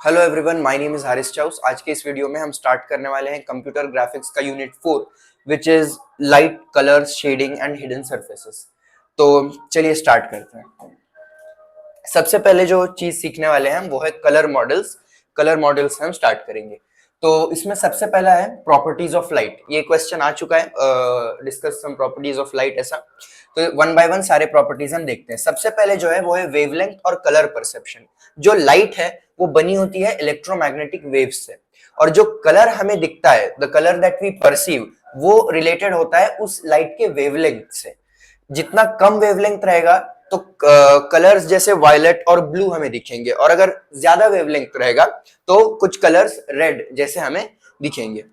Hello everyone, my name is Haris chaos. आज के इस वीडियो में हम स्टार्ट करने वाले हैं कंप्यूटर ग्राफिक्स का unit 4 which is light, colours, shading and hidden surfaces. तो चलिए स्टार्ट करते हैं। सबसे पहले जो चीज सीखने वाले हैं वो है कलर मॉडल्स। कलर मॉडल्स हम स्टार्ट करेंगे। तो इसमें सबसे पहला है प्रॉपर्टीज ऑफ लाइट। ये क्वेश्चन आ चुका है, discuss some properties of light ऐसा। तो वन बाय वन सारे प्रॉपर्टीज हम देखते हैं। सबसे पहले जो है वो है वेवलेंथ और कलर परसेप्शन। जो लाइट है वो बनी होती है इलेक्ट्रोमैग्नेटिक वेव्स से, और जो कलर हमें दिखता है, the colour that we perceive, वो रिलेटेड होता है उस लाइट के वेवलेंथ से। जितना कम वेवलेंथ रहेगा तो कलर्स जैसे वायलेट और ब्लू हमें दिखेंगे, और अगर ज्यादा वेवलेंथ रहेगा तो कुछ कलर्स रेड जैसे हमें दिखेंगे।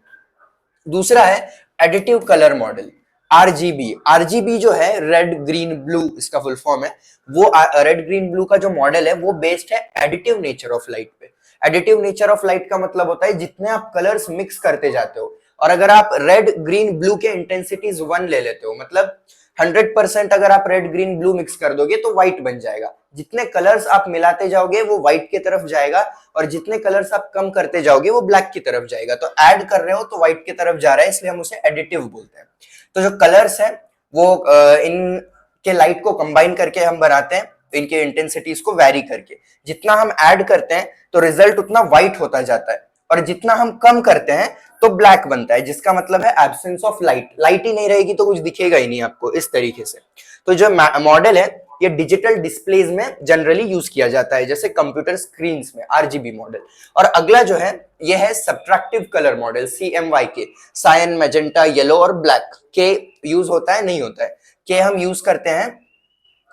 दूसरा है additive colour model, RGB. RGB जो है रेड ग्रीन ब्लू, इसका फुल फॉर्म है। वो रेड ग्रीन ब्लू का जो मॉडल है वो बेस्ड है एडिटिव नेचर ऑफ लाइट पे। एडिटिव नेचर ऑफ लाइट का मतलब होता है जितने आप कलर्स मिक्स करते जाते हो, और अगर आप रेड ग्रीन ब्लू के इंटेंसिटीज 1 ले लेते हो, मतलब 100% अगर आप रेड ग्रीन ब्लू मिक्स कर दोगे तो व्हाइट बन जाएगा। जितने कलर्स आप मिलाते जाओगे वो व्हाइट की तरफ जाएगा, और जितने कलर्स आप कम करते जाओगे वो ब्लैक की तरफ जाएगा। तो ऐड कर रहे हो तो व्हाइट की तरफ जा रहा है, इसलिए हम उसे एडिटिव बोलते हैं। तो जो कलर्स हैं वो इनके लाइट को कंबाइन करके हम बनाते हैं, इनके इंटेंसिटीज को वैरी करके। जितना हम ऐड करते हैं तो रिजल्ट उतना व्हाइट होता जाता है, और जितना हम कम करते हैं तो ब्लैक बनता है, जिसका मतलब है एब्सेंस ऑफ लाइट। लाइट ही नहीं रहेगी तो कुछ दिखेगा ही नहीं आपको, इस तरीके से। तो जो मॉडल है ये डिजिटल डिस्प्लेज में जनरली यूज किया जाता है, जैसे कंप्यूटर स्क्रीन में आरजीबी मॉडल। और अगला जो है ये है subtractive colour model, CMYK, cyan, magenta, yellow और ब्लैक। के यूज होता है? नहीं होता है। के हम यूज करते हैं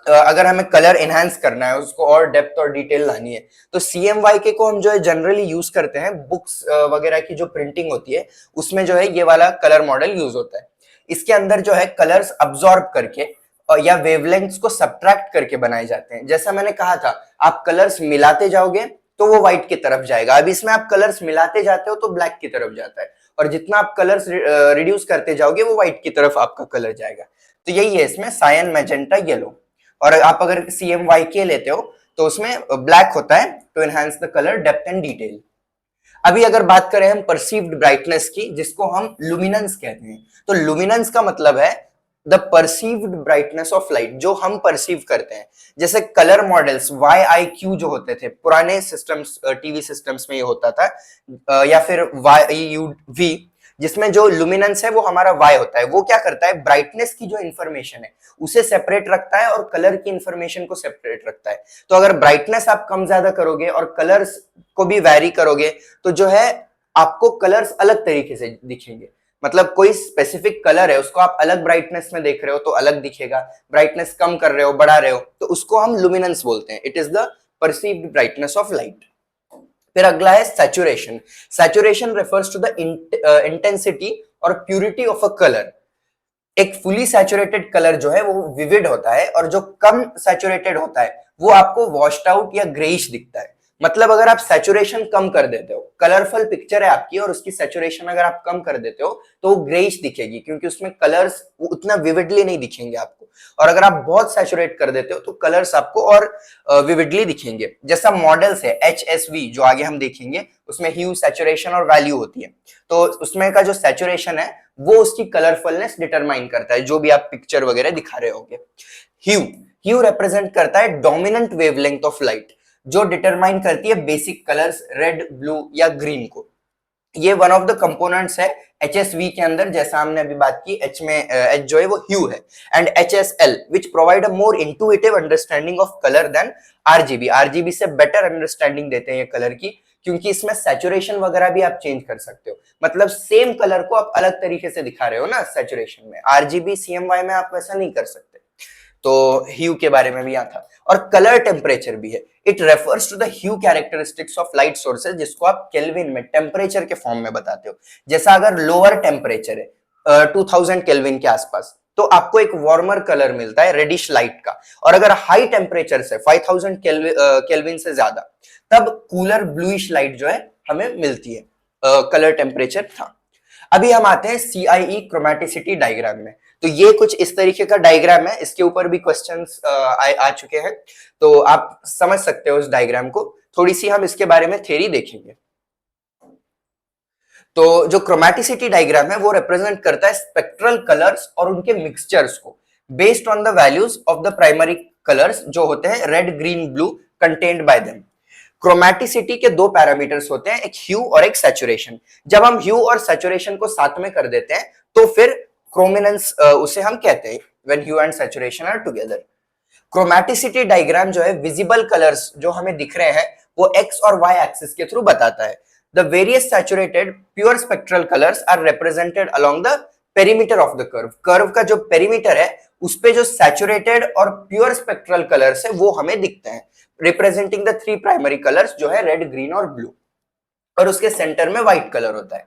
अगर हमें कलर एनहांस करना है, उसको और डेप्थ और डिटेल लानी है। तो CMYK को हम जो है जनरली यूज करते हैं बुक्स वगैरह की जो प्रिंटिंग होती है उसमें जो है ये वाला कलर मॉडल यूज होता है। इसके अंदर जो है कलर्स अब्सॉर्ब करके या वेवलेंथ्स को सब्ट्रैक्ट करके बनाए जाते हैं। जैसा मैंने कहा था, आप कलर्स मिलाते जाओगे तो वो व्हाइट की तरफ जाएगा। अब इसमें आप कलर्स मिलाते जाते हो तो ब्लैक की तरफ जाता है, और जितना आप कलर्स रिड्यूस करते जाओगे वो व्हाइट की तरफ आपका कलर जाएगा। तो यही है इसमें सायन, मैजेंटा, येलो। और आप अगर CMYK लेते हो तो उसमें ब्लैक होता है to enhance the colour depth and detail. अभी अगर बात करें हम परसीव्ड ब्राइटनेस की, जिसको हम लुमिनेंस कहते हैं, तो लुमिनेंस का मतलब है the perceived brightness of light, जो हम परसीव करते हैं। जैसे कलर मॉडल्स YIQ जो होते थे पुराने सिस्टम्स, टीवी सिस्टम्स में ये होता था, या फिर YUV, जिसमें जो लुमिनेंस है वो हमारा Y होता है। वो क्या करता है, ब्राइटनेस की जो इंफॉर्मेशन है उसे सेपरेट रखता है और कलर की इंफॉर्मेशन को सेपरेट रखता है। तो अगर ब्राइटनेस आप कम ज्यादा करोगे और कलर्स को भी वैरी करोगे तो जो है आपको कलर्स अलग तरीके से दिखेंगे। मतलब कोई स्पेसिफिक कलर है उसको आप अलग ब्राइटनेस में देख रहे हो तो अलग दिखेगा, ब्राइटनेस कम कर रहे हो, बढ़ा रहे हो, तो उसको हम लुमिनेंस बोलते हैं। It is the perceived brightness of light. फिर अगला है saturation. Saturation refers to the intensity और प्यूरिटी ऑफ अ कलर। एक फुली सैचुरेटेड कलर जो है वो विविड होता है, और जो कम सैचुरेटेड होता है वो आपको वॉश्ड आउट या ग्रेइश दिखता है। मतलब अगर आप सैचुरेशन कम कर देते हो, कलरफुल पिक्चर है आपकी और उसकी सैचुरेशन अगर आप कम कर देते हो तो वो ग्रेइश दिखेगी, क्योंकि उसमें कलर्स उतना विविडली नहीं दिखेंगे आपको। और अगर आप बहुत सैचुरेट कर देते हो तो कलर्स आपको और विविडली दिखेंगे। जैसा मॉडल्स है HSV जो आगे हम देखेंगे, उसमें ह्यू, सैचुरेशन और वैल्यू होती है। तो उसमें का जो सैचुरेशन है वो उसकी कलरफुलनेस डिटरमाइन करता है, जो भी आप पिक्चर वगैरह दिखा रहे होंगे। ह्यू, ह्यू रिप्रेजेंट करता है डोमिनेंट वेवलेंथ ऑफ लाइट, जो डिटरमाइन करती है बेसिक कलर्स रेड, ब्लू या ग्रीन को। ये वन ऑफ द कंपोनेंट्स है HSV के अंदर। जैसा हमने अभी बात की, H में H जो है वो ह्यू है, and HSL which provide a more intuitive understanding of colour than RGB। RGB से बेटर अंडरस्टैंडिंग देते हैं ये कलर की, क्योंकि इसमें सैचुरेशन वगैरह भी आप चेंज कर सकते हो। मतलब सेम कलर को आप अलग तरीके से दिखा रहे हो ना सैचुरेशन में। RGB CMY में आप वैसा नहीं कर सकते। तो ह्यू के बारे में भी यहाँ था। और कलर टेम्परेचर भी है। It refers to the hue characteristics of light sources, जिसको आप केल्विन में टेम्परेचर के फॉर्म में बताते हो। जैसा अगर लोअर टेम्परेचर है 2000 केल्विन के आसपास, तो आपको एक वार्मर कलर मिलता है रेडिश लाइट का। और अगर हाई टेम्परेचर से 5000 केल्विन से ज्यादा, तब कूलर ब्लूइश लाइट जो है हमें मिलती है। कलर टेम्परेचर था। अभी हम आते हैं CIE क्रोमेटिसिटी डायग्राम में। तो ये कुछ इस तरीके का डायग्राम है, इसके ऊपर भी क्वेश्चंस आ चुके हैं, तो आप समझ सकते हो इस डायग्राम को। थोड़ी सी हम इसके बारे में थ्योरी देखेंगे। तो जो क्रोमेटिसिटी डायग्राम है वो रिप्रेजेंट करता है स्पेक्ट्रल कलर्स और उनके मिक्सचर्स को based on the values of the primary colours जो होते हैं red, green, blue contained by them. Chromaticity के दो पैरामीटर्स होते हैं, एक ह्यू और एक सैचुरेशन। जब हम ह्यू और सैचुरेशन को साथ में कर देते हैं तो फिर क्रोमिनेंस उसे हम कहते हैं, when hue and saturation are together. Chromaticity diagram जो है विजिबल कलर्स जो हमें दिख रहे हैं वो एक्स और वाई एक्सिस के थ्रू बताता है। The various saturated pure spectral colors are represented along the perimeter of the curve. Curve का जो पेरीमीटर है उस पे जो सैचुरेटेड और प्योर स्पेक्ट्रल कलर्स है वो हमें दिखते हैं, representing the three primary colours जो है रेड, ग्रीन और ब्लू, और उसके सेंटर में व्हाइट कलर होता है।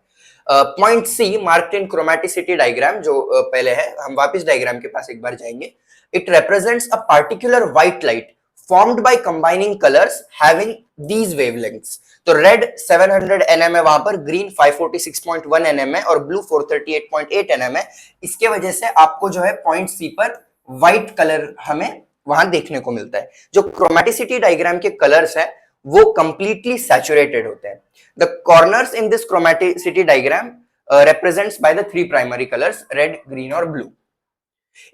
Point C marked in chromaticity diagram जो पहले है, हम वापस डायग्राम के पास एक बार जाएंगे। It represents a particular white light formed by combining colors having these wavelengths। तो रेड 700 nm है वहां पर, ग्रीन 546.1 nm है और ब्लू 438.8 nm है। इसके वजह से आपको जो है पॉइंट सी पर व्हाइट कलर हमें वहां देखने को मिलता है। जो क्रोमेटिसिटी डायग्राम के कलर्स है वो कंप्लीटली सैचुरेटेड होते हैं। The corners in this chromaticity diagram represents by the three primary colors red, green और blue।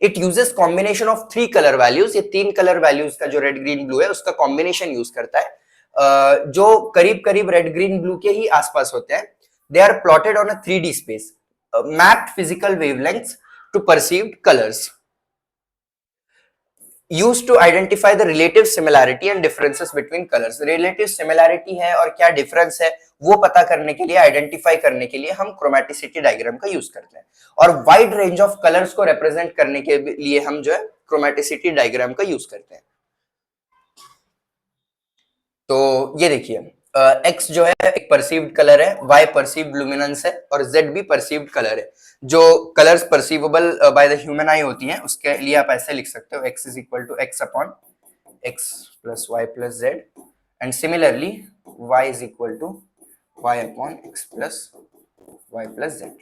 It uses combination of three colour values. ये तीन कलर वैल्यूज का जो रेड, ग्रीन, ब्लू है उसका कॉम्बिनेशन यूज करता है, जो करीब करीब रेड, ग्रीन, ब्लू के ही आसपास होते हैं। They are plotted on a 3D space, mapped physical wavelengths to perceived colours, used to identify the relative similarity and differences between colors। relative similarity है और क्या difference है वो पता करने के लिए, आइडेंटिफाई करने के लिए हम क्रोमेटिसिटी डायग्राम का यूज करते हैं, और वाइड रेंज ऑफ कलर्स को रिप्रेजेंट करने के लिए हम जो है क्रोमेटिसिटी डायग्राम का यूज करते हैं। तो ये देखिए, एक्स जो है एक परसीव्ड कलर है, वाई परसीव्ड लुमिनेंस है और जेड भी परसीव्ड कलर है। जो colours perceivable by the human eye होती हैं उसके लिए आप ऐसे लिख सकते हो, X is equal to X upon X plus Y plus Z, and similarly Y is equal to Y upon X plus Y plus Z.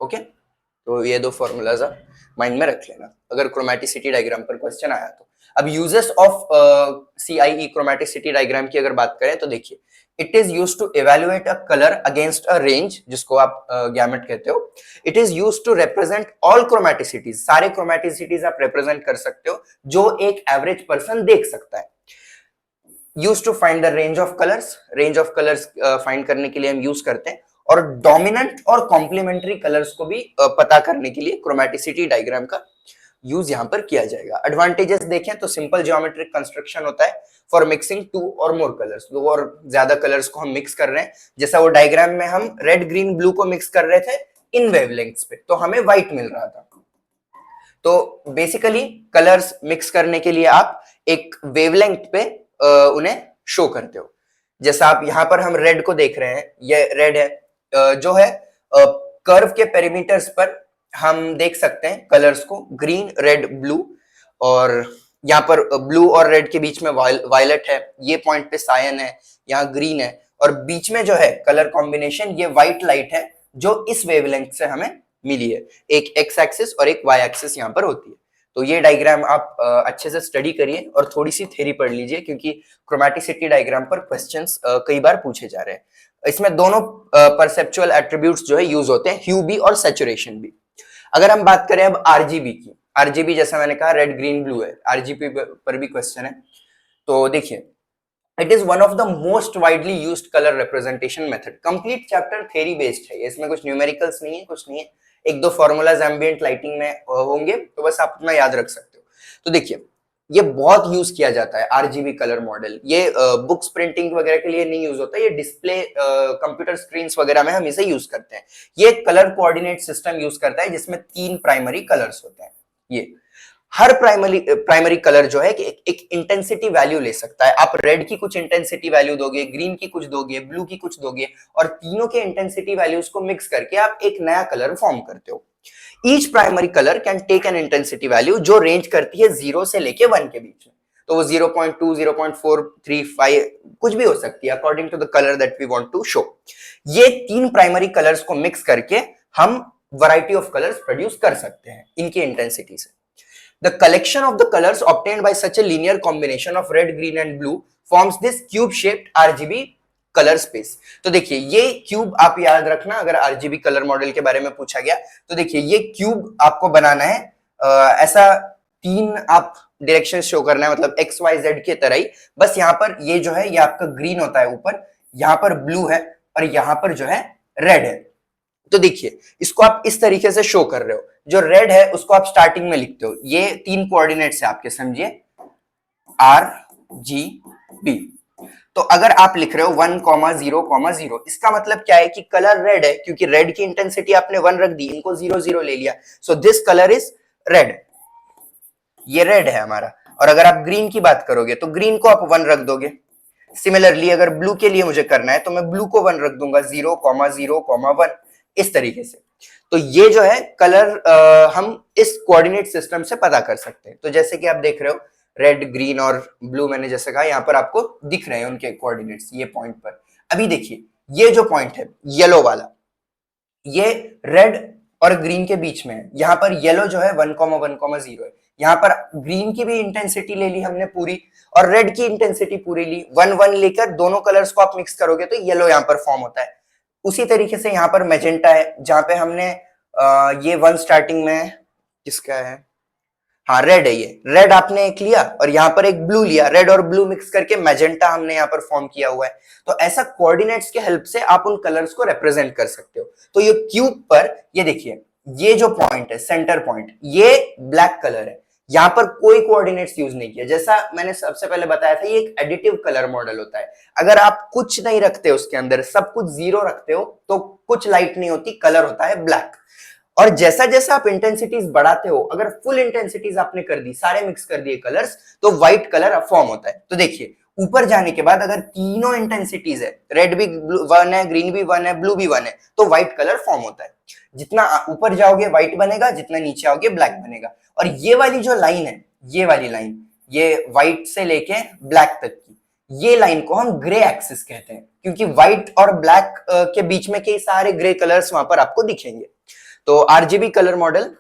Okay, तो ये दो फॉर्मूलाज आप माइंड में रख लेना अगर क्रोमेटिसिटी डायग्राम पर क्वेश्चन आया तो। अब uses of CIE chromaticity diagram की अगर बात करें तो देखिए, it is used to evaluate a colour against a range जिसको आप गैमेट कहते हो। It is used to represent all chromaticities, सारे क्रोमेटिसिटीज आप रिप्रेजेंट कर सकते हो जो एक एवरेज पर्सन देख सकता है। Used to find the range of colours, range of colours find करने के लिए हम यूज करते हैं, और डोमिनेंट और कॉम्प्लीमेंट्री कलर्स को भी पता करने के लिए क्रोमेटिसिटी डायग्राम का यूज यहां पर किया जाएगा। एडवांटेजेस देखें तो सिंपल ज्योमेट्रिक कंस्ट्रक्शन होता है फॉर मिक्सिंग टू और मोर कलर्स, दो और ज्यादा कलर्स को हम मिक्स कर रहे हैं, जैसा वो डायग्राम में हम रेड, ग्रीन, ब्लू को मिक्स कर रहे थे इन वेवलेंथ्स पे तो हमें व्हाइट मिल रहा था। तो बेसिकली कलर्स मिक्स करने के लिए आप एक वेवलेंथ पे उन्हें शो करते हो। जैसा आप यहाँ पर हम रेड को देख रहे हैं, ये रेड है, जो है कर्व के पेरीमीटर्स पर हम देख सकते हैं कलर्स को, ग्रीन, रेड, ब्लू, और यहाँ पर ब्लू और रेड के बीच में वायलेट है, ये पॉइंट पे सायन है, यहाँ ग्रीन है, और बीच में जो है कलर कॉम्बिनेशन ये व्हाइट लाइट है जो इस वेवलेंथ से हमें मिली है। एक एक्स एक्सिस और एक वाई एक्सिस यहाँ पर होती है। तो ये डायग्राम आप अच्छे से स्टडी करिए और थोड़ी सी थ्योरी पढ़ लीजिए, क्योंकि क्रोमेटिसिटी डायग्राम पर क्वेश्चंस कई बार पूछे जा रहे हैं। इसमें दोनों परसेप्चुअल एट्रीब्यूट्स जो है यूज होते हैं, ह्यू भी और सैचुरेशन भी। अगर हम बात करें अब आरजीबी की, आरजीबी जैसा मैंने कहा रेड, ग्रीन, ब्लू है, आरजीबी पर भी क्वेश्चन है। तो देखिए, it is one of the most widely used colour representation method. Complete chapter theory based है, इसमें कुछ न्यूमेरिकल्स नहीं है, कुछ नहीं है, एक दो फॉर्मूलाज एम्बिएंट लाइटिंग में होंगे तो बस आप अपना याद रख सकते हो। तो देखिए, ये बहुत यूज किया जाता है आरजीबी कलर मॉडल। ये बुक्स प्रिंटिंग वगैरह के लिए नहीं यूज होता, ये डिस्प्ले कंप्यूटर स्क्रीन्स वगैरह में हम इसे यूज करते हैं। ये कलर कोऑर्डिनेट सिस्टम यूज करता है जिसमें 3 प्राइमरी कलर्स होते हैं। ये हर प्राइमरी कलर जो है कि एक इंटेंसिटी वैल्यू ले सकता है। आप रेड की कुछ इंटेंसिटी वैल्यू दोगे, ग्रीन की कुछ दोगे, ब्लू की कुछ दोगे, और तीनों के इंटेंसिटी वैल्यूज को मिक्स करके आप एक नया कलर फॉर्म करते हो। Each primary colour can take an intensity value जो रेंज करती है 0 से लेके 1 के बीच में। तो वो 0.2, 0.435 कुछ भी हो सकती है according to the colour that we want to show. ये 3 प्राइमरी कलर्स को मिक्स करके हम वैरायटी ऑफ कलर्स प्रोड्यूस कर सकते हैं इनकी इंटेंसिटी से। The collection of the colors obtained by such a linear combination of red, green and blue forms this cube-shaped RGB colour space. तो देखिए ये क्यूब आप याद रखना, अगर आरजीबी कलर मॉडल के बारे में पूछा गया तो देखिए ये क्यूब आपको बनाना है ऐसा तीन आप डायरेक्शन शो करना है, मतलब एक्स वाई जेड के तरह ही। बस यहाँ पर ये जो है ये आपका ग्रीन होता है ऊपर, यहाँ पर ब्लू है और यहाँ पर जो है रेड है। तो देखिए इसको आप इस तरीके से शो कर रहे हो, जो रेड है उसको आप स्टार्टिंग में लिखते हो, ये तीन कोऑर्डिनेट्स है आपके, समझिए आर जी बी। तो अगर आप लिख रहे हो 1,0,0, इसका मतलब क्या है कि कलर रेड है, क्योंकि रेड की इंटेंसिटी आपने 1 रख दी, इनको 0,0 ले लिया, so this colour is red, ये रेड है हमारा। और अगर आप ग्रीन की बात करोगे तो ग्रीन को आप 1 रख दोगे। सिमिलरली अगर ब्लू के लिए मुझे करना है तो मैं ब्लू को 1 रख दूंगा, 0,0,1 इस तरीके से। तो ये जो है कलर हम इस कोऑर्डिनेट सिस्टम से पता कर सकते हैं। तो जैसे कि आप देख रहे हो रेड, ग्रीन और ब्लू, मैंने जैसे कहा यहाँ पर आपको दिख रहे हैं उनके कोऑर्डिनेट्स ये पॉइंट पर। अभी देखिए ये जो पॉइंट है येलो वाला, ये रेड और ग्रीन के बीच में है। यहाँ पर येलो जो है 1,1,0 है, यहाँ पर ग्रीन की भी इंटेंसिटी ले ली हमने पूरी और रेड की इंटेंसिटी पूरी ली, 1,1 लेकर दोनों कलर्स को आप मिक्स करोगे तो येलो यहाँ पर फॉर्म होता है। उसी तरीके से यहाँ पर मैजेंटा है, जहां पे हमने ये 1 स्टार्टिंग में किसका है, हाँ रेड है, ये रेड आपने एक लिया और यहाँ पर एक ब्लू लिया, रेड और ब्लू मिक्स करके मैजेंटा हमने यहाँ पर फॉर्म किया हुआ है। तो ऐसा कोऑर्डिनेट्स के हेल्प से आप उन कलर्स को रिप्रेजेंट कर सकते हो। तो ये क्यूब पर ये देखिए ये जो पॉइंट है सेंटर पॉइंट, ये ब्लैक कलर है, यहाँ पर कोई कोऑर्डिनेट्स यूज नहीं किया। जैसा मैंने सबसे पहले बताया था ये एक एडिटिव कलर मॉडल होता है, अगर आप कुछ नहीं रखते उसके अंदर, सब कुछ 0 रखते हो तो कुछ लाइट नहीं होती, कलर होता है ब्लैक। और जैसा जैसा आप इंटेंसिटीज बढ़ाते हो, अगर फुल इंटेंसिटीज आपने कर दी, सारे मिक्स कर दिए कलर्स, तो व्हाइट कलर फॉर्म होता है। तो देखिए ऊपर जाने के बाद अगर तीनों इंटेंसिटीज है, रेड भी 1 है, ग्रीन भी 1 है, ब्लू भी 1 है, तो व्हाइट कलर फॉर्म होता है। जितना ऊपर जाओगे व्हाइट बनेगा, जितना नीचे आओगे ब्लैक बनेगा। और ये वाली जो लाइन है, ये वाली लाइन, ये व्हाइट से लेके ब्लैक तक की, ये लाइन को हम ग्रे एक्सिस कहते हैं, क्योंकि व्हाइट और ब्लैक के बीच में कई सारे ग्रे कलर्स वहां पर आपको दिखेंगे। तो आरजीबी कलर मॉडल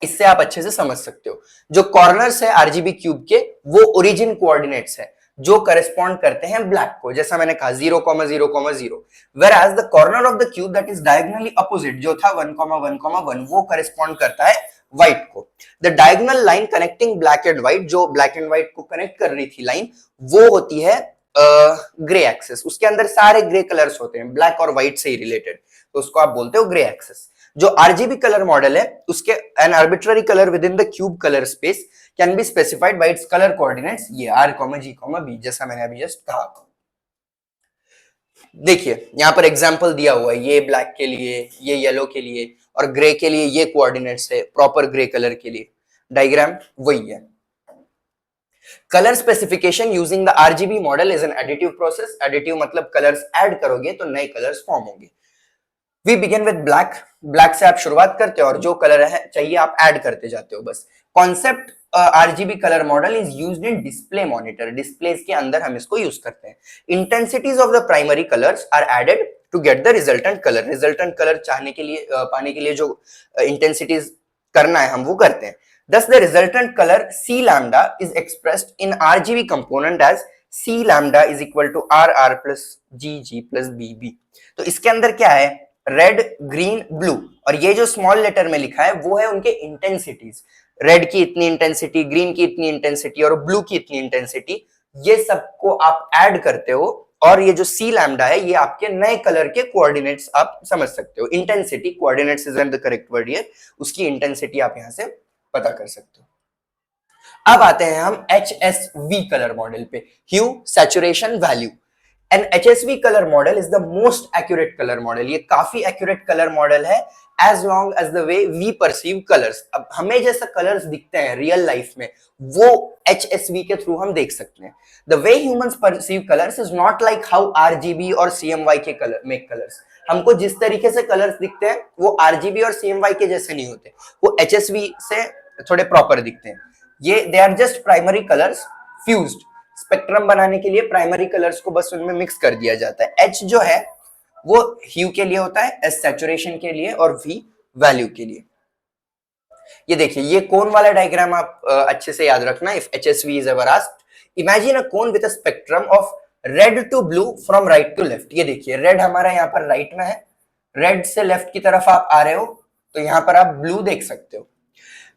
इससे आप अच्छे से समझ सकते हो। जो कॉर्नर्स है आरजीबी क्यूब के, वो ओरिजिन कोऑर्डिनेट्स है जो करस्पॉन्ड करते हैं ब्लैक को, जैसा मैंने कहा 0,0,0, whereas the corner of the cube that is diagonally opposite जो था 1,1,1 वो करस्पॉन्ड करता है व्हाइट को। The diagonal line connecting black and white, जो ब्लैक एंड व्हाइट को कनेक्ट कर रही थी लाइन, वो होती है ग्रे एक्सिस। उसके अंदर सारे ग्रे कलर्स होते हैं, ब्लैक और व्हाइट से ही रिलेटेड, तो उसको आप बोलते हो ग्रे एक्सिस। जो आरजीबी कलर मॉडल है उसके N arbitrary colour with in the cube colour space can be specified by its colour coordinates, ये r, g, b, जैसा मैंने अभी जस्ट कहा। देखिए यहां पर एग्जांपल दिया हुआ है, ये ब्लैक के लिए, ये येलो के लिए और ग्रे के लिए ये कोऑर्डिनेट्स है प्रॉपर ग्रे कलर के लिए। डायग्राम वही है। Colour specification using the RGB model is an additive process. Additive मतलब कलर्स ऐड करोगे तो नए कलर्स फॉर्म होंगे। We begin with black, black से आप शुरुआत करते हो और जो कलर है चाहिए आप ऐड करते जाते हो बस। Concept RGB colour model is used in display monitor, displays के अंदर हम इसको यूज करते हैं। Intensities of the primary colours are added to get the resultant colour, resultant colour चाहने के लिए पाने के लिए जो इंटेंसिटीज करना है हम वो करते हैं। Thus the resultant color C lambda is expressed in RGB component as C lambda is equal to RR plus GG plus BB। तो इसके अंदर क्या है, रेड, ग्रीन, ब्लू, और ये जो स्मॉल लेटर में लिखा है वो है उनके इंटेंसिटीज। रेड की इतनी इंटेंसिटी, ग्रीन की इतनी इंटेंसिटी और ब्लू की इतनी इंटेंसिटी, ये सबको आप ऐड करते हो और ये जो सी लैम्डा है ये आपके नए कलर के कोऑर्डिनेट्स आप समझ सकते हो। Intensity, coordinates is the correct word here, उसकी इंटेंसिटी आप यहां से पता कर सकते हो। अब आते हैं हम HSV कलर मॉडल पे, hue saturation value. An HSV colour model is the most accurate colour model. ये काफी एक्यूरेट कलर मॉडल है as long as the way we perceive colours. अब हमें जैसा कलर्स दिखते हैं रियल लाइफ में वो HSV के थ्रू हम देख सकते हैं। The way humans perceive colours is not like how RGB और CMY के कलर मेक कलर्स। हमको जिस तरीके से कलर्स दिखते हैं वो RGB और CMY के जैसे नहीं होते, वो HSV से थोड़े प्रॉपर दिखते हैं। ये they are just primary colours fused. Spectrum बनाने के लिए प्राइमरी कलर्स को बस उनमें मिक्स कर दिया जाता है। H जो है वो ह्यू के लिए होता है, S सैचुरेशन के लिए और V वैल्यू के लिए। ये देखिए, ये कोन वाला डायग्राम आप अच्छे से याद रखना। If HSV is ever asked, imagine a cone with a spectrum of red to blue from right to left. ये देखिए, रेड हमारा यहाँ पर राइट में है, रेड से लेफ्ट की तरफ आप आ रहे हो तो यहाँ पर आप ब्लू देख सकते हो।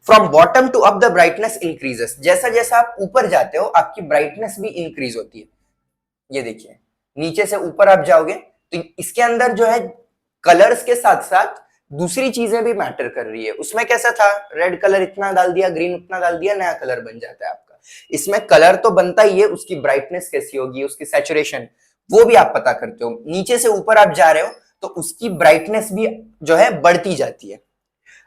From bottom to up the brightness increases, जैसा जैसा आप ऊपर जाते हो आपकी ब्राइटनेस भी इंक्रीज होती है। ये देखिए, नीचे से ऊपर आप जाओगे तो इसके अंदर जो है कलर्स के साथ साथ दूसरी चीजें भी मैटर कर रही है। उसमें कैसा था, रेड कलर इतना डाल दिया, ग्रीन उतना डाल दिया, नया कलर बन जाता है आपका। इसमें कलर तो बनता ही है, उसकी ब्राइटनेस कैसी होगी, उसकी सैचुरेशन, वो भी आप पता करते हो। नीचे से ऊपर आप जा रहे हो तो उसकी ब्राइटनेस भी जो है बढ़ती जाती है।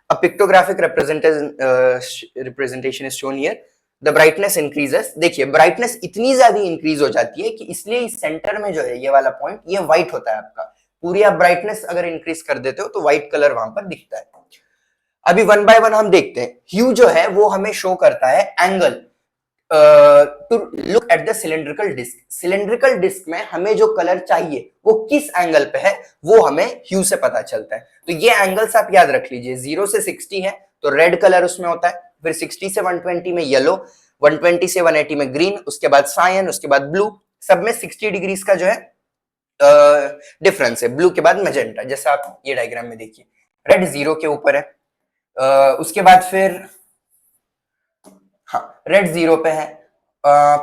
A pictographic representation is shown here. The brightness increases. देखिए, ब्राइटनेस इतनी ज्यादा इंक्रीज हो जाती है कि इसलिए इस सेंटर में जो है ये वाला पॉइंट, ये व्हाइट होता है आपका। पूरी आप ब्राइटनेस अगर इंक्रीज कर देते हो तो व्हाइट कलर वहां पर दिखता है। अभी वन बाय वन हम देखते हैं। ह्यू जो है वो हमें शो करता है angle to look at the cylindrical disc. Cylindrical disc में हमें जो कलर चाहिए वो किस एंगल पे है वो हमें ह्यू से पता चलता है। तो ये एंगल्स आप याद रख लीजिए। 0 से 60 है तो रेड कलर उसमें होता है, फिर 60 से 120 में येलो, 120 से 180 में ग्रीन, उसके बाद सायन, उसके बाद ब्लू। सब में 60 डिग्रीज का जो है डिफरेंस है। ब्लू के बाद मैजेंटा, जैसा आप ये डायग्राम में देखिए, रेड 0 के ऊपर है, उसके बाद फिर हाँ रेड 0 पे है,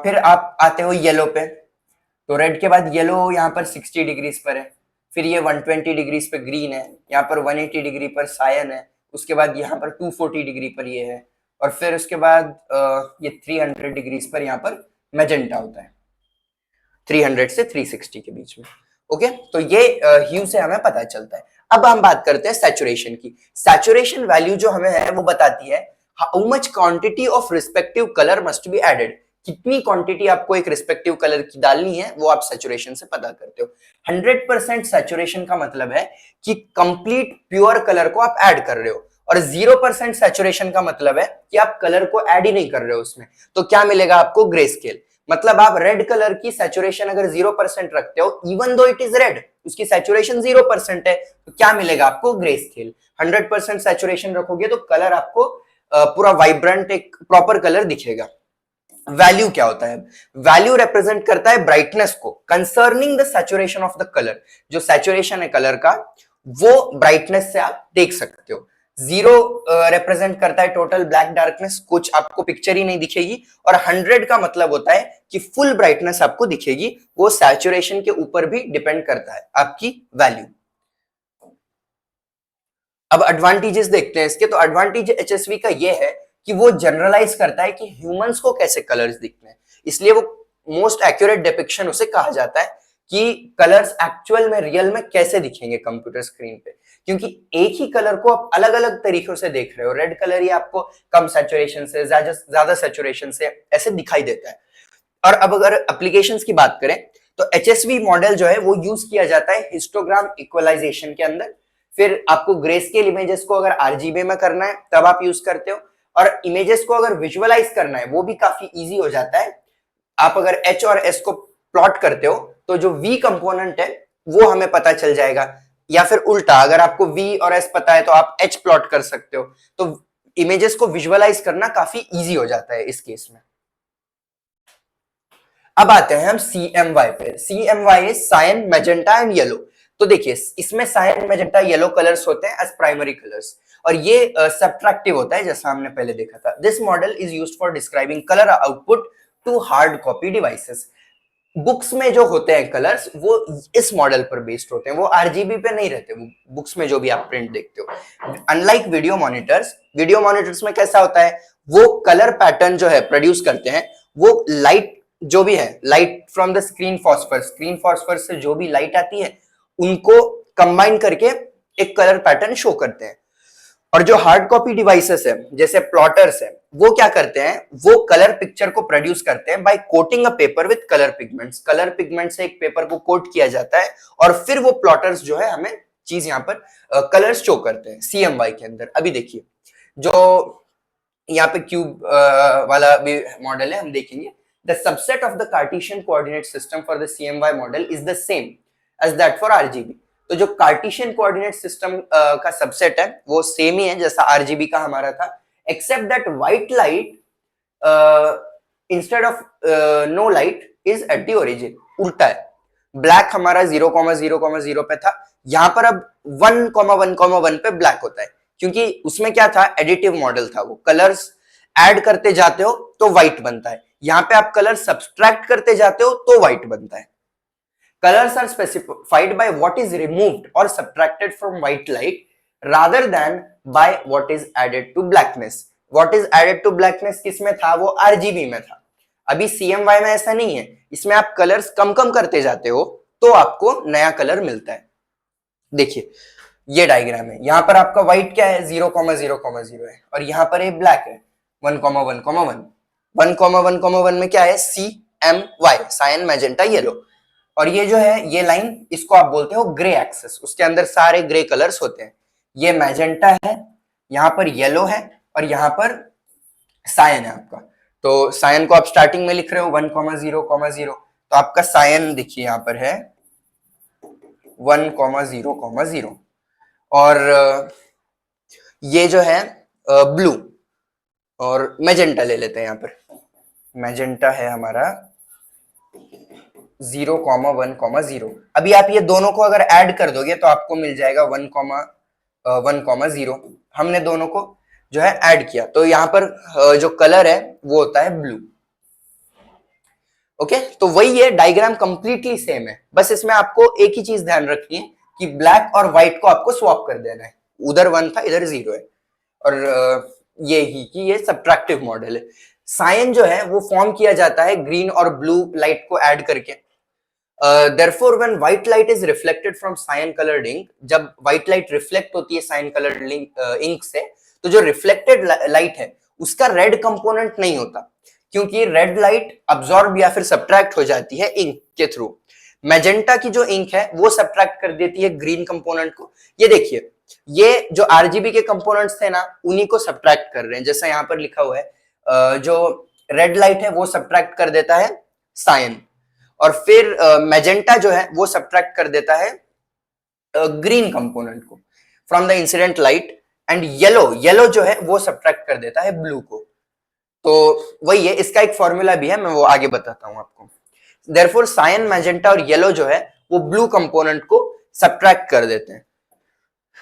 फिर आप आते हो येलो पे, तो रेड के बाद येलो यहाँ पर 60 डिग्रीज पर है, फिर ये 120 डिग्रीज पे ग्रीन है, यहाँ पर 180 डिग्री पर सायन है, उसके बाद यहाँ पर 240 डिग्री पर ये है, और फिर उसके बाद ये 300 डिग्रीज पर यहाँ पर मैजेंटा होता है, 300 से 360 के बीच में। ओके, तो ये ह्यू से हमें पता चलता है। अब हम बात करते हैं सैचुरेशन की। सैचुरेशन वैल्यू जो हमें है वो बताती है how much quantity of respective colour must be added. कितनी क्वांटिटी आपको एक रिस्पेक्टिव कलर की डालनी है वो आप सैचुरेशन से पता करते हो। 100% सैचुरेशन का मतलब है कि कंप्लीट प्योर कलर को आप ऐड कर रहे हो, और 0% सैचुरेशन का मतलब है कि आप कलर को ऐड ही नहीं कर रहे हो उसमें। तो क्या मिलेगा आपको, ग्रे स्केल। मतलब आप रेड कलर की सैचुरेशन अगर 0% रखते हो, even though it is red, उसकी सैचुरेशन 0% है, तो क्या मिलेगा आपको, ग्रे स्केल। 100% सैचुरेशन रखोगे तो कलर आपको पूरा वाइब्रेंट एक प्रॉपर कलर दिखेगा। वैल्यू क्या होता है, वैल्यू रिप्रेजेंट करता है ब्राइटनेस को concerning the saturation of the colour. जो सैचुरेशन है कलर का वो ब्राइटनेस से आप देख सकते हो। 0 रिप्रेजेंट करता है टोटल ब्लैक डार्कनेस, कुछ आपको पिक्चर ही नहीं दिखेगी, और 100 का मतलब होता है कि फुल ब्राइटनेस आपको दिखेगी। वो सैचुरेशन के ऊपर भी डिपेंड करता है आपकी वैल्यू। अब एडवांटेजेस देखते हैं इसके। तो एडवांटेज HSV का ये है कि वो जनरलाइज करता है कि ह्यूमंस को कैसे कलर्स दिखते हैं, इसलिए वो मोस्ट एक्यूरेट डिपिक्शन उसे कहा जाता है कि कलर्स एक्चुअल में रियल में कैसे दिखेंगे कंप्यूटर स्क्रीन पे। क्योंकि एक ही कलर को आप अलग अलग तरीकों से देख रहे हो। रेड कलर ही आपको कम सैचुरेशन से, ज्यादा सैचुरेशन से ऐसे दिखाई देता है। और अब अगर एप्लीकेशंस की बात करें तो HSV मॉडल जो है वो यूज किया जाता है हिस्टोग्राम इक्वलाइजेशन के अंदर। फिर आपको ग्रे स्केल इमेजेस को अगर RGB में करना है तब आप यूज करते हो, और इमेजेस को अगर विजुअलाइज करना है वो भी काफी इजी हो जाता है। आप अगर H और S को प्लॉट करते हो तो जो V कंपोनेंट है वो हमें पता चल जाएगा, या फिर उल्टा, अगर आपको V और S पता है तो आप H प्लॉट कर सकते हो। तो इमेजेस को विजुअलाइज करना काफी इजी हो जाता है इस केस में। अब आते हैं हम CMY पे। CMY is cyan, magenta and yellow. तो देखिए, इसमें सायन, मैजेंटा, येलो कलर्स होते हैं एज प्राइमरी कलर्स, और ये सब्ट्रैक्टिव होता है जैसा हमने पहले देखा था। This model is used for describing colour output to hard copy devices. Books में जो होते हैं कलर्स वो इस मॉडल पर बेस्ड होते हैं, वो RGB पे नहीं रहते। वो बुक्स में जो भी आप प्रिंट देखते हो, अनलाइक वीडियो मॉनिटर्स में कैसा होता है, वो कलर पैटर्न जो है प्रोड्यूस करते हैं, वो लाइट जो भी है, light from the screen phosphor से जो भी लाइट आती है उनको कंबाइन करके एक कलर पैटर्न शो करते हैं। और जो हार्ड कॉपी डिवाइसेस है जैसे प्लॉटर्स है, वो क्या करते हैं, वो कलर पिक्चर को प्रोड्यूस करते हैं by coating a paper with colour pigments. Colour pigment से एक पेपर को कोट किया जाता है, और फिर वो प्लॉटर्स जो है हमें चीज यहाँ पर कलर्स शो करते हैं CMY के अंदर। अभी देखिए, जो यहाँ पे क्यूब वाला भी मॉडल है, हम देखेंगे the subset of the Cartesian coordinate system for the CMY model is the same as that for RGB। तो जो कार्टेशियन कोऑर्डिनेट सिस्टम का सबसेट है वो सेम ही है जैसा RGB का हमारा था। except that white light instead of no light is at the origin. उल्टा है, ब्लैक हमारा 0,0,0 पे था, यहां पर अब 1,1,1 पे ब्लैक होता है, क्योंकि उसमें क्या था, एडिटिव मॉडल था, वो कलर्स ऐड करते जाते हो तो व्हाइट बनता है, यहां पे आप कलर सब्सट्रैक्ट करते जाते हो तो व्हाइट बनता है. Colors are specified by what is removed or subtracted from white light rather than by what is added to blackness. What is added to blackness किसमें था, वो RGB में था. अभी CMY में ऐसा नहीं है, इसमें आप कलर्स कम कम करते जाते हो तो आपको नया कलर मिलता है. देखिए ये डायग्राम है, यहां पर आपका व्हाइट क्या है, 0,0,0 है, और यहां पर ये ब्लैक है 1,1,1. 1,1,1 में क्या है, CMY, सायन मैजेंटा येलो. और ये जो है ये लाइन, इसको आप बोलते हो ग्रे एक्सेस, उसके अंदर सारे ग्रे कलर्स होते हैं. ये मैजेंटा है, यहां पर येलो है, और यहां पर सायन है आपका. तो सायन को आप स्टार्टिंग में लिख रहे हो 1,0,0, तो आपका सायन देखिए यहां पर है 1,0,0. और ये जो है ब्लू और मैजेंटा ले लेते हैं. यहां पर मैजेंटा है हमारा 0,1,0. अभी आप ये दोनों को अगर ऐड कर दोगे तो आपको मिल जाएगा 1,1,0. हमने दोनों को जो है ऐड किया, तो यहाँ पर जो कलर है वो होता है ब्लू. ओके, तो वही है, डायग्राम कंप्लीटली सेम है, बस इसमें आपको एक ही चीज ध्यान रखनी है कि ब्लैक और व्हाइट को आपको स्वैप कर देना है. उधर 1 था, इधर 0 है, और ये ही कि ये सब्ट्रैक्टिव मॉडल है. सायन जो है वो फॉर्म किया जाता है ग्रीन और ब्लू लाइट को ऐड करके. therefore when white light is reflected from cyan colored ink, जब white light reflect होती है cyan colored ink से, तो जो reflected light है उसका red component नहीं होता, क्योंकि red light absorb या फिर subtract हो जाती है ink के थ्रू. मैजेंटा की जो इंक है वो सब्ट्रैक्ट कर देती है ग्रीन कंपोनेंट को. ये देखिए, ये जो आरजीबी के कंपोनेंट्स थे ना, उन्हीं को सब्ट्रैक्ट कर रहे हैं, जैसा यहाँ पर लिखा हुआ है. जो रेड लाइट है वो सब्ट्रैक्ट कर देता है सायन, और फिर मैजेंटा जो है वो सब्ट्रैक्ट कर देता है ग्रीन कंपोनेंट को from the incident light, and yellow जो है वो सब्ट्रैक्ट कर देता है ब्लू को. तो वही है, इसका एक फॉर्मूला भी है, मैं वो आगे बताता हूं आपको. देयरफॉर सायन, मैजेंटा और येलो जो है वो ब्लू कंपोनेंट को सब्ट्रैक्ट कर देते हैं.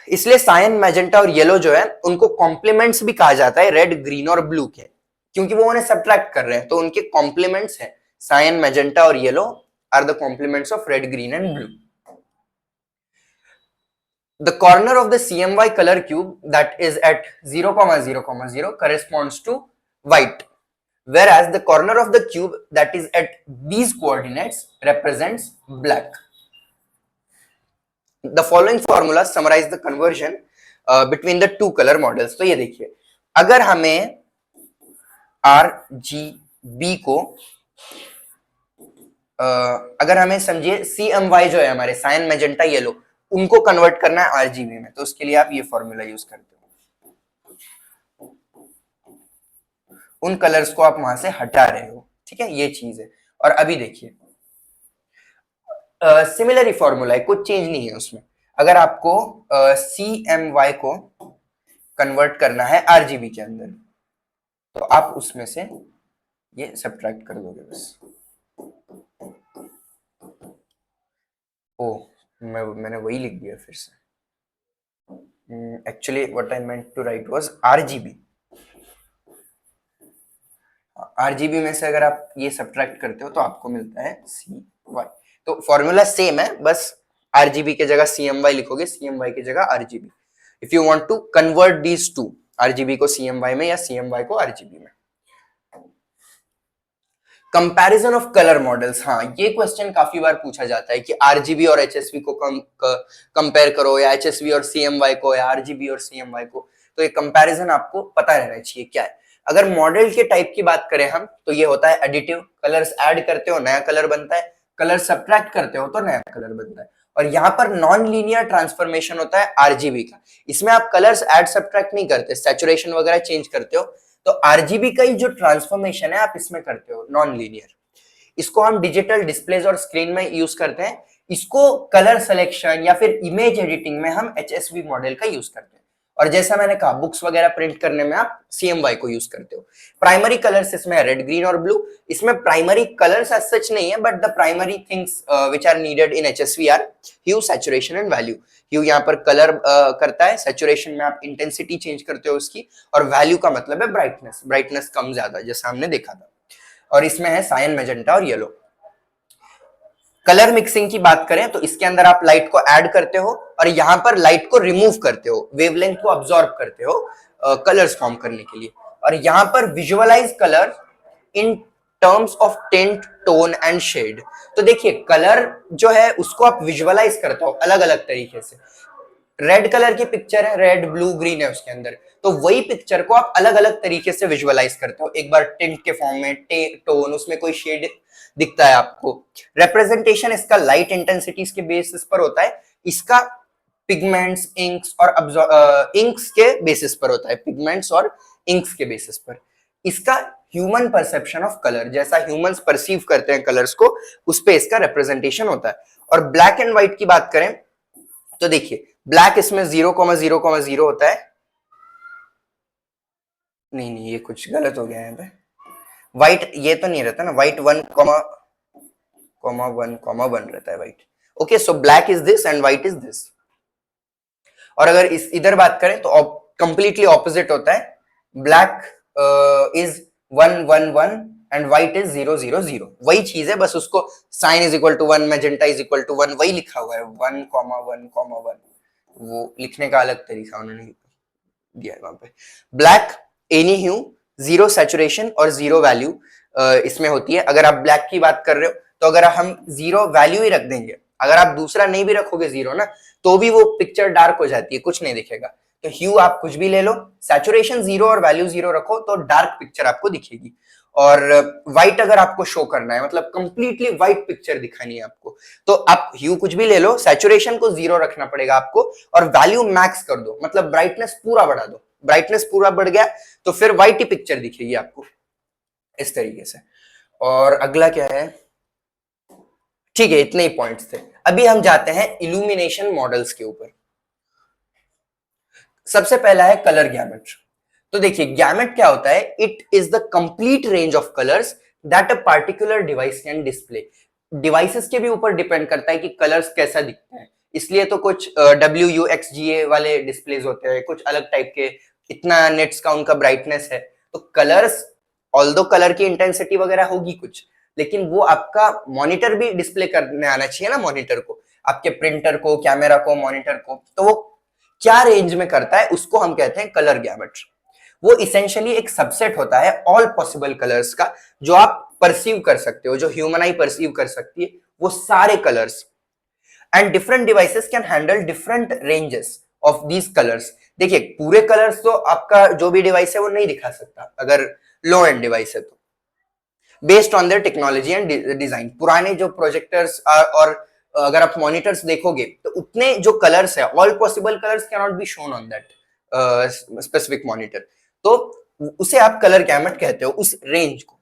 इसलिए सायन, मैजेंटा और येलो जो है उनको कॉम्प्लीमेंट्स भी कहा जाता है रेड, ग्रीन और ब्लू के, क्योंकि वो उन्हें सब्ट्रैक्ट कर रहे हैं, तो उनके कॉम्प्लीमेंट्स हैं. सायन, मैजेंटा और yellow are the complements of red, green and blue. The corner of the CMY color cube that is at 0,0,0 corresponds to white, whereas the corner of the cube that is at these coordinates represents black. The following formulas summarize the conversion between the two color models. तो ये देखिए, अगर हमें RGB को अगर हमें समझिए CMY जो है हमारे सायन, मैजेंटा, येलो, उनको कन्वर्ट करना है आरजीबी में, तो उसके लिए आप ये फॉर्मूला यूज करते हो. उन कलर्स को आप वहां से हटा रहे हो, ठीक है, ये चीज है. और अभी देखिए सिमिलर ही फॉर्मूला है, कुछ चेंज नहीं है उसमें. अगर आपको CMY को कन्वर्ट करना है आरजीबी के अंदर, तो आप उसमें से ये सब्ट्रैक्ट कर दोगे बस. मैंने वही लिख दिया फिर से. Actually what I meant to write was RGB. RGB में से अगर आप ये सब्ट्रैक्ट करते हो तो आपको मिलता है CY. तो फॉर्मूला सेम है, बस आरजीबी की जगह CMY लिखोगे, CMY की जगह RGB. If you want to convert these to, RGB को CMY में या CMY को आरजीबी में. Comparison of colour models. हाँ, ये क्वेश्चन काफी बार पूछा जाता है कि आरजीबी और एचएसवी को कंपेयर करो, या एचएसवी और CMY को, या आरजीबी और CMY को. तो ये कंपैरिजन आपको पता रहना चाहिए क्या है. अगर मॉडल के टाइप की बात करें हम, तो ये होता है एडिटिव. कलर्स ऐड करते हो नया कलर बनता है, कलर सब्ट्रैक्ट करते हो तो नया कलर बनता है. और यहाँ पर नॉन लीनियर ट्रांसफॉर्मेशन होता है आरजीबी का. इसमें आप कलर्स ऐड सब्ट्रैक्ट नहीं करते, सैचुरेशन वगैरह चेंज करते हो. तो आरजीबी का ही जो ट्रांसफॉर्मेशन है आप इसमें करते हो नॉन लीनियर. इसको हम डिजिटल डिस्प्लेज और स्क्रीन में यूज करते हैं. इसको कलर सिलेक्शन या फिर इमेज एडिटिंग में हम एचएसवी मॉडल का यूज करते हैं. और जैसा मैंने कहा बुक्स वगैरह प्रिंट करने में आप CMY को यूज करते हो। प्राइमरी कलर्स इसमें रेड, ग्रीन और ब्लू। इसमें प्राइमरी कलर्स एज सच नहीं है, but the primary things which are needed in HSV are hue, saturation and value. Hue यहाँ पर कलर करता है, सैचुरेशन में आप इंटेंसिटी चेंज करते हो उसकी, और वैल्यू का मतलब है ब्राइटनेस, ब्राइटनेस कम ज्यादा जैसा हमने देखा था। और इसमें है सायन, मैजेंटा और येलो। कलर मिक्सिंग की बात करें तो इसके अंदर आप लाइट को ऐड करते हो और यहाँ पर लाइट को रिमूव करते हो, वेवलेंथ को अब्सॉर्ब करते हो कलर्स फॉर्म करने के लिए। और यहाँ पर visualise colour in terms of tint, tone and shade. तो देखिए कलर जो है उसको आप विजुअलाइज करते हो अलग अलग तरीके से। रेड कलर की पिक्चर है, रेड ब्लू ग्रीन है उसके अंदर, तो वही पिक्चर को आप अलग अलग तरीके से विजुअलाइज करते हो। एक बार टिंट के फॉर्म में, टोन, उसमें कोई शेड दिखता है आपको। रिप्रेजेंटेशन इसका लाइट इंटेंसिटीज के बेसिस पर होता है, इसका पिगमेंट्स, इंक्स और इंक्स के बेसिस पर होता है, पिगमेंट्स और इंक्स के बेसिस पर। इसका ह्यूमन परसेप्शन ऑफ कलर, जैसा ह्यूमंस परसीव करते हैं कलर्स को, उस पे इसका रिप्रेजेंटेशन होता है। और ब्लैक एंड व्हाइट की बात करें तो देखिए ब्लैक इसमें 0,0,0 होता है। नहीं ये कुछ गलत हो गया है यहाँ पे। व्हाइट ये तो नहीं रहता ना, व्हाइट 1,1,1 रहता है white. Okay, so black is this and white is this. और अगर इस इधर बात करें तो कंप्लीटली ऑपोजिट होता है। Black is 1,1,1 and white is 0,0,0। वही चीज है, बस उसको cyan is equal to 1, magenta is equal to 1, वही लिखा हुआ है 1,1,1। वो लिखने का अलग तरीका उन्होंने दिया है वहां पे। ब्लैक एनी ह्यू, जीरो सैचुरेशन और जीरो वैल्यू इसमें होती है। अगर आप ब्लैक की बात कर रहे हो तो अगर हम जीरो वैल्यू ही रख देंगे, अगर आप दूसरा नहीं भी रखोगे जीरो ना, तो भी वो पिक्चर डार्क हो जाती है, कुछ नहीं दिखेगा। तो ह्यू आप कुछ भी ले लो, सैचुरेशन जीरो और वैल्यू जीरो रखो तो डार्क पिक्चर आपको दिखेगी। और व्हाइट अगर आपको शो करना है, मतलब कंप्लीटली व्हाइट पिक्चर दिखानी है आपको, तो आप ह्यू कुछ भी ले लो, सैचुरेशन को जीरो रखना पड़ेगा आपको और वैल्यू मैक्स कर दो, मतलब ब्राइटनेस पूरा बढ़ा दो। ब्राइटनेस पूरा बढ़ गया तो फिर व्हाइट ही पिक्चर दिखेगी आपको इस तरीके से। और अगला क्या है, ठीक है इतने ही पॉइंट्स थे। अभी हम जाते हैं इल्यूमिनेशन मॉडल्स के ऊपर। सबसे पहला है कलर गैमेट। तो देखिए गैमेट क्या होता है, it is the complete range of colours that a particular device can display. Devices के भी ऊपर डिपेंड करता है कि कलर्स कैसा दिखते हैं, इसलिए तो कुछ WUXGA वाले डिस्प्लेज होते हैं, कुछ अलग टाइप के, इतना नेट्स का उनका ब्राइटनेस है। तो कलर्स, ऑल्दो कलर की इंटेंसिटी वगैरह होगी कुछ, लेकिन वो आपका मॉनिटर भी डिस्प्ले करने आना चाहिए ना, मॉनिटर को, आपके प्रिंटर को, कैमरा को, मॉनिटर को। तो वो क्या रेंज में करता है उसको हम कहते हैं कलर गैमेट। वो इसेंशियली एक सबसेट होता है ऑल पॉसिबल कलर्स का, जो आप परसीव कर सकते हो, जो ह्यूमन आई परसीव कर सकती है, वो सारे colours. And different devices can handle different ranges of these colours. देखिए पूरे कलर्स तो आपका जो भी डिवाइस है वो नहीं दिखा सकता अगर लो एंड डिवाइस है तो, based on their technology and design. पुराने जो प्रोजेक्टर्स और अगर आप मॉनिटर्स देखोगे तो उतने जो कलर्स है, all possible colours can not be shown on that specific monitor, तो उसे आप कलर गैमेट कहते हो, उस रेंज को।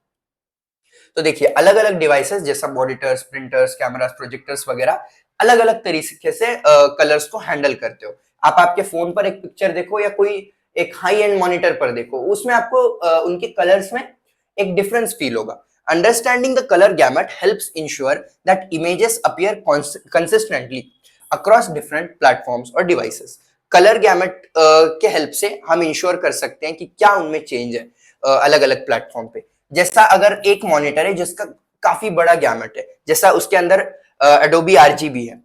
तो देखिए अलग अलग डिवाइसेस जैसा मॉनिटर्स, प्रिंटर्स, कैमरास, प्रोजेक्टर्स वगैरह अलग अलग तरीके से कलर्स को हैंडल करते हो। आप आपके फोन पर एक पिक्चर देखो या कोई एक हाई एंड मॉनिटर पर देखो, उसमें आपको उनके कलर्स में एक डिफरेंस फील होगा। Understanding the colour gamete helps ensure that images appear consistently across different platforms और डिवाइसेस। कलर गैमेट के हेल्प से हम इंश्योर कर सकते हैं कि क्या उनमें चेंज है अलग अलग प्लेटफॉर्म पे। जैसा अगर एक मॉनिटर है जिसका काफी बड़ा गैमेट है, जैसा उसके अंदर Adobe RGB है,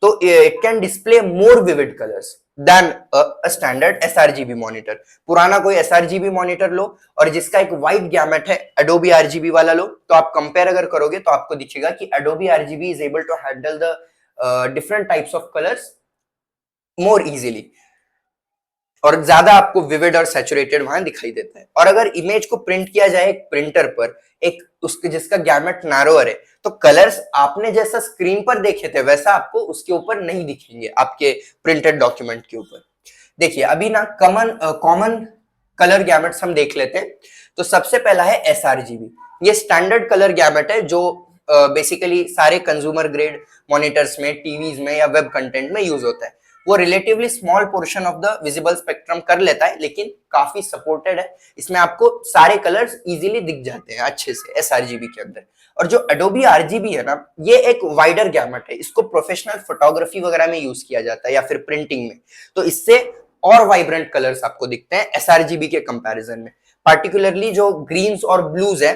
तो it can display more vivid colours than a standard sRGB monitor. पुराना कोई sRGB मॉनिटर लो और जिसका एक वाइड गैमेट है Adobe RGB वाला लो, तो आप कंपेयर अगर करोगे तो आपको दिखेगा कि Adobe RGB is able to handle the different types of colours more easily, और ज्यादा आपको विविड और सैचुरेटेड वहां दिखाई देता है। और अगर इमेज को प्रिंट किया जाए एक प्रिंटर पर, एक उसके जिसका गैमेट नैरोअर है, तो कलर्स आपने जैसा स्क्रीन पर देखे थे वैसा आपको उसके ऊपर नहीं दिखेंगे, आपके प्रिंटेड डॉक्यूमेंट के ऊपर। देखिए अभी ना कॉमन कलर गैमेट्स हम देख लेते हैं। तो सबसे पहला है sRGB। ये स्टैंडर्ड कलर गैमेट है जो बेसिकली सारे कंज्यूमर ग्रेड मॉनिटर्स में, टीवीज में या वेब कंटेंट में यूज होता है। वो relatively small portion of the visible spectrum कर लेता है, लेकिन काफी सपोर्टेड है। इसमें आपको सारे कलर्स इजीली दिख जाते हैं अच्छे से sRGB के अंदर। और जो Adobe RGB है ना, ये एक वाइडर गैमेट है, इसको प्रोफेशनल फोटोग्राफी वगैरह में यूज किया जाता है या फिर प्रिंटिंग में, तो इससे और वाइब्रेंट कलर्स आपको दिखते हैं sRGB के कंपैरिजन में। पार्टिकुलरली जो ग्रीन्स और ब्लूज है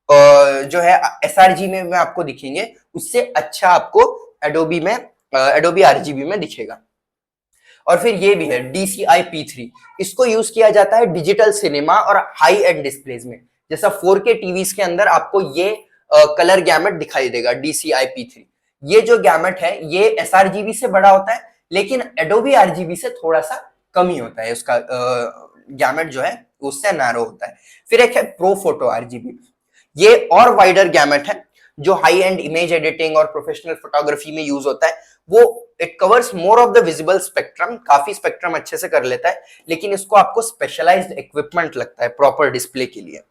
जो है sRGB में आपको दिखेंगे, उससे अच्छा आपको Adobe RGB में दिखेगा। और फिर ये भी है DCI P3, इसको यूज किया जाता है डिजिटल सिनेमा और हाई एंड डिस्प्लेज में। जैसा 4K टीवीज के अंदर आपको ये कलर गैमेट दिखाई देगा DCI P3। ये जो गैमेट है ये sRGB से बड़ा होता है, लेकिन Adobe RGB से थोड़ा सा कम ही होता है, उसका गैमेट जो है उससे नैरो होता है। फिर एक है प्रो फोटो RGB, ये और वाइडर गैमेट है जो हाई एंड इमेज एडिटिंग और प्रोफेशनल फोटोग्राफी में यूज होता है। वो it covers more of the visible spectrum, काफी स्पेक्ट्रम अच्छे से कर लेता है, लेकिन इसको आपको स्पेशलाइज्ड इक्विपमेंट लगता है प्रॉपर डिस्प्ले के लिए।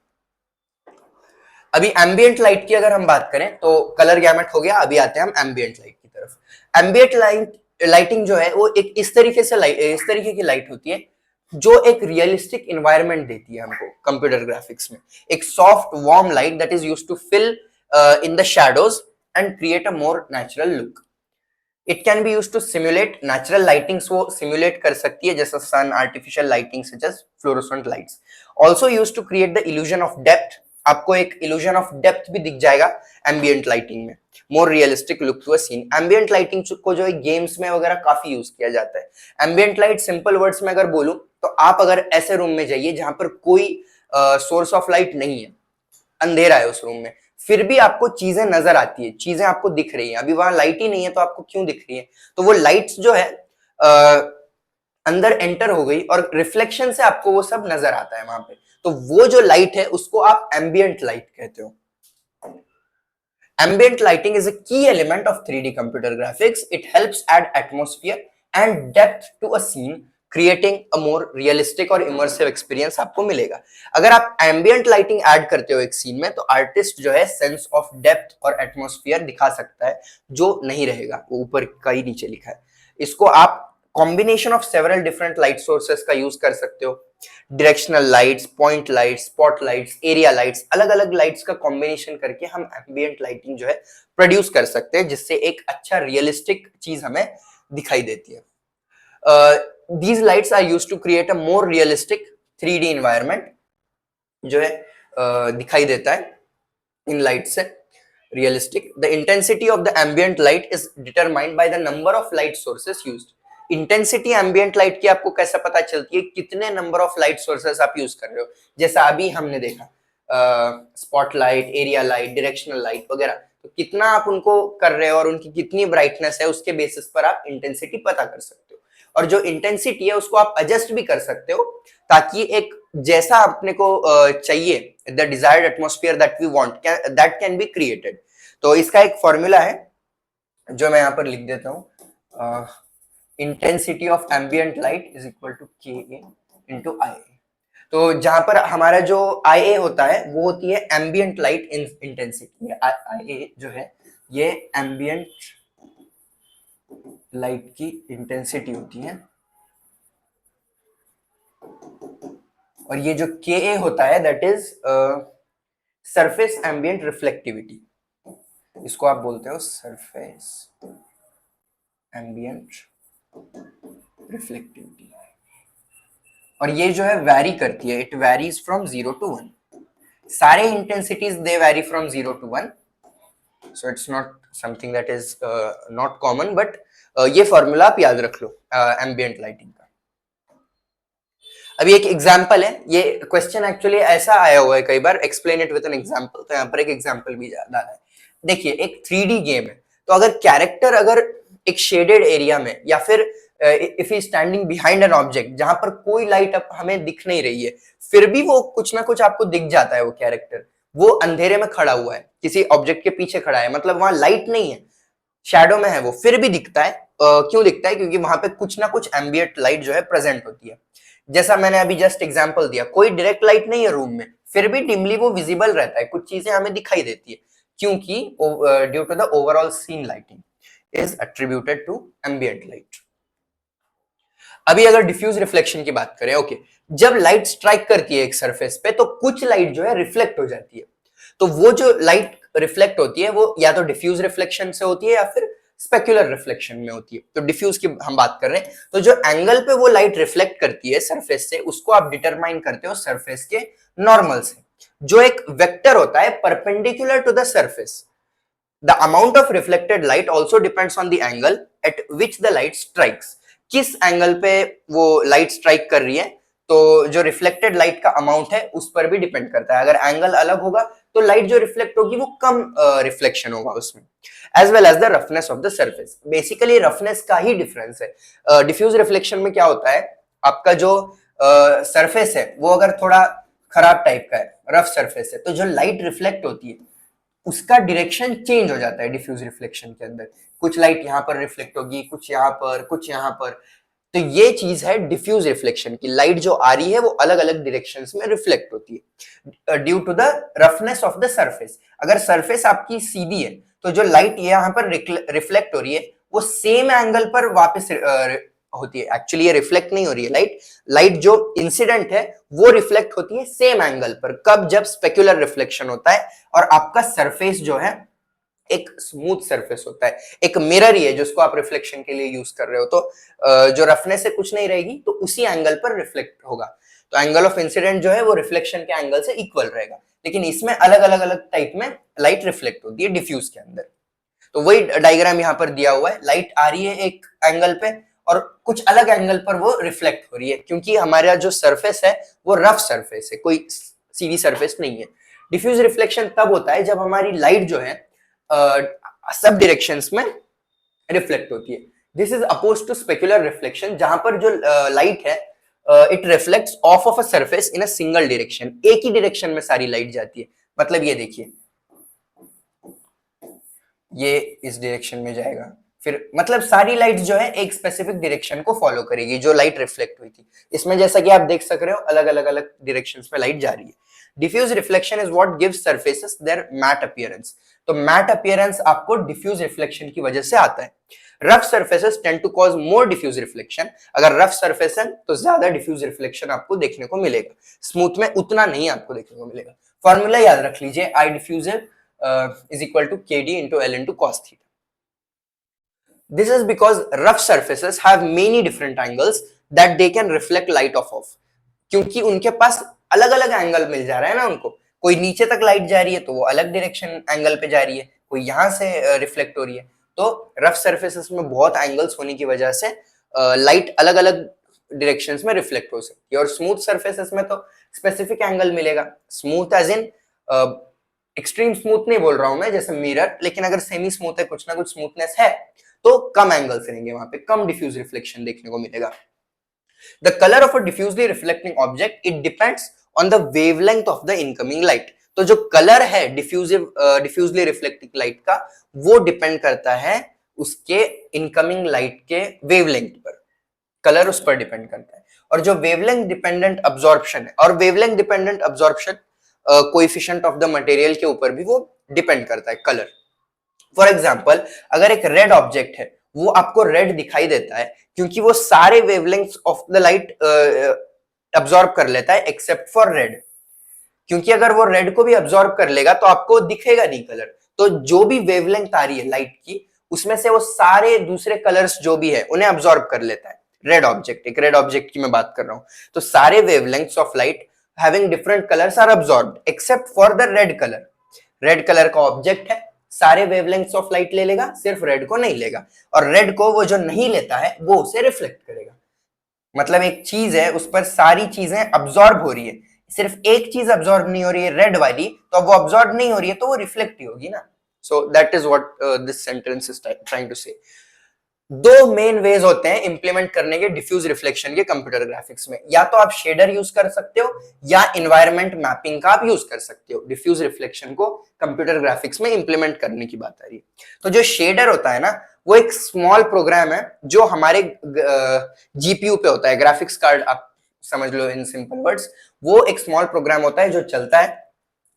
अभी एम्बिएंट लाइट की अगर हम बात करें तो कलर गैमेट हो गया, अभी आते हैं हम एम्बिएंट लाइट की तरफ। एम्बिएंट लाइटिंग जो है वो एक इस तरीके की लाइट होती है जो एक रियलिस्टिक इन्वायरमेंट देती है हमको कंप्यूटर ग्राफिक्स में। एक soft warm light that is used to fill in the shadows and create a more natural look. It can be used to simulate natural lightings, वो सिमुलेट कर सकती है जैसा sun, artificial lighting such as fluorescent lights. Also used to create the illusion of depth, आपको एक illusion of depth भी दिख जाएगा एम्बिएंट लाइटिंग में, more realistic look to a scene. Ambient lighting को जो है गेम्स में वगैरह काफी यूज किया जाता है। एम्बिएंट लाइट सिंपल वर्ड्स में अगर बोलूं तो आप अगर ऐसे रूम में जाइए जहां पर कोई सोर्स ऑफ लाइट नहीं है, अंधेरा है उस रूम में, फिर भी आपको चीजें नजर आती है, चीजें आपको दिख रही हैं। अभी वहां लाइट ही नहीं है तो आपको क्यों दिख रही है? तो वो लाइट्स जो है अंदर एंटर हो गई और रिफ्लेक्शन से आपको वो सब नजर आता है वहां पे। तो वो जो लाइट है उसको आप एम्बिएंट लाइट कहते हो। Ambient lighting is a key element of 3D computer graphics. It helps add atmosphere and depth to a scene, creating a more realistic और immersive experience आपको मिलेगा। अगर आप ambient lighting add करते हो एक सीन में, तो आर्टिस्ट जो है सेंस ऑफ डेप्थ और एटमोस्फियर दिखा सकता है, जो नहीं रहेगा, वो ऊपर का ही नीचे लिखा है। इसको आप combination of several different light sources का यूज कर सकते हो, directional lights, point lights, spot lights, area lights, अलग अलग लाइट्स का कॉम्बिनेशन करके हम एम्बिएंट लाइटिंग जो है प्रोड्यूस कर सकते हैं, जिससे एक अच्छा रियलिस्टिक चीज हमें दिखाई देती है। These lights are used to create a more realistic 3D environment, जो है दिखाई देता है इन लाइट से realistic. The intensity of the ambient light is determined by the number of light sources used. Intensity ambient light की आपको कैसे पता चलती है? कितने नंबर ऑफ लाइट सोर्सेस आप यूज कर रहे हो। जैसा अभी हमने देखा spotlight, area light, directional light वगैरह, तो कितना आप उनको कर रहे हो और उनकी कितनी ब्राइटनेस है, उसके बेसिस पर आप इंटेंसिटी पता कर सकते हो। और जो इंटेंसिटी है उसको आप एडजस्ट भी कर सकते हो, ताकि एक जैसा अपने को चाहिए, the desired atmosphere that we want, that can be created. तो इसका एक फॉर्मूला है जो मैं यहाँ पर लिख देता हूँ। Intensity of ambient light is equal to KA into IA। तो जहां पर हमारा जो IA होता है वो होती है एम्बिएंट लाइट इंटेंसिटी। IA जो है ये एम्बिएंट लाइट की इंटेंसिटी होती है, और ये जो KA होता है that is surface ambient reflectivity. इसको आप बोलते हो सरफेस एम्बिएंट रिफ्लेक्टिविटी। और ये जो है वैरी करती है, इट वेरीज फ्रॉम 0 to 1। सारे intensities they very from 0 to 1, so it's not something that is not common, but ये फॉर्मूला आप याद रख लो एम्बिएंट लाइटिंग का। अभी एक एग्जांपल है, ये क्वेश्चन एक्चुअली ऐसा आया हुआ है कई बार, explain it with an example, तो यहाँ पर एक एग्जांपल भी डाला है। देखिए एक 3D गेम है, तो अगर कैरेक्टर अगर एक शेडेड एरिया में, या फिर if he standing behind an object जहां पर कोई लाइट अब हमें दिख नहीं रही है, फिर भी वो कुछ ना कुछ आपको दिख जाता है। वो कैरेक्टर वो अंधेरे में खड़ा हुआ है, किसी ऑब्जेक्ट के पीछे खड़ा है, मतलब वहां लाइट नहीं है, शैडो में है, वो फिर भी दिखता है। क्यों दिखता है? क्योंकि वहां पे कुछ ना कुछ एम्बिएंट लाइट जो है प्रेजेंट होती है। जैसा मैंने अभी जस्ट एग्जांपल दिया, कोई डायरेक्ट लाइट नहीं है रूम में, फिर भी डिमली वो विजिबल रहता है, कुछ चीजें हमें दिखाई देती है, क्योंकि due to the overall scene lighting is attributed to ambient light. अभी अगर डिफ्यूज रिफ्लेक्शन की बात करें, ओके, जब लाइट स्ट्राइक करती है एक सरफेस पे तो कुछ लाइट जो है रिफ्लेक्ट हो जाती है। तो वो जो लाइट रिफ्लेक्ट होती है वो या तो डिफ्यूज रिफ्लेक्शन से होती है या फिर स्पेक्युलर रिफ्लेक्शन में होती है। तो डिफ्यूज की हम बात कर रहे हैं, तो जो एंगल पे वो लाइट रिफ्लेक्ट करती है सरफेस से, उसको आप डिटरमाइन करते हो सरफेस के नॉर्मल से, जो एक वेक्टर होता है perpendicular to the surface. The amount of reflected light also depends on the angle at which the light strikes. किस एंगल पे वो लाइट स्ट्राइक कर रही है, तो जो रिफ्लेक्टेड लाइट का अमाउंट है उस पर भी डिपेंड करता है। अगर एंगल अलग होगा तो लाइट जो रिफ्लेक्ट होगी वो कम रिफ्लेक्शन होगा उसमें। As well as the roughness of the surface, basically roughness का ही डिफरेंस है। डिफ्यूज रिफ्लेक्शन में क्या होता है, आपका जो सरफेस है वो अगर थोड़ा खराब टाइप का है, रफ सरफेस है, तो जो लाइट रिफ्लेक्ट होती है उसका डायरेक्शन चेंज हो जाता है डिफ्यूज रिफ्लेक्शन के अंदर। कुछ लाइट यहाँ पर रिफ्लेक्ट होगी, कुछ यहाँ पर, कुछ यहाँ पर। तो ये चीज है डिफ्यूज रिफ्लेक्शन की, लाइट जो आ रही है वो अलग अलग डायरेक्शंस में रिफ्लेक्ट होती है due to the roughness of the surface. अगर सरफेस आपकी सीधी है तो जो लाइट यहाँ पर रिफ्लेक्ट हो रही है वो सेम एंगल पर वापस होती है। एक्चुअली ये रिफ्लेक्ट नहीं हो रही है लाइट, लाइट जो इंसिडेंट है वो रिफ्लेक्ट होती है सेम एंगल पर। कब? जब स्पेक्युलर रिफ्लेक्शन होता है और आपका सरफेस जो है एक स्मूथ सरफेस होता है, एक मिरर ही है जिसको आप रिफ्लेक्शन के लिए यूज कर रहे हो। तो जो रफनेस से कुछ नहीं रहेगी तो उसी एंगल पर रिफ्लेक्ट होगा। तो एंगल ऑफ इंसिडेंट जो है वो रिफ्लेक्शन के एंगल से इक्वल रहेगा, लेकिन इसमें अलग अलग अलग टाइप में लाइट रिफ्लेक्ट होती है डिफ्यूज के अंदर। तो वही डायग्राम यहाँ पर दिया हुआ है, लाइट आ रही है एक एंगल पे और कुछ अलग एंगल पर वो रिफ्लेक्ट हो रही है, क्योंकि हमारा जो सरफेस है वो रफ सरफेस है, कोई सीधी सरफेस नहीं है। डिफ्यूज रिफ्लेक्शन तब होता है जब हमारी लाइट जो है सब डायरेक्शंस में रिफ्लेक्ट होती है। This is opposed to specular reflection, जहां पर जो लाइट है it reflects off a surface in a single direction, एक ही डायरेक्शन में सारी लाइट जाती है। मतलब ये देखिए, ये इस डायरेक्शन में जाएगा, फिर मतलब सारी लाइट जो है एक स्पेसिफिक डायरेक्शन को फॉलो करेगी जो लाइट रिफ्लेक्ट हुई थी। इसमें जैसा कि आप देख सक रहे हो अलग अलग अलग डायरेक्शंस में लाइट जा रही है। Diffuse reflection is what gives surfaces their matte appearance. तो मैट अपीयरेंस आपको डिफ्यूज रिफ्लेक्शन की वजह से आता है। Rough surfaces tend to cause more diffuse reflection. अगर रफ सरफेस है तो ज्यादा डिफ्यूज रिफ्लेक्शन आपको देखने को मिलेगा, स्मूथ में उतना नहीं आपको देखने को मिलेगा। फॉर्मूला याद रख लीजिए, आई diffusive is equal to kd into L into cos theta. This is because rough surfaces have many different angles that they can reflect light off of. क्योंकि उनके पास अलग अलग एंगल मिल जा रहा है ना उनको, कोई नीचे तक लाइट जा रही है तो वो अलग डायरेक्शन एंगल पे जा रही है, कोई यहाँ से रिफ्लेक्ट हो रही है। तो रफ सरफेसेस में बहुत एंगल्स होने की वजह से लाइट अलग अलग डायरेक्शंस में रिफ्लेक्ट हो सकती है। और स्मूथ सरफेसेस में तो स्पेसिफिक एंगल मिलेगा, smooth as in extreme smooth नहीं बोल रहा हूं मैं जैसे मिरर, लेकिन अगर सेमी स्मूथ है, कुछ ना कुछ स्मूथनेस है, तो कम एंगल्स रहेंगे, वहां पे कम डिफ्यूज रिफ्लेक्शन देखने को मिलेगा। The colour of a डिफ्यूजली reflecting object it depends on the wavelength of the incoming light. तो जो कलर है डिफ्यूजली रिफ्लेक्टिंग लाइट का, वो डिपेंड करता है उसके इनकमिंग लाइट के वेवलेंथ पर, कलर उस पर डिपेंड करता है। और जो वेवलेंथ डिपेंडेंट अब्जॉर्प्शन है, और wavelength dependent absorption coefficient of the material के ऊपर भी वो डिपेंड करता है, कलर। फॉर एग्जांपल, अगर एक रेड ऑब्जेक्ट है वो आपको रेड दिखाई देता है क्योंकि वो सारे wavelengths of the light absorb कर लेता है एक्सेप्ट फॉर रेड। क्योंकि अगर वो रेड को भी अब्सॉर्ब कर लेगा तो आपको दिखेगा नहीं कलर। तो जो भी वेवलेंथ आ रही है लाइट की, उसमें से वो सारे दूसरे कलर्स जो भी है उन्हें अब्सॉर्ब कर लेता है रेड ऑब्जेक्ट। एक रेड ऑब्जेक्ट की मैं बात कर रहा हूं, तो सारे wavelengths of light having different colors are absorbed except for the red color. Red colour का ऑब्जेक्ट है, सारे वेवलेंथ्स ऑफ लाइट ले लेगा, सिर्फ रेड को नहीं लेगा, और रेड को वो जो नहीं लेता है वो उसे रिफ्लेक्ट करेगा। मतलब एक चीज है उस पर सारी चीजें अब्सॉर्ब हो रही है, सिर्फ एक चीज अब्सॉर्ब नहीं हो रही है रेड वाली, तो वो अब्सॉर्ब नहीं हो रही है तो वो रिफ्लेक्ट ही होगी ना। So that is what this sentence is trying to say. दो मेन वेज होते हैं इंप्लीमेंट करने के डिफ्यूज रिफ्लेक्शन के कंप्यूटर ग्राफिक्स में, या तो आप शेडर यूज कर सकते हो या एनवायरनमेंट मैपिंग का आप यूज कर सकते हो। डिफ्यूज रिफ्लेक्शन को कंप्यूटर ग्राफिक्स में इंप्लीमेंट करने की बात आ रही है। तो जो शेडर होता है ना, वो एक स्मॉल प्रोग्राम है जो हमारे जीपीयू पे होता है, ग्राफिक्स कार्ड आप समझ लो इन सिंपल वर्ड्स। वो एक स्मॉल प्रोग्राम होता है जो चलता है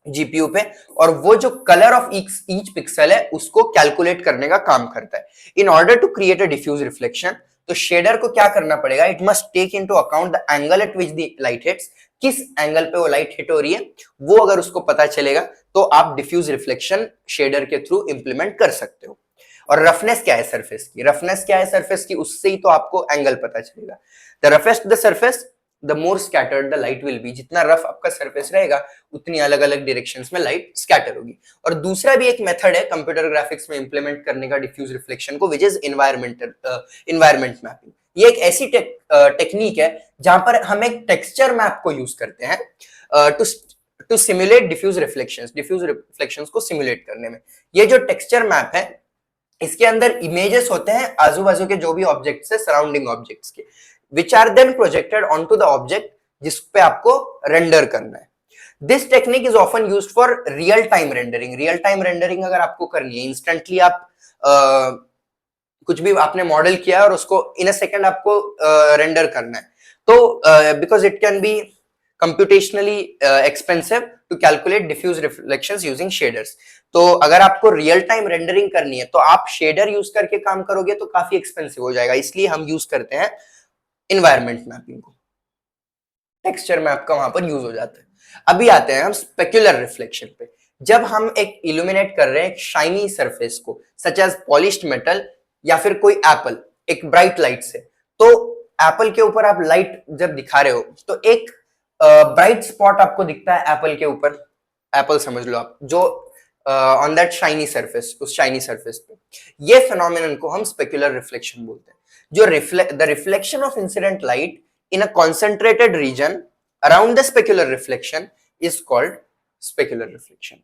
जीपीयू पे, और वो जो कलर ऑफ ईच पिक्सल है उसको कैलकुलेट करने का काम करता है। In order to create a diffuse reflection, तो शेडर को क्या करना पड़ेगा, it must take into account the angle at which the light hits, किस एंगल पे वो लाइट हिट हो रही है, वो अगर उसको पता चलेगा तो आप डिफ्यूज रिफ्लेक्शन शेडर के थ्रू इंप्लीमेंट कर सकते हो। और रफनेस क्या है सरफेस की, रफनेस क्या है सरफेस की, उससे ही तो आपको एंगल पता चलेगा। The roughest the surface the more scattered the light will be, जितना रफ आपका सरफेस रहेगा उतनी अलग अलग डायरेक्शंस में लाइट स्कैटर होगी। और दूसरा भी एक मेथड है कंप्यूटर ग्राफिक्स में इंप्लीमेंट करने का डिफ्यूज रिफ्लेक्शन को, विच इज इन्वायरमेंट मैपिंग। ये एक ऐसी टेक्निक है जहां पर हम एक टेक्सचर मैप को यूज करते हैं टू सिमुलेट डिफ्यूज रिफ्लेक्शंस को सिमुलेट करने में। ये जो टेक्सचर मैप है इसके अंदर इमेजेस होते हैं आजू बाजू के जो भी ऑब्जेक्ट्स है, सराउंडिंग ऑब्जेक्ट्स के, which are then projected onto the object जिस पे आपको रेंडर करना है। This technique is often used for real time rendering। Real time rendering अगर आपको करनी है, इंस्टेंटली आप कुछ भी आपने मॉडल किया है और उसको इन अ सेकंड आपको रेंडर करना है, तो because it can be computationally expensive to calculate diffuse reflections using shaders. तो अगर आपको रियल टाइम रेंडरिंग करनी है तो आप शेडर यूज करके काम करोगे तो काफी एक्सपेंसिव हो जाएगा, इसलिए हम यूज करते हैं इन्वायरमेंट मैपिंग को। टेक्सचर मैप का वहां पर यूज हो जाता है। अभी आते हैं हम स्पेक्युलर रिफ्लेक्शन पे। जब हम एक इल्यूमिनेट कर रहे हैं एक शाइनी सरफेस को, सच एज पॉलिश्ड मेटल या फिर कोई एप्पल, एक ब्राइट लाइट से, तो एप्पल के ऊपर आप लाइट जब दिखा रहे हो तो एक ब्राइट स्पॉट आपको दिखता है एप्पल के ऊपर, एप्पल समझ लो आप, जो ऑन दैट शाइनी सरफेस, उस शाइनी सरफेस पे, ये फिनोमेनन को हम स्पेक्युलर रिफ्लेक्शन बोलते हैं। जो the reflection of incident light in a concentrated region around the specular reflection is called specular reflection।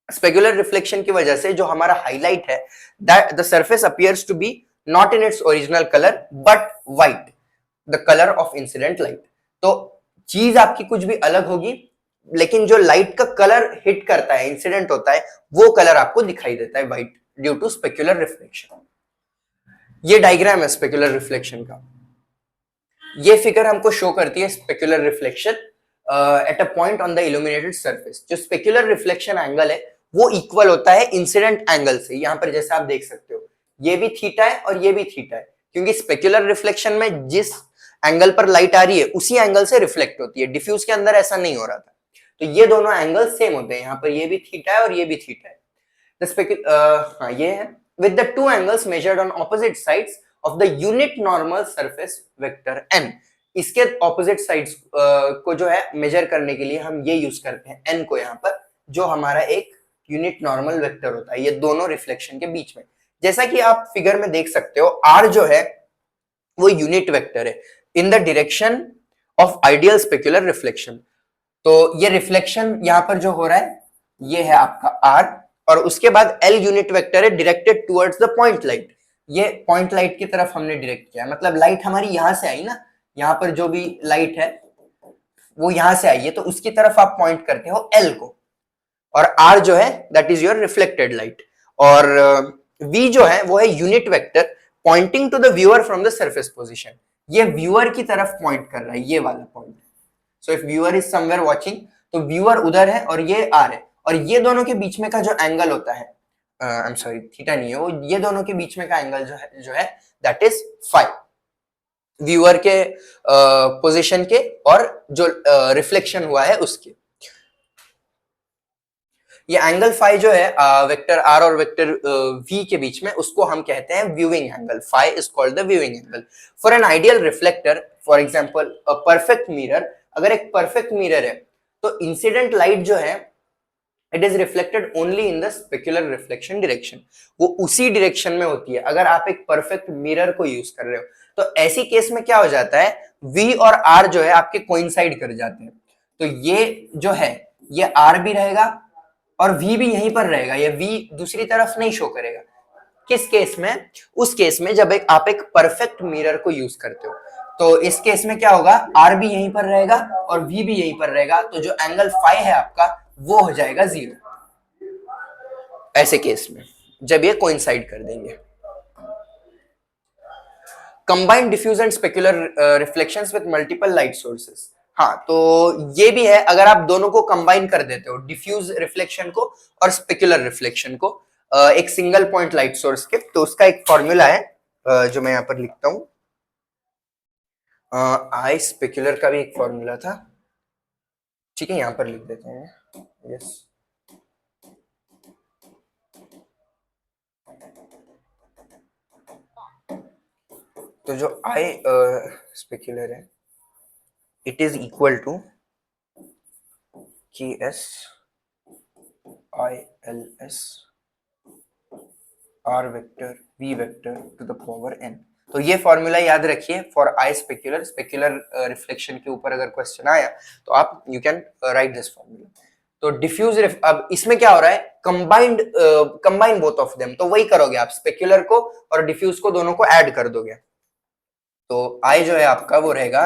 specular reflection की वजह से जो हमारा हाईलाइट है, that the surface appears to be not in its original color but white, the color of incident light। तो चीज आपकी कुछ भी अलग होगी लेकिन जो लाइट का कलर हिट करता है, इंसिडेंट होता है, वो कलर आपको दिखाई देता है white, due to specular reflection. ये डायग्राम है स्पेक्युलर रिफ्लेक्शन का। ये फिगर हमको शो करती है specular reflection at a point on the illuminated surface. जो स्पेक्युलर रिफ्लेक्शन एंगल है वो इक्वल होता है इंसिडेंट एंगल से। यहां पर जैसे आप देख सकते हो ये भी थीटा है और ये भी थीटा है, क्योंकि स्पेक्युलर रिफ्लेक्शन में जिस एंगल पर लाइट आ रही है उसी एंगल से रिफ्लेक्ट होती है। डिफ्यूज के अंदर ऐसा नहीं हो रहा था, तो ये दोनों एंगल सेम होते हैं। यहाँ पर ये भी थीटा है और ये भी थीटा है। ये है with the two angles measured on opposite sides of the unit normal surface vector n। इसके ऑपोजिट साइड्स को जो है मेजर करने के लिए हम ये यूज करते हैं n को यहाँ पर, जो हमारा एक यूनिट नॉर्मल वेक्टर होता है, ये दोनों रिफ्लेक्शन के बीच में। जैसा कि आप फिगर में देख सकते हो r जो है वो यूनिट वेक्टर है in the direction of ideal specular reflection. तो ये रिफ्लेक्शन यहाँ पर जो हो रहा है ये है आपका r, और उसके बाद l यूनिट वेक्टर है directed towards the point light. ये पॉइंट लाइट की तरफ हमने डायरेक्ट किया, मतलब लाइट हमारी यहां से आई ना, यहाँ पर जो भी लाइट है वो यहां से आई है, तो उसकी तरफ आप पॉइंट करते हो L को, और R जो है that is your reflected light, और V जो है वो है unit vector pointing to the viewer from the surface position. ये व्यूअर की तरफ पॉइंट कर रहा है, ये वाला point. So if viewer is somewhere watching, तो व्यूअर उधर है और ये R है, और ये दोनों के बीच में का जो एंगल होता है, आई एम सॉरी थीटा नहीं है वो, ये दोनों के बीच में का एंगल जो है दैट इज फाई, व्यूअर के पोजीशन के और जो रिफ्लेक्शन हुआ है उसके। ये एंगल फाई जो है वेक्टर आर और वेक्टर वी के बीच में, उसको हम कहते हैं viewing angle. Phi is called the viewing angle for an ideal reflector. For example a perfect mirror, अगर एक परफेक्ट मिरर है तो इंसिडेंट लाइट जो है it is reflected only in the specular reflection direction, वो उसी डायरेक्शन में होती है अगर आप एक परफेक्ट मिरर को यूज कर रहे हो। तो ऐसी केस में क्या हो जाता है, V और R जो है आपके कोइंसाइड कर जाते हैं, तो ये जो है ये R भी रहेगा और V भी यहीं पर रहेगा, ये V दूसरी तरफ नहीं शो करेगा। किस केस में, उस केस में जब आप एक परफेक्ट मिरर को यूज करते हो, तो इस केस में क्या होगा, R भी यहीं पर रहेगा और V भी यहीं पर रहेगा, तो जो एंगल फाई है आपका वो हो जाएगा 0 ऐसे केस में जब ये कोइंसाइड कर देंगे। Combined diffuse and specular reflections with multiple light sources. हाँ, तो ये भी है, अगर आप दोनों को कंबाइन कर देते हो, डिफ्यूज रिफ्लेक्शन को और स्पेक्युलर रिफ्लेक्शन को, एक सिंगल पॉइंट लाइट सोर्स के, तो उसका एक फॉर्मूला है जो मैं यहाँ पर लिखता हूँ, आई स्पेक्युलर का भी एक फॉर्मूला था, ठीक है, यहाँ पर लिख देते हैं। यस, तो जो आई स्पेक्युलर है, it is equal to K S I L S R vector V vector to the power N. तो ये फॉर्मूला याद रखिए for I specular. Specular reflection के ऊपर अगर क्वेश्चन आया तो आप you can write this formula. तो डिफ्यूज अब इसमें क्या हो रहा है, कंबाइन बोथ ऑफ देम, तो वही करोगे आप, स्पेक्युलर को और डिफ्यूज को दोनों को ऐड कर दोगे। तो आई जो है आपका वो रहेगा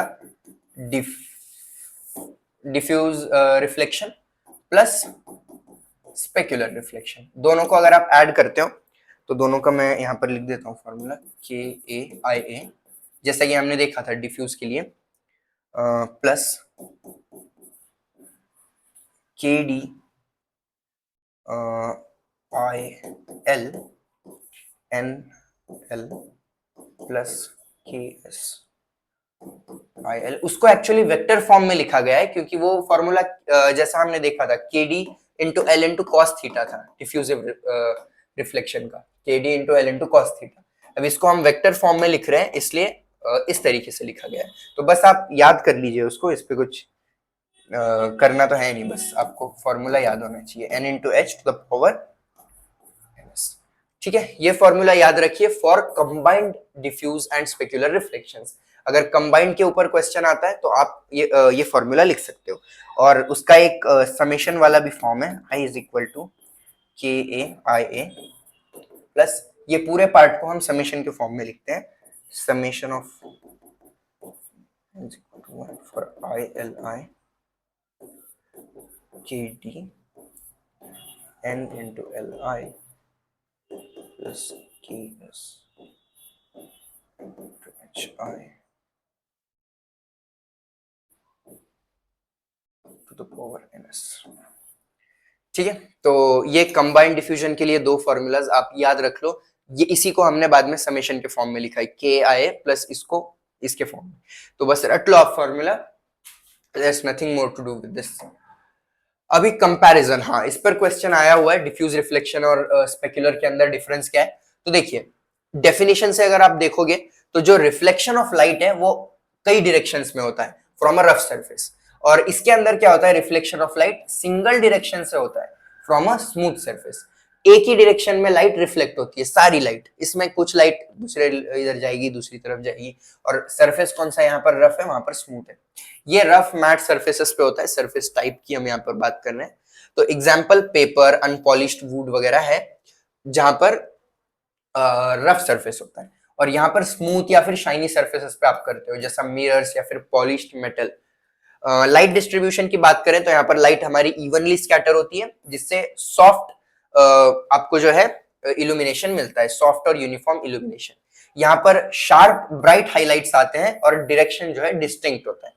diffuse reflection plus specular reflection, दोनों को अगर आप ऐड करते हो तो दोनों का मैं यहाँ पर लिख देता हूँ फॉर्मूला, के ए आई ए, जैसा कि हमने देखा था डिफ्यूज के लिए, plus K D I L N L plus K S I L. उसको एक्चुअली वेक्टर फॉर्म में लिखा गया है क्योंकि वो फॉर्मूला जैसा हमने देखा था के D into L into cos theta था डिफ्यूजिव रिफ्लेक्शन का, के D into L into cos theta. अब इसको हम वेक्टर फॉर्म में लिख रहे हैं, इसलिए इस तरीके से लिखा गया है। तो बस आप याद कर लीजिए उसको, इस पे कुछ करना तो है नहीं, बस आपको फॉर्मूला याद होना चाहिए, n into H to the power ns। ठीक है, ये फॉर्मूला याद रखिए for combined diffuse and specular reflections. अगर कंबाइंड के ऊपर क्वेश्चन आता है तो आप ये फॉर्मूला लिख सकते हो, और उसका एक समेशन वाला भी फॉर्म है, i इज इक्वल टू के ए आई ए प्लस, ये पूरे पार्ट को हम समेशन के फॉर्म में लिखते हैं, summation of for I L I K D N into L I plus K S H I to the power N S. ठीक है, तो ये कंबाइंड डिफ्यूजन के लिए दो फॉर्मूलाज आप याद रख लो, ये इसी को हमने बाद में समेशन के फॉर्म में लिखा है, के आई प्लस इसको इसके फॉर्म में। तो बस रट लो आप formula, there is nothing more to do with this. अभी कंपैरिजन, हाँ इस पर क्वेश्चन आया हुआ है, डिफ्यूज रिफ्लेक्शन और स्पेक्युलर के अंदर डिफरेंस क्या है। तो देखिए डेफिनेशन से अगर आप देखोगे तो जो रिफ्लेक्शन ऑफ लाइट है वो कई डायरेक्शंस में होता है फ्रॉम अ रफ सरफेस, और इसके अंदर क्या होता है, reflection of light single direction से होता है फ्रॉम अ स्मूथ सरफेस। एक ही डायरेक्शन में लाइट रिफ्लेक्ट होती है, सारी लाइट, इसमें कुछ लाइट दूसरे इधर जाएगी दूसरी तरफ जाएगी, और सरफेस कौन सा यहाँ पर रफ है वहां पर स्मूथ है। ये रफ मैट सरफेसेस पे होता है, सरफेस टाइप की हम यहाँ पर बात कर रहे हैं। तो एग्जाम्पल पेपर, अनपॉलिश्ड वुड वगैरह है जहां पर रफ सरफेस होता है, और यहाँ पर स्मूथ या फिर शाइनी सरफेसेस पे आप करते हो, जैसा मिरर्स या फिर पॉलिश्ड मेटल। लाइट डिस्ट्रीब्यूशन की बात करें तो यहाँ पर लाइट हमारी इवनली स्कैटर होती है, जिससे सॉफ्ट आपको जो है इल्यूमिनेशन मिलता है, सॉफ्ट और यूनिफॉर्म इल्यूमिनेशन। यहाँ पर शार्प ब्राइट हाइलाइट्स आते हैं और डायरेक्शन जो है डिस्टिंक्ट होता है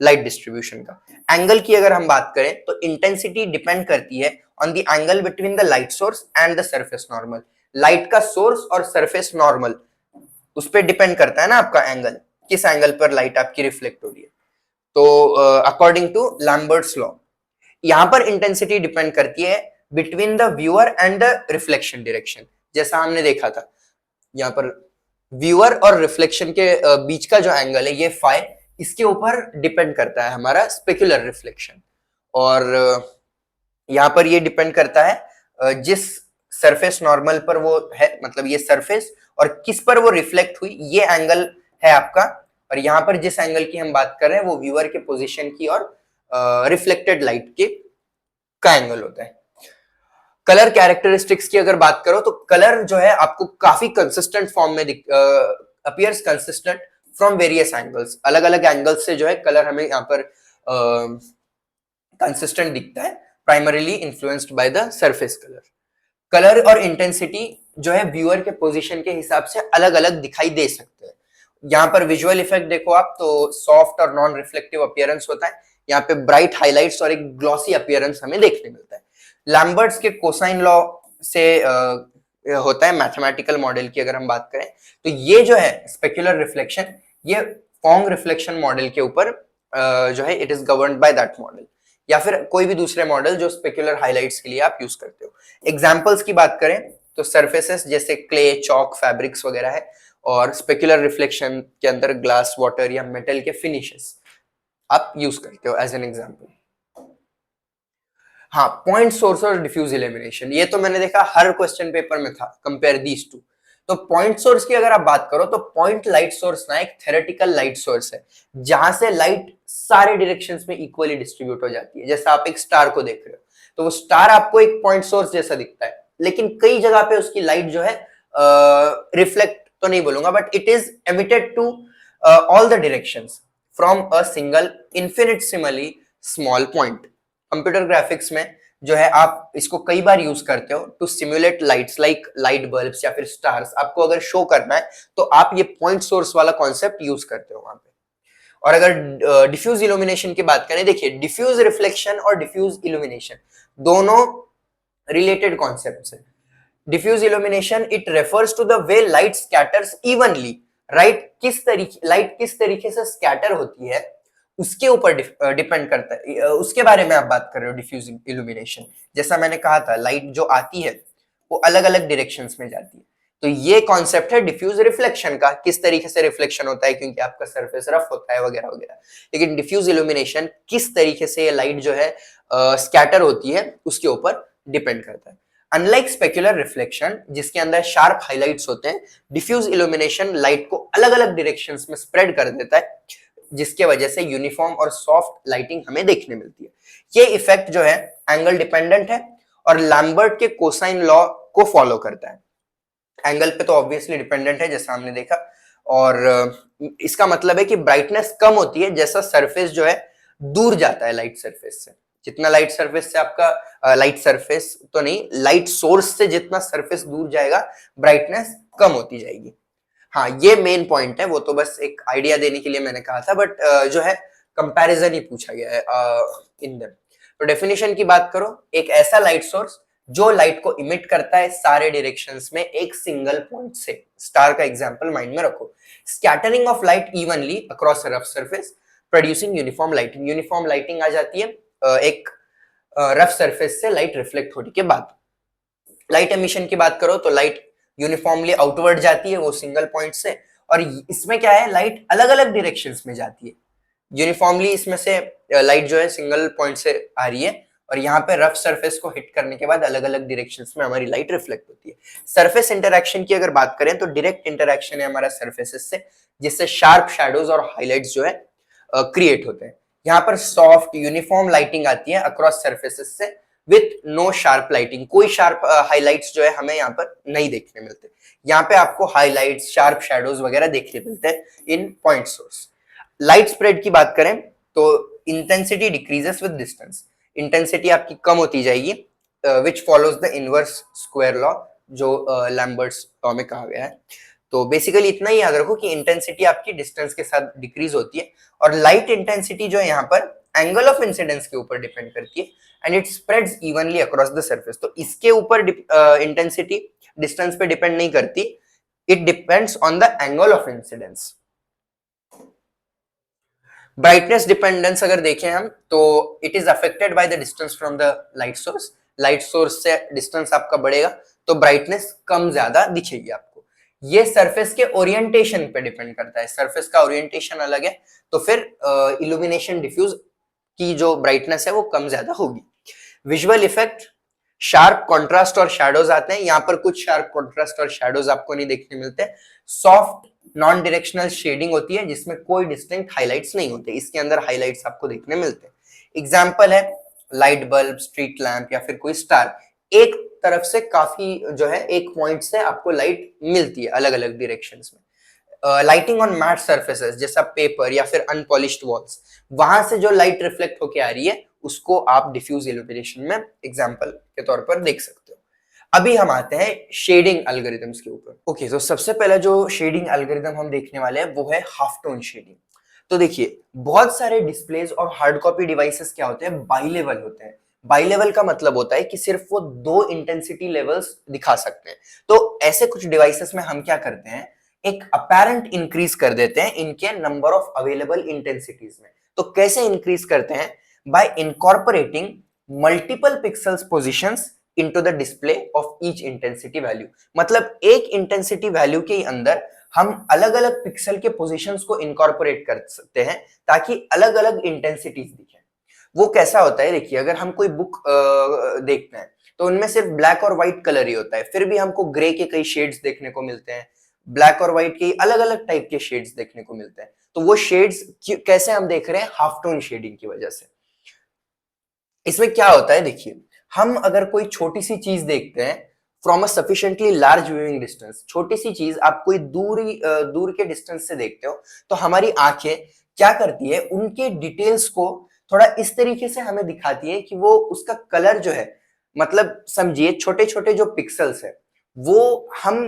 लाइट डिस्ट्रीब्यूशन का। एंगल की अगर हम बात करें तो इंटेंसिटी डिपेंड करती है on the angle between the light source and the surface normal. Light का सोर्स और सरफेस नॉर्मल, उस पर डिपेंड करता है ना आपका एंगल, किस एंगल पर लाइट आपकी रिफ्लेक्ट हो रही है। तो अकॉर्डिंग टू लैम्बर्ट्स लॉ, यहां पर इंटेंसिटी डिपेंड करती है between the viewer and the reflection direction. जैसा हमने देखा था यहाँ पर व्यूअर और रिफ्लेक्शन के बीच का जो एंगल है ये फाई, इसके ऊपर डिपेंड करता है हमारा स्पेक्युलर रिफ्लेक्शन। और यहाँ पर ये डिपेंड करता है जिस सरफेस नॉर्मल पर वो है, मतलब ये सरफेस, और किस पर वो रिफ्लेक्ट हुई, ये एंगल है आपका। और यहाँ पर जिस एंगल की हम बात कर रहे हैं वो व्यूअर के पोजीशन की और रिफ्लेक्टेड लाइट के का एंगल होता है। कलर कैरेक्टरिस्टिक्स की अगर बात करो तो कलर जो है आपको काफी कंसिस्टेंट फॉर्म में appears consistent from various angles. अलग अलग एंगल्स से जो है कलर हमें यहाँ पर कंसिस्टेंट दिखता है, primarily influenced by the surface colour. Colour और इंटेंसिटी जो है व्यूअर के पोजीशन के हिसाब से अलग अलग दिखाई दे सकते हैं। यहाँ पर विजुअल इफेक्ट देखो आप तो सॉफ्ट और नॉन रिफ्लेक्टिव अपीयरेंस होता है, यहाँ पे ब्राइट हाइलाइट्स और एक ग्लॉसी अपीयरेंस हमें देखने मिलता है। लैम्बर्ट्स के कोसाइन लॉ से होता है मैथमेटिकल मॉडल की अगर हम बात करें, तो ये जो है स्पेक्युलर रिफ्लेक्शन, ये फॉन्ग रिफ्लेक्शन मॉडल के ऊपर जो है it is governed by that model, या फिर कोई भी दूसरे मॉडल जो स्पेक्युलर हाइलाइट्स के लिए आप यूज करते हो। एग्जाम्पल्स की बात करें तो सरफेसेस जैसे क्ले, चॉक, फैब्रिक्स वगैरह है, और स्पेक्युलर रिफ्लेक्शन के अंदर ग्लास, वाटर या मेटल के फिनिशेस आप यूज करते हो एज एन एग्जाम्पल। हाँ, पॉइंट सोर्स और डिफ्यूज इल्यूमिनेशन, ये तो मैंने देखा हर क्वेश्चन पेपर में था, कंपेयर दीज टू। तो पॉइंट सोर्स की अगर आप बात करो तो पॉइंट लाइट सोर्स ना एक थेरेटिकल लाइट सोर्स है, जहां से लाइट सारे डायरेक्शंस में इक्वली डिस्ट्रीब्यूट हो जाती है। जैसा आप एक स्टार को देख रहे हो, तो वो स्टार आपको एक पॉइंट सोर्स जैसा दिखता है, लेकिन कई जगह पे उसकी लाइट जो है रिफ्लेक्ट तो नहीं बोलूंगा, but it is emitted to all the directions from a single infinitesimally small point. Computer graphics में जो है आप इसको कई बार यूज करते हो to simulate lights like light bulbs या फिर स्टार्स। आपको अगर शो करना है तो आप ये पॉइंट सोर्स वाला कॉन्सेप्ट यूज करते हो वहां पे। और अगर डिफ्यूज इल्यूमिनेशन की बात करें, देखिए डिफ्यूज रिफ्लेक्शन और डिफ्यूज इल्यूमिनेशन दोनों रिलेटेड कॉन्सेप्ट्स हैं। Diffuse illumination it refers to the way light scatters evenly, right? Light किस तरीके से स्कैटर होती है उसके ऊपर डिपेंड करता है, उसके बारे में आप बात कर रहे हो डिफ्यूज इल्यूमिनेशन। जैसा मैंने कहा था, लाइट जो आती है वो अलग अलग डायरेक्शंस में जाती है। तो ये कॉन्सेप्ट है डिफ्यूज रिफ्लेक्शन का, किस तरीके से रिफ्लेक्शन होता है, क्योंकि आपका सरफेस रफ होता है वगैरह वगैरह। लेकिन डिफ्यूज इल्यूमिनेशन किस तरीके से ये लाइट जो है स्कैटर होती है उसके ऊपर डिपेंड करता है। अनलाइक स्पेक्युलर रिफ्लेक्शन जिसके अंदर शार्प हाइलाइट्स होते हैं, डिफ्यूज इल्यूमिनेशन लाइट को अलग अलग डायरेक्शंस में स्प्रेड कर देता है, जिसके वजह से यूनिफॉर्म और सॉफ्ट लाइटिंग हमें देखने मिलती है। ये इफेक्ट जो है एंगल डिपेंडेंट है और लैम्बर्ट के कोसाइन लॉ को फॉलो करता है। एंगल पे तो ऑब्वियसली डिपेंडेंट है जैसा हमने देखा, और इसका मतलब है कि ब्राइटनेस कम होती है जैसा सरफेस जो है दूर जाता है लाइट सरफेस से। जितना लाइट सरफेस से आपका लाइट सरफेस तो नहीं, लाइट सोर्स से जितना सरफेस दूर जाएगा ब्राइटनेस कम होती जाएगी। हाँ, ये मेन पॉइंट है, वो तो बस एक आइडिया देने के लिए मैंने कहा था, बट जो है कंपैरिजन ही पूछा गया है इन देम। तो डेफिनेशन की बात करो, एक ऐसा लाइट सोर्स जो लाइट को इमिट करता है सारे डायरेक्शंस में एक सिंगल पॉइंट से। स्टार का एग्जांपल माइंड में रखो। Scattering of light evenly across rough surface producing uniform lighting. Uniform lighting आ जाती है एक रफ सरफेस से लाइट रिफ्लेक्ट होने के बाद। लाइट एमिशन की बात करो तो लाइट यूनिफॉर्मली आउटवर्ड जाती है वो सिंगल पॉइंट से, और इसमें क्या है, लाइट अलग अलग डायरेक्शंस में जाती है। यूनिफॉर्मली इसमें से लाइट जो है सिंगल पॉइंट से आ रही है, और यहाँ पे रफ सरफेस को हिट करने के बाद अलग अलग डायरेक्शंस में हमारी लाइट रिफ्लेक्ट होती है। सरफेस इंटरैक्शन की अगर बात करें तो डायरेक्ट इंटरैक्शन है हमारा सरफेसेस से, जिससे शार्प शैडोज और हाइलाइट्स जो है क्रिएट होते हैं। यहाँ पर सॉफ्ट यूनिफॉर्म लाइटिंग आती है अक्रॉस सरफेसेस से विथ नो शार्प लाइटिंग। कोई शार्प हाइलाइट्स जो है हमें यहाँ पर नहीं देखने मिलते। यहाँ पे आपको हाइलाइट्स, शार्प शैडोज वगैरह देखने मिलते हैं इन पॉइंट सोर्स। लाइट स्प्रेड की बात करें तो intensity decreases with distance. Intensity आपकी कम होती जाएगी, विच follows the inverse square law, जो लैम्बर्ट्स लॉ में कहा गया है। तो बेसिकली इतना ही याद रखो कि इंटेंसिटी आपकी डिस्टेंस के साथ डिक्रीज होती है, और लाइट इंटेंसिटी जो है यहाँ पर एंगल ऑफ इंसिडेंस के ऊपर डिपेंड करती है, and it spreads evenly across the surface. तो इसके ऊपर इंटेंसिटी डिस्टेंस पे डिपेंड नहीं करती, it depends on the angle of incidence. Brightness dependence अगर देखें हम तो it is affected by the distance from the light source. Light source से डिस्टेंस आपका बढ़ेगा तो ब्राइटनेस कम ज्यादा दिखेगी आपको। ये सरफेस के ओरिएंटेशन पे डिपेंड करता है, सरफेस का ओरिएंटेशन अलग है तो फिर इल्यूमिनेशन डिफ्यूज की जो ब्राइटनेस है वो कम ज्यादा होगी। विजुअल इफेक्ट, शार्प कॉन्ट्रास्ट और शैडोज आते हैं। यहाँ पर कुछ शार्प कॉन्ट्रास्ट और शैडोज आपको नहीं देखने मिलते। सॉफ्ट नॉन डायरेक्शनल शेडिंग होती है जिसमें कोई डिस्टिंक्ट हाइलाइट्स नहीं होते, इसके अंदर हाइलाइट्स आपको देखने मिलते हैं। एग्जाम्पल है लाइट बल्ब, स्ट्रीट लैंप या फिर कोई स्टार। एक तरफ से काफी जो है एक पॉइंट से आपको लाइट मिलती है अलग अलग डायरेक्शंस में। लाइटिंग ऑन मैट सर्फेसेस जैसा पेपर या फिर अनपॉलिश्ड वॉल्स, वहां से जो लाइट रिफ्लेक्ट होके आ रही है उसको आप डिफ्यूज इल्यूमिनेशन में एग्जांपल के तौर पर देख सकते हो। अभी हम आते हैं शेडिंग एल्गोरिथम्स के ऊपर। ओके, तो सबसे पहला जो शेडिंग एल्गोरिथम हम देखने वाले हैं वो है हाफ टोन शेडिंग। तो देखिए बहुत सारे डिस्प्लेज और हार्ड कॉपी डिवाइसेस क्या होते हैं, बाई लेवल होते हैं। बाई लेवल का मतलब होता है कि सिर्फ वो दो इंटेंसिटी लेवल्स दिखा सकते हैं। तो ऐसे कुछ डिवाइसेस में हम क्या करते हैं, एक अपैरेंट इंक्रीज कर देते हैं इनके नंबर ऑफ अवेलेबल इंटेंसिटीज में। तो कैसे इंक्रीज करते हैं, bye incorporating multiple pixels positions into the display of each intensity value. मतलब एक इंटेंसिटी वैल्यू के अंदर हम अलग अलग पिक्सल के पोजीशंस को इनकॉर्पोरेट कर सकते हैं ताकि अलग अलग इंटेंसिटीज दिखे। वो कैसा होता है, देखिए अगर हम कोई बुक देखते हैं तो उनमें सिर्फ ब्लैक और व्हाइट कलर ही होता है, फिर भी हमको ग्रे के कई शेड्स देखने को मिलते हैं, ब्लैक और व्हाइट के अलग अलग टाइप के शेड्स देखने को मिलते हैं। तो वो शेड्स कैसे हम देख रहे हैं, हाफ टोन शेडिंग की वजह से। इसमें क्या होता है, देखिए हम अगर कोई छोटी सी चीज देखते हैं from a sufficiently large viewing distance, छोटी सी चीज आप कोई दूर के डिस्टेंस से देखते हो, तो हमारी आंखें क्या करती है, उनके डिटेल्स को थोड़ा इस तरीके से हमें दिखाती है कि वो उसका कलर जो है, मतलब समझिए छोटे छोटे जो पिक्सल्स है वो हम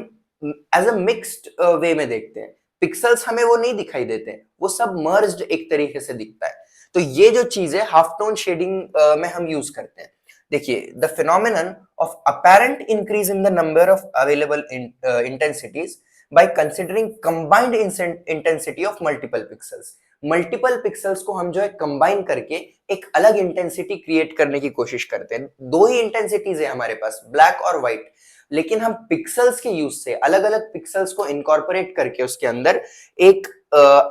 एज अ मिक्स्ड वे में देखते हैं। पिक्सल्स हमें वो नहीं दिखाई देते, वो सब मर्ज्ड एक तरीके से दिखता है। तो ये जो चीज है हाफ टोन शेडिंग में हम यूज करते हैं। देखिए the phenomenon of apparent increase in the number of available intensities by considering combined intensity of multiple pixels. Multiple pixels को हम जो है कंबाइन करके एक अलग इंटेंसिटी क्रिएट करने की कोशिश करते हैं। दो ही इंटेंसिटीज है हमारे पास, ब्लैक और व्हाइट, लेकिन हम पिक्सल्स के यूज से अलग अलग पिक्सल्स को इनकॉर्पोरेट करके उसके अंदर एक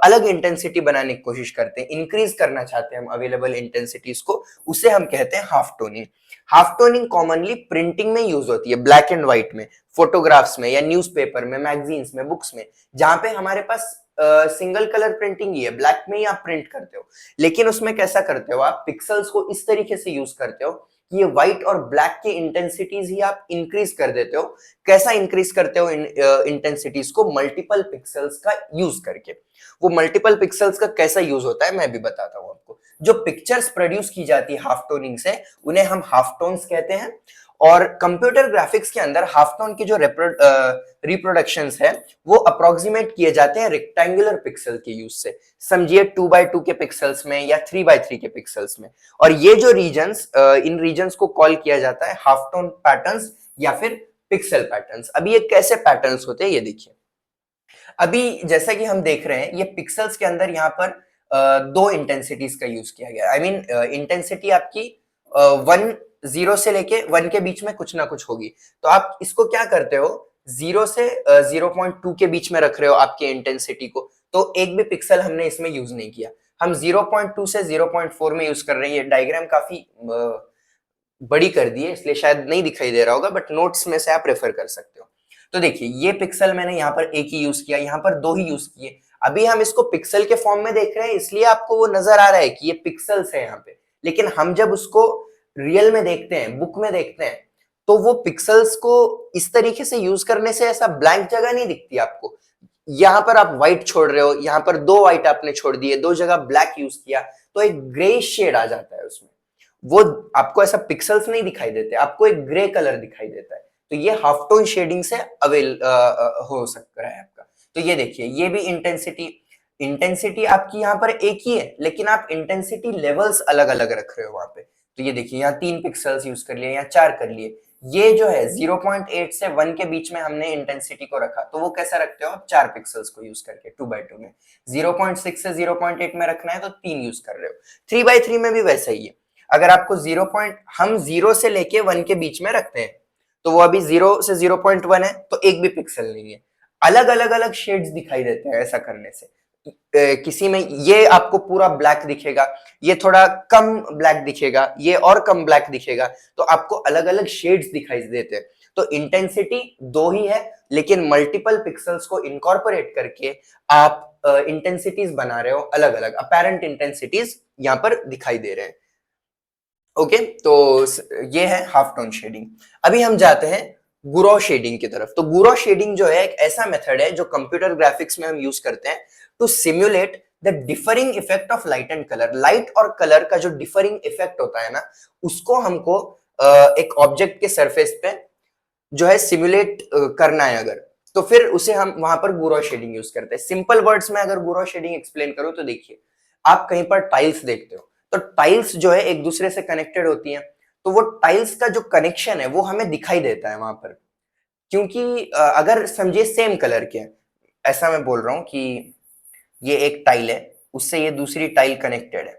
अलग इंटेंसिटी बनाने की कोशिश करते हैं, इंक्रीज करना चाहते हैं हम अवेलेबल इंटेंसिटीज को, उसे हम कहते हैं half toning. Half toning commonly printing में यूज होती है, ब्लैक एंड व्हाइट में, फोटोग्राफ्स में या न्यूज़पेपर में, मैगजीन्स में, बुक्स में, जहां पे हमारे पास सिंगल कलर प्रिंटिंग ही है, ब्लैक में ही आप प्रिंट करते हो। लेकिन उसमें कैसा करते हो, आप पिक्सल्स को इस तरीके से यूज करते हो कि ये व्हाइट और ब्लैक की इंटेंसिटीज ही आप इंक्रीज कर देते हो। कैसा इंक्रीज करते हो इंटेंसिटीज को, मल्टीपल पिक्सल्स का यूज करके। वो मल्टीपल पिक्सल्स का कैसा यूज होता है मैं भी बताता हूं आपको। जो पिक्चर्स प्रोड्यूस की जाती है हाफ टोनिंग से, उन्हें हम हाफ टोन्स कहते हैं। और कंप्यूटर ग्राफिक्स के अंदर हाफ टोन की जो रिप्रोडक्शंस है वो अप्रोक्सीमेट किए जाते हैं रेक्टेंगुलर पिक्सल के यूज से। समझिए 2x2 के पिक्सल्स में या 3x3 के पिक्सल्स में। और ये जो रीजन्स, इन रीजन्स को कॉल किया जाता है हाफ टोन पैटर्न्स या फिर पिक्सल पैटर्न्स। अभी ये कैसे पैटर्न्स होते हैं ये देखिए। अभी जैसा कि हम देख रहे हैं ये पिक्सल्स के अंदर यहाँ पर दो इंटेंसिटीज का यूज किया गया। आई मीन इंटेंसिटी आपकी 0 से लेके 1 के बीच में कुछ ना कुछ होगी। तो आप इसको क्या करते हो, 0 से 0.2 के बीच में रख रहे हो आपके इंटेंसिटी को, तो एक भी पिक्सल हमने इसमें यूज नहीं किया। हम 0.2 से 0.4 में यूज कर रहे हैं। ये डायग्राम काफी बड़ी कर दी है इसलिए शायद नहीं दिखाई दे रहा होगा, बट नोट्स में से आप रेफर कर सकते हो। तो देखिए ये पिक्सल मैंने यहाँ पर एक ही यूज किया, यहाँ पर दो ही यूज किए। अभी हम इसको पिक्सल के फॉर्म में देख रहे हैं इसलिए आपको वो नजर आ रहा है कि ये पिक्सल्स है यहाँ पे। लेकिन हम जब उसको रियल में देखते हैं, बुक में देखते हैं, तो वो पिक्सल्स को इस तरीके से यूज करने से ऐसा ब्लैंक जगह नहीं दिखती आपको। यहाँ पर आप व्हाइट छोड़ रहे हो, यहाँ पर दो व्हाइट आपने छोड़ दिए, दो जगह ब्लैक यूज किया, तो एक ग्रे शेड आ जाता है उसमें। वो आपको ऐसा पिक्सल्स नहीं दिखाई देते, आपको एक ग्रे कलर दिखाई देता है। तो ये हाफ टोन शेडिंग से हो सकता है आपका। तो ये देखिए ये भी इंटेंसिटी आपकी यहाँ पर एक ही है, लेकिन आप इंटेंसिटी लेवल्स अलग अलग रख रहे हो वहां पे। तो ये देखिए यहाँ 3 पिक्सल्स यूज कर लिए, यहाँ 4 कर लिए। ये जो है 0.8 से 1 के बीच में हमने इंटेंसिटी को रखा, तो वो कैसा रखते हो आप, 4 पिक्सल्स को यूज करके 2x2 में। 0.6 से 0.8 में रखना है तो 3 यूज कर रहे हो। 3x3 में भी वैसा ही है। अगर आपको हम 0 से लेके 1 के बीच में रखते हैं, तो वो अभी 0 से 0.1 है, तो एक भी पिक्सल नहीं है। अलग अलग अलग शेड्स दिखाई देते हैं ऐसा करने से। किसी में ये आपको पूरा ब्लैक दिखेगा, ये थोड़ा कम ब्लैक दिखेगा, ये और कम ब्लैक दिखेगा, तो आपको अलग अलग शेड्स दिखाई देते हैं। तो इंटेंसिटी दो ही है, लेकिन मल्टीपल पिक्सल्स को इनकॉर्पोरेट करके आप इंटेंसिटीज बना रहे हो, अलग अलग अपैरेंट इंटेंसिटीज यहां पर दिखाई दे रहे हैं। ओके, तो ये है हाफ टोन शेडिंग। अभी हम जाते हैं गुरो शेडिंग की तरफ। तो गुरो शेडिंग जो है एक ऐसा मेथड है जो कंप्यूटर ग्राफिक्स में हम यूज करते हैं to simulate the differing effect of light and colour. Light और कलर का जो डिफरिंग इफेक्ट होता है ना, उसको हमको एक ऑब्जेक्ट के सरफेस पे जो है सिमुलेट करना है अगर, तो फिर उसे हम वहां पर गुरो शेडिंग यूज करते हैं। सिंपल वर्ड्स में अगर गुरो शेडिंग एक्सप्लेन करूं तो देखिए, आप कहीं पर टाइल्स देखते हो, तो टाइल्स जो है एक दूसरे से कनेक्टेड होती हैं। तो वो टाइल्स का जो कनेक्शन है वो हमें दिखाई देता है वहां पर, क्योंकि अगर समझिए सेम कलर के हैं, ऐसा मैं बोल रहा हूँ कि ये एक टाइल है, उससे ये दूसरी टाइल कनेक्टेड है,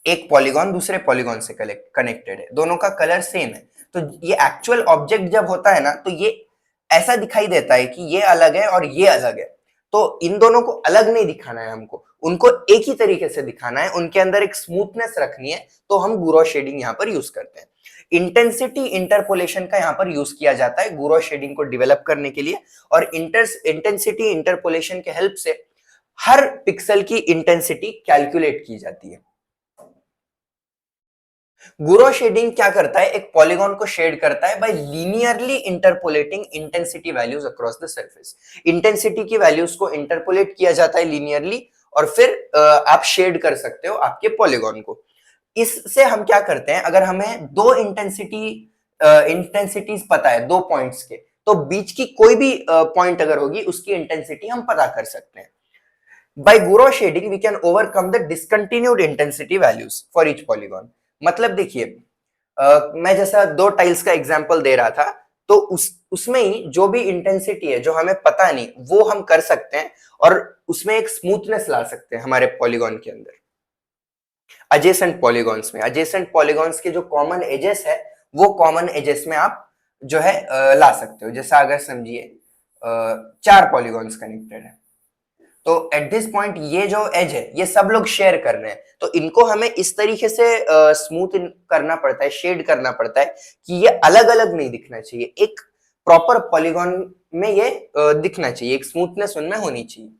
एक पॉलीगॉन दूसरे पॉलीगॉन से कनेक्टेड है, दोनों का कलर सेम है, तो ये एक्चुअल ऑब्जेक्ट जब होता है ना तो ये ऐसा दिखाई देता है कि ये अलग है और ये अलग है। तो इन दोनों को अलग नहीं दिखाना है हमको, उनको एक ही तरीके से दिखाना है, उनके अंदर एक स्मूथनेस रखनी है, तो हम गुरो शेडिंग यहाँ पर यूज करते हैं। इंटेंसिटी इंटरपोलेशन का यहाँ पर यूज किया जाता है गुरो शेडिंग को डेवलप करने के लिए, और इंटेंसिटी इंटरपोलेशन के हेल्प से हर पिक्सल की इंटेंसिटी कैलकुलेट की जाती है। गुरो शेडिंग क्या करता है, एक पॉलीगॉन को शेड करता है by linearly interpolating intensity values across the surface. Intensity की वैल्यूज को इंटरपोलेट किया जाता है लीनियरली, और फिर आप शेड कर सकते हो आपके पॉलीगॉन को। इससे हम क्या करते हैं, अगर हमें दो इंटेंसिटीज पता है दो पॉइंट्स के, तो बीच की कोई भी पॉइंट अगर होगी उसकी इंटेंसिटी हम पता कर सकते हैं। By Guro shading, we can overcome the discontinued intensity values for each polygon. मतलब देखिए, मैं जैसा दो टाइल्स का एग्जांपल दे रहा था, तो उसमें ही जो भी इंटेंसिटी है जो हमें पता नहीं वो हम कर सकते हैं, और उसमें एक स्मूथनेस ला सकते हैं हमारे पॉलीगॉन के अंदर। एडजेसेंट पॉलीगॉन्स के जो कॉमन एजेस है, वो कॉमन एजेस में आप जो है ला सकते हो। जैसा अगर समझिए चार पॉलीगॉन्स कनेक्टेड है, तो एट दिस पॉइंट ये जो एज है ये सब लोग शेयर कर रहे हैं, तो इनको हमें इस तरीके से स्मूथ करना पड़ता है, शेड करना पड़ता है कि ये अलग अलग नहीं दिखना चाहिए, एक प्रॉपर पॉलीगॉन में ये दिखना चाहिए, एक स्मूथनेस उनमें होनी चाहिए।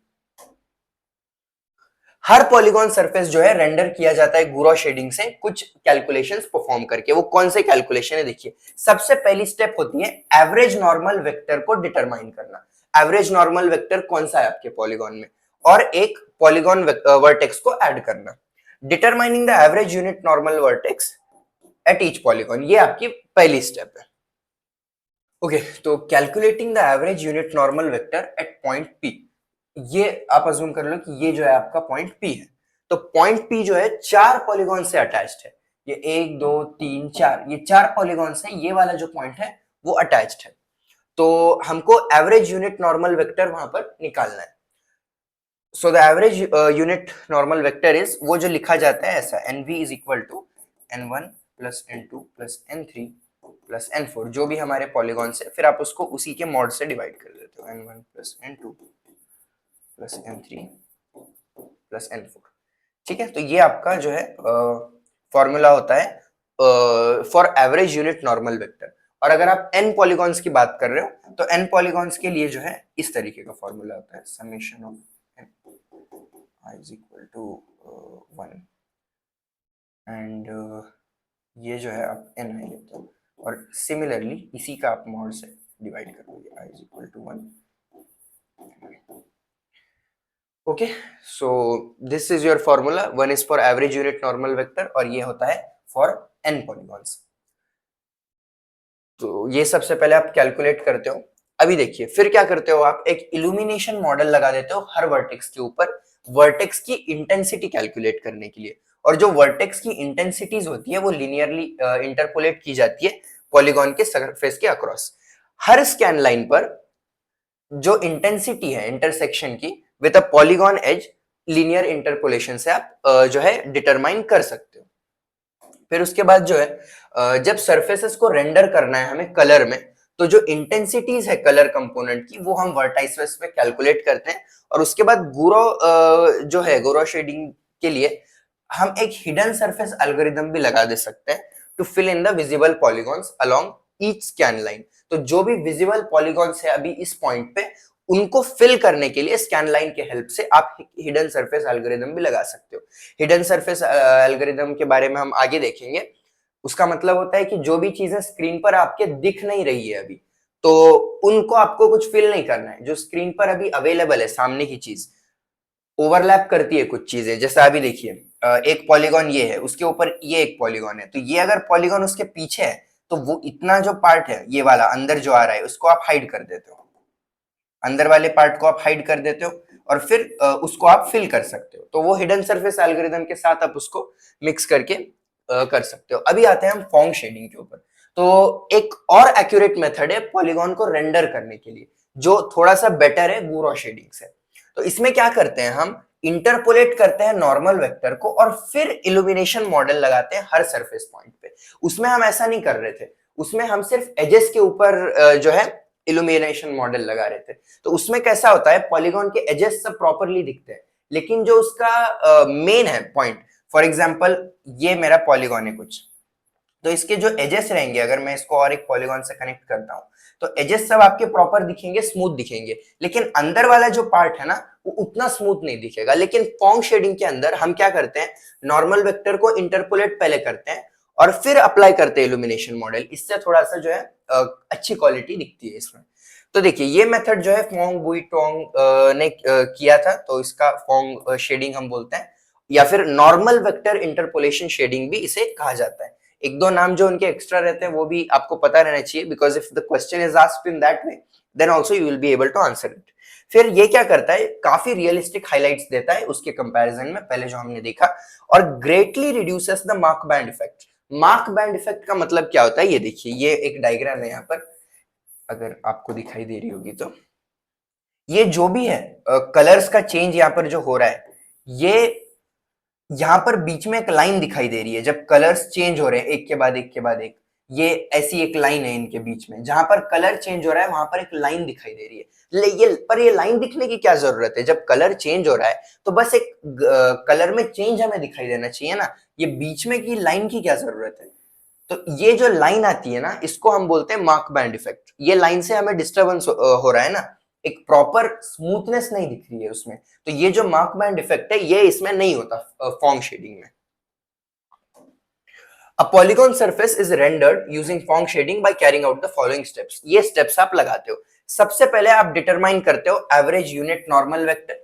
हर पॉलीगॉन सरफेस जो है रेंडर किया जाता है गुरो शेडिंग से कुछ कैलकुलेशंस परफॉर्म करके। वो कौन से कैलकुलेशन है, देखिए सबसे पहली स्टेप होती है एवरेज नॉर्मल वेक्टर को डिटरमाइन करना। एवरेज नॉर्मल वेक्टर कौन सा है आपके पॉलीगॉन में, और एक पॉलीगॉन वर्टेक्स को ऐड करना। Determining the average unit normal vertex at each polygon, ये आपकी पहली स्टेप है। ओके, तो calculating the average unit normal vector eight point P, ये आप अज्यूम कर लो कि ये जो है आपका पॉइंट पी है। तो पॉइंट पी जो है चार पॉलीगॉन से अटैच्ड है, ये एक दो तीन चार, ये चार पॉलीगॉन से ये वाला जो पॉइंट है वो अटैच्ड है। तो हमको एवरेज यूनिट नॉर्मल वेक्टर वहां पर निकालना है। So the average unit normal vector is, वो जो लिखा जाता है ऐसा, N V is equal to n1 plus n2 plus n3 plus n4, जो भी हमारे पॉलीगॉन से, फिर आप उसको उसी के मॉड से डिवाइड कर देते हो, n1 plus n2 plus n3 plus n4। ठीक है, तो ये आपका जो है फॉर्मूला होता है for average unit normal vector. और अगर आप n पॉलीगॉन्स की बात कर रहे हो, तो n पॉलीगॉन्स के लिए जो है इस तरीके का फॉर्मूला होता है, summation of n I is equal to 1, and ये जो है आप n i लेते हो, और सिमिलरली इसी का आप मॉड से डिवाइड करोगे, I is equal to 1। Okay, so this is your formula, 1 is for average unit normal vector, और ये होता है फॉर n पॉलीगॉन्स। तो ये सबसे पहले आप कैलकुलेट करते हो। अभी देखिए फिर क्या करते हो, आप एक इल्यूमिनेशन मॉडल लगा देते हो हर वर्टेक्स के ऊपर, वर्टेक्स की इंटेंसिटी कैलकुलेट करने के लिए। और जो वर्टेक्स की इंटेंसिटीज होती है वो लीनियरली इंटरपोलेट की जाती है पॉलीगॉन के सरफेस के अक्रॉस। हर स्कैन लाइन पर जो इंटेंसिटी है इंटरसेक्शन की with a polygon edge, linear interpolation से आप जो है डिटरमाइन कर सकते हो। फिर उसके बाद जो है जब सरफेसेस को रेंडर करना है हमें कलर में, तो जो इंटेंसिटीज है कलर कंपोनेंट की वो हम वर्टाइसेस पे कैलकुलेट करते हैं। और उसके बाद गुरो जो है गुरो शेडिंग के लिए हम एक हिडन सरफेस एल्गोरिदम भी लगा दे सकते हैं to fill in the visible polygons along each scan line. तो जो भी विजिबल पॉलीगॉन्स है अभी इस पॉइंट पे, उनको फिल करने के लिए स्कैन लाइन के हेल्प से आप हिडन सरफेस एल्गोरिदम भी लगा सकते हो। हिडन सरफेस एल्गोरिदम के बारे में हम आगे देखेंगे। उसका मतलब होता है कि जो भी चीजें स्क्रीन पर आपके दिख नहीं रही है अभी, तो उनको आपको कुछ फिल नहीं करना है। जो स्क्रीन पर अभी अवेलेबल है सामने की चीज, ओवरलैप करती है कुछ चीजें, जैसा अभी देखिए एक पॉलीगॉन ये है, उसके ऊपर ये एक पॉलीगॉन है, तो ये अगर पॉलीगॉन उसके पीछे है तो वो इतना जो पार्ट है ये वाला अंदर जो आ रहा है उसको आप हाइड कर देते हो, अंदर वाले पार्ट को आप हाइड कर देते हो, और फिर उसको आप फिल कर सकते हो। तो वो हिडन सरफेस एल्गोरिदम के साथ आप उसको मिक्स करके कर सकते हो। अभी आते हैं हम फॉन्ग शेडिंग के ऊपर। तो एक और एक्यूरेट मेथड है पॉलीगॉन को रेंडर करने के लिए, जो थोड़ा सा बेटर है गुरो शेडिंग से। तो इसमें क्या करते हैं, हम इंटरपोलेट करते हैं नॉर्मल वेक्टर को और फिर इल्यूमिनेशन मॉडल लगाते हैं हर सरफेस पॉइंट पे। उसमें हम ऐसा नहीं कर रहे थे, उसमें हम सिर्फ एजेस के ऊपर जो है इल्यूमिनेशन मॉडल लगा रहे थे। तो उसमें कैसा होता है, पॉलीगॉन के एजेस सब प्रॉपरली दिखते हैं, लेकिन जो उसका मेन है पॉइंट, फॉर एग्जाम्पल ये मेरा पॉलीगॉन है कुछ, तो इसके जो एजेस रहेंगे, अगर मैं इसको और एक पॉलीगॉन से कनेक्ट करता हूं, तो एजेस सब आपके प्रॉपर दिखेंगे, स्मूथ दिखेंगे, लेकिन अंदर वाला जो पार्ट है ना, वो उतना स्मूथ नहीं दिखेगा। लेकिन फॉन्ग शेडिंग के अंदर हम क्या करते हैं, नॉर्मल वेक्टर को इंटरपोलेट पहले करते हैं और फिर अप्लाई करते हैं इल्यूमिनेशन मॉडल। इससे थोड़ा सा जो है अच्छी क्वालिटी दिखती है इसमें। तो देखिए ये मेथड जो है फोंग बुई टोंग ने किया था, तो इसका फोंग शेडिंग हम बोलते हैं, या फिर नॉर्मल वेक्टर इंटरपोलेशन शेडिंग भी इसे कहा जाता है। एक दो नाम जो उनके एक्स्ट्रा रहते हैं वो भी आपको पता रहना चाहिए, because if the question is asked in that way then also you will be able to answer it. फिर ये क्या करता है, काफी रियलिस्टिक हाइलाइट्स देता है उसके कंपैरिजन में पहले जो हमने देखा, और greatly reduces the mark band effect. Mark band effect का मतलब क्या होता है, ये देखिए, ये एक डायग्राम है यहाँ पर, अगर आपको दिखाई दे रही होगी तो, ये जो भी है कलर्स का चेंज यहाँ पर जो हो रहा है, ये यहाँ पर बीच में एक लाइन दिखाई दे रही है जब कलर्स चेंज हो रहे हैं एक के बाद एक के बाद एक, ये ऐसी एक लाइन है इनके बीच में, जहां पर कलर चेंज हो रहा है वहां पर एक लाइन दिखाई दे रही है। ये लाइन दिखने की क्या जरूरत है, जब कलर चेंज हो रहा है तो बस एक कलर में चेंज हमें दिखाई देना चाहिए ना, ये बीच में की लाइन की क्या जरूरत है। तो ये जो लाइन आती है ना, इसको हम बोलते हैं मार्क बैंड इफेक्ट। ये लाइन से हमें डिस्टर्बेंस हो रहा है ना, एक प्रॉपर स्मूथनेस नहीं दिख रही है उसमें, तो ये जो मार्क बैंड इफेक्ट है ये इसमें नहीं होता फॉन्ग शेडिंग में। A polygon surface is rendered using Phong shading by carrying out the following steps. ये steps आप लगाते हो। सबसे पहले आप डिटरमाइन करते हो एवरेज यूनिट नॉर्मल वेक्टर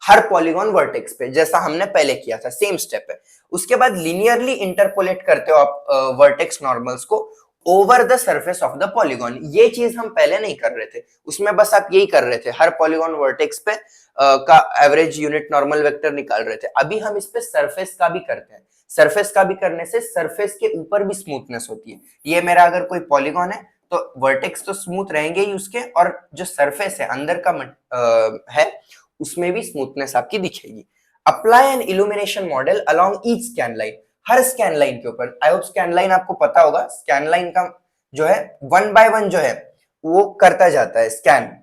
हर पॉलीगॉन वर्टेक्स पे, जैसा हमने पहले किया था, सेम स्टेप है। उसके बाद लिनियरली इंटरपोलेट करते हो आप वर्टेक्स नॉर्मल्स को over the surface of the polygon. ये चीज हम पहले नहीं कर रहे थे, उसमें बस आप यही कर रहे थे, हर पॉलीगॉन वर्टेक्स पे का एवरेज यूनिट नॉर्मल वेक्टर निकाल रहे थे। अभी हम इस पे सरफेस का भी करते हैं। सरफेस का भी करने से सरफेस के ऊपर भी स्मूथनेस होती है। ये मेरा अगर कोई पॉलीगॉन है तो वर्टेक्स तो स्मूथ रहेंगे ही उसके, और जो सरफेस है अंदर का है उसमें भी स्मूथनेस आपकी दिखेगी। Apply N illumination model along each scan line, हर स्कैन लाइन के ऊपर। आई होप स्कैन लाइन आपको पता होगा, स्कैन लाइन का जो है वन बाय वन जो है वो करता जाता है स्कैन।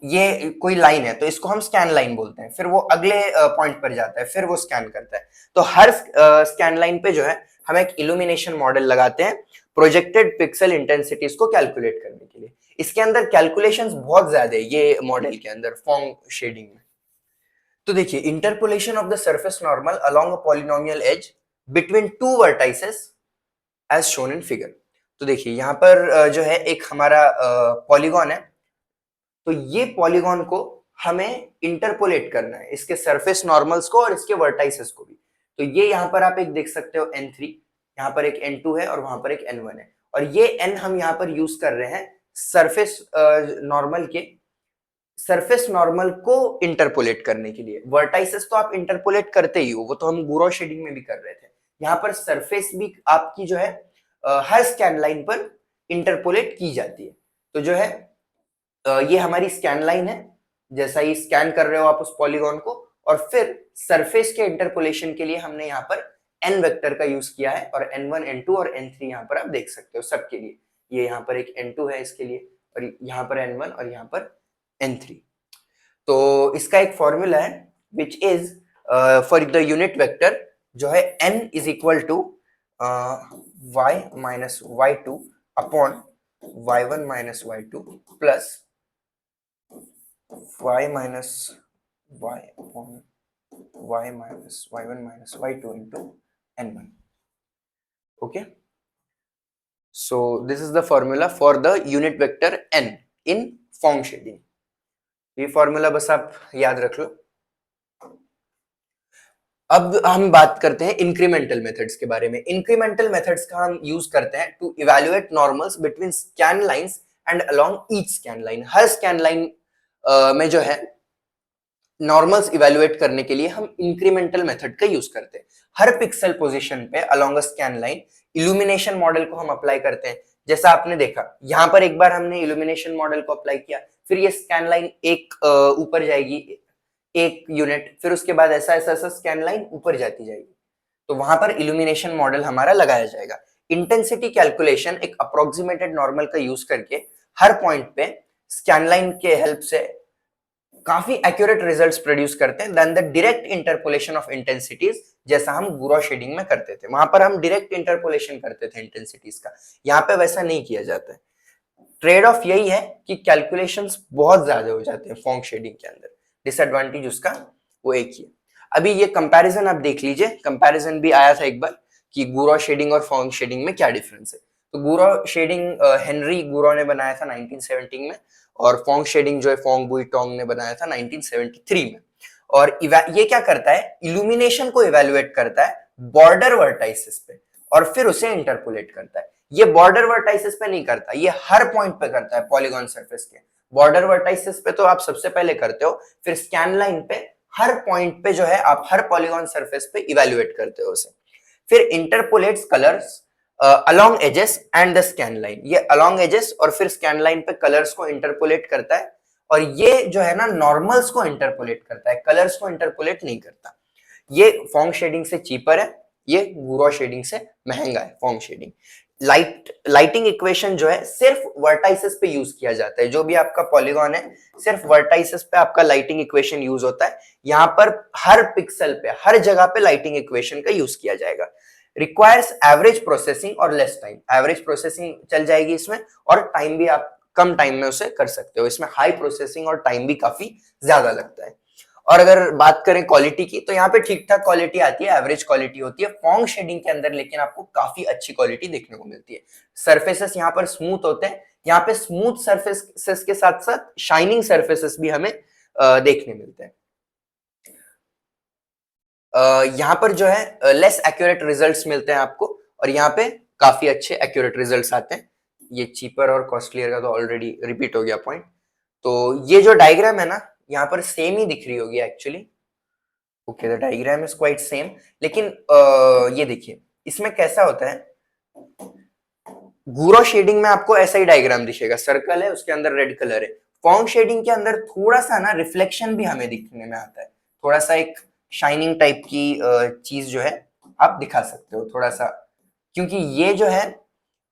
ये कोई लाइन है तो इसको हम स्कैन लाइन बोलते हैं, फिर वो अगले पॉइंट पर जाता है, फिर वो स्कैन करता है। तो हर स्कैन लाइन पे जो है हम एक इल्यूमिनेशन मॉडल लगाते हैं प्रोजेक्टेड पिक्सल इंटेंसिटीज को कैलकुलेट करने के लिए। इसके अंदर कैलकुलेशंस बहुत ज्यादा है ये मॉडल के अंदर फॉन्ग शेडिंग में। तो देखिए, interpolation of the surface normal along a polynomial edge between two vertices as shown in figure. तो देखिए यहाँ पर जो है एक हमारा पॉलीगॉन है, तो ये पॉलीगॉन को हमें इंटरपोलेट करना है, इसके सरफेस नॉर्मल्स को और इसके वर्टाइसेस को भी। तो ये यहाँ पर आप एक देख सकते हो n3, यहाँ पर एक n2 है और वहां पर एक n1 है, और ये n हम यहाँ पर यूज कर रहे हैं सरफेस नॉर्मल के, सरफेस नॉर्मल को इंटरपोलेट करने के लिए। वर्टाइसेस तो आप इंटरपोलेट करते ही हो, वो तो हम गुरो शेडिंग में भी कर रहे थे। यहाँ पर सरफेस भी आपकी जो है हर स्कैन लाइन पर इंटरपोलेट की जाती है। तो जो है ये हमारी स्कैन लाइन है, जैसा ही स्कैन कर रहे हो आप उस पॉलीगॉन को, और फिर सरफेस के इंटरपोलेशन के लिए हमने यहाँ पर n वेक्टर का यूज किया है, और n1 n2 और n3 यहाँ पर आप देख सकते हो सबके लिए। ये यहाँ पर एक n2 है इसके लिए, और यहाँ पर n1 और यहाँ पर n3। तो इसका एक फॉर्मूला है which is for the unit vector जो है n is equal to y minus y2 upon y1 minus y2 plus y minus y upon y minus y1 minus y2 into n1. Okay, so this is the formula for the unit vector n in Phong shading. ये formula बस आप याद रख लो। अब हम बात करते हैं इंक्रीमेंटल मेथड्स के बारे में। इंक्रीमेंटल मेथड्स का हम यूज करते हैं to evaluate normals between scan lines and along each scan line. हर स्कैन लाइन में जो है नॉर्मल्स इवेलुएट करने के लिए हम इंक्रीमेंटल मेथड का यूज करते हैं। हर पिक्सल पोजीशन पे along a scan line illumination model को हम अप्लाई करते हैं। जैसा आपने देखा यहाँ पर एक बार हमने इल्यूमिनेशन मॉडल को अप्लाई किया, फिर ये स्कैन लाइन एक ऊपर जाएगी एक यूनिट, फिर उसके बाद ऐसा ऐसा ऐसा स्कैन लाइन ऊपर जाती जाएगी, तो वहां पर इल्यूमिनेशन मॉडल हमारा लगाया जाएगा। इंटेंसिटी कैलकुलेशन एक अप्रोक्सीमेटेड नॉर्मल का यूज करके हर पॉइंट पे स्कैन लाइन के हेल्प से काफी एक्यूरेट रिजल्ट्स प्रोड्यूस करते हैं than the direct interpolation of intensities, जैसा हम गुरो शेडिंग में करते थे। वहां पर हम डायरेक्ट इंटरपोलेशन करते थे इंटेंसिटीज का, यहाँ पे वैसा नहीं किया जाता है। ट्रेड ऑफ यही है कि कैलकुलेशंस बहुत ज्यादा हो जाते हैं फॉन्ग शेडिंग के अंदर, डिसएडवांटेज उसका वो एक ही है। अभी ये कंपैरिजन आप देख लीजिए, कंपैरिजन भी आया था एक बार कि गुरो शेडिंग और फॉन्ग शेडिंग में क्या डिफरेंस है। तो गुरो शेडिंग हेनरी गुरो ने बनाया था 1917 में, और फॉन्ग शेडिंग जो है फॉन्ग बुई टोंग ने बनाया था 1973 में। और ये क्या करता है, इल्यूमिनेशन को इवेलुएट करता है बॉर्डर वर्टाइसिस पे और फिर उसे इंटरपोलेट करता है। ये बॉर्डर वर्टाइसिस पे नहीं करता, ये हर पॉइंट पे करता है पॉलीगॉन सरफेस के। बॉर्डर वर्टाइसिस पे तो आप सबसे पहले करते हो, फिर स्कैन लाइन पे हर पॉइंट पे जो है आप हर पॉलीगॉन सरफेस पे इवेलुएट करते हो उसे। फिर interpolates colours along edges and the scan line, ये अलोंग एजेस और फिर स्कैन लाइन पे कलर्स को इंटरपोलेट करता है, और ये जो है ना नॉर्मल्स को इंटरपोलेट करता है, कलर्स को इंटरपोलेट नहीं करता। ये फॉन्ग शेडिंग से चीपर है, ये गुरो शेडिंग से महंगा है फॉन्ग शेडिंग। लाइटिंग इक्वेशन जो है सिर्फ वर्टाइसिस पे यूज किया जाता है, जो भी आपका पॉलीगॉन है सिर्फ वर्टाइसिस पे आपका लाइटिंग इक्वेशन यूज होता है। यहाँ पर हर पिक्सल पे हर जगह पे लाइटिंग इक्वेशन का यूज किया जाएगा। रिक्वायर्स एवरेज प्रोसेसिंग और लेस टाइम, एवरेज प्रोसेसिंग चल जाएगी इसमें, और टाइम भी आप कम टाइम में उसे कर सकते हो। इसमें हाई प्रोसेसिंग और टाइम भी काफी ज्यादा लगता है। और अगर बात करें क्वालिटी की, तो यहाँ पे ठीक ठाक क्वालिटी आती है, एवरेज क्वालिटी होती है फॉन्ग शेडिंग के अंदर, लेकिन आपको काफी अच्छी क्वालिटी देखने को मिलती है। सरफेसेस यहाँ पर स्मूथ होते हैं, यहाँ पे स्मूथ सरफेसेस के साथ साथ शाइनिंग सरफेसेस भी हमें देखने मिलते हैं। यहाँ पर जो है लेस एक्यूरेट रिजल्ट्स मिलते हैं आपको, और यहाँ पे काफी अच्छे एक्यूरेट रिजल्ट्स आते हैं। ये चीपर और कॉस्टलियर का तो ऑलरेडी रिपीट हो गया पॉइंट। तो ये जो डायग्राम है ना, यहाँ पर सेम ही दिख रही होगी actually. Okay, the diagram is quite same, लेकिन ये देखिए इसमें कैसा होता है, गुरो शेडिंग में आपको ऐसा ही डायग्राम दिखेगा, सर्कल है उसके अंदर रेड कलर है। फॉन्ग शेडिंग के अंदर थोड़ा सा ना रिफ्लेक्शन भी हमें दिखने में आता है, थोड़ा सा एक शाइनिंग टाइप की चीज जो है आप दिखा सकते हो थोड़ा सा, क्योंकि ये जो है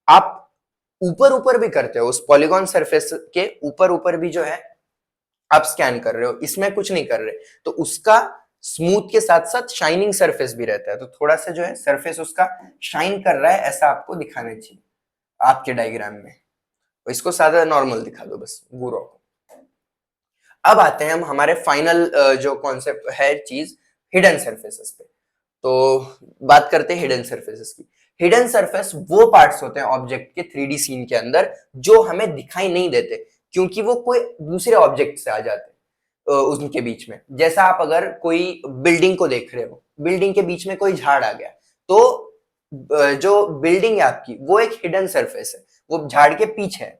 आप ऊपर ऊपर भी करते हो, उस पॉलीगॉन सरफेस के ऊपर ऊपर भी जो है आप स्कैन कर रहे हो, इसमें कुछ नहीं कर रहे, तो उसका स्मूथ के साथ साथ शाइनिंग सरफेस भी रहता है, तो थोड़ा सा जो है सरफेस उसका शाइन कर रहा है ऐसा आपको दिखाना चाहिए आपके डायग्राम में। तो इसको सादा नॉर्मल दिखा दो बस गुरो को। अब आते हैं हम हमारे फाइनल जो कॉन्सेप्ट है चीज, हिडन सरफेसेस पे। तो बात करते हैं हिडन सरफेसेस की। हिडन सरफेस वो पार्ट्स होते हैं ऑब्जेक्ट के 3D सीन के अंदर जो हमें दिखाई नहीं देते, क्योंकि वो कोई दूसरे ऑब्जेक्ट से आ जाते हैं उनके बीच में। जैसा आप अगर कोई बिल्डिंग को देख रहे हो, बिल्डिंग के बीच में कोई झाड़ आ गया, तो जो बिल्डिंग है आपकी वो एक हिडन सरफेस है, वो झाड़ के पीछे है।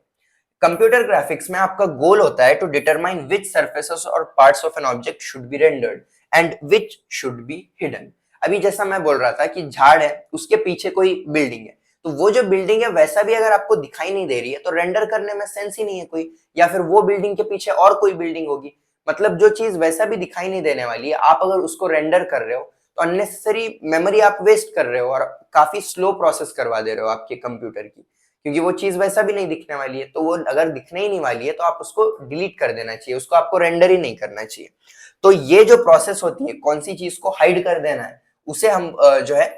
कंप्यूटर ग्राफिक्स में आपका गोल होता है टू डिटरमाइन विच सर्फेसेस और parts of an object should be rendered and which should be hidden. अभी जैसा मैं बोल रहा था कि झाड़ है, उसके पीछे कोई बिल्डिंग है, तो वो जो बिल्डिंग है वैसा भी अगर आपको दिखाई नहीं दे रही है तो रेंडर करने में सेंस ही नहीं है कोई, या फिर वो बिल्डिंग के पीछे और कोई बिल्डिंग होगी, मतलब जो चीज वैसा भी दिखाई नहीं देने वाली है, आप अगर उसको रेंडर कर रहे हो तो अननेसेसरी मेमोरी आप वेस्ट कर रहे हो और काफी स्लो प्रोसेस करवा दे रहे हो आपके कंप्यूटर की, क्योंकि वो चीज वैसा भी नहीं दिखने वाली है। तो वो अगर दिखने ही नहीं वाली है तो आप उसको डिलीट कर देना चाहिए, उसको आपको रेंडर ही नहीं करना चाहिए। तो ये जो प्रोसेस होती है, कौन सी चीज को हाइड कर देना है, उसे हम जो है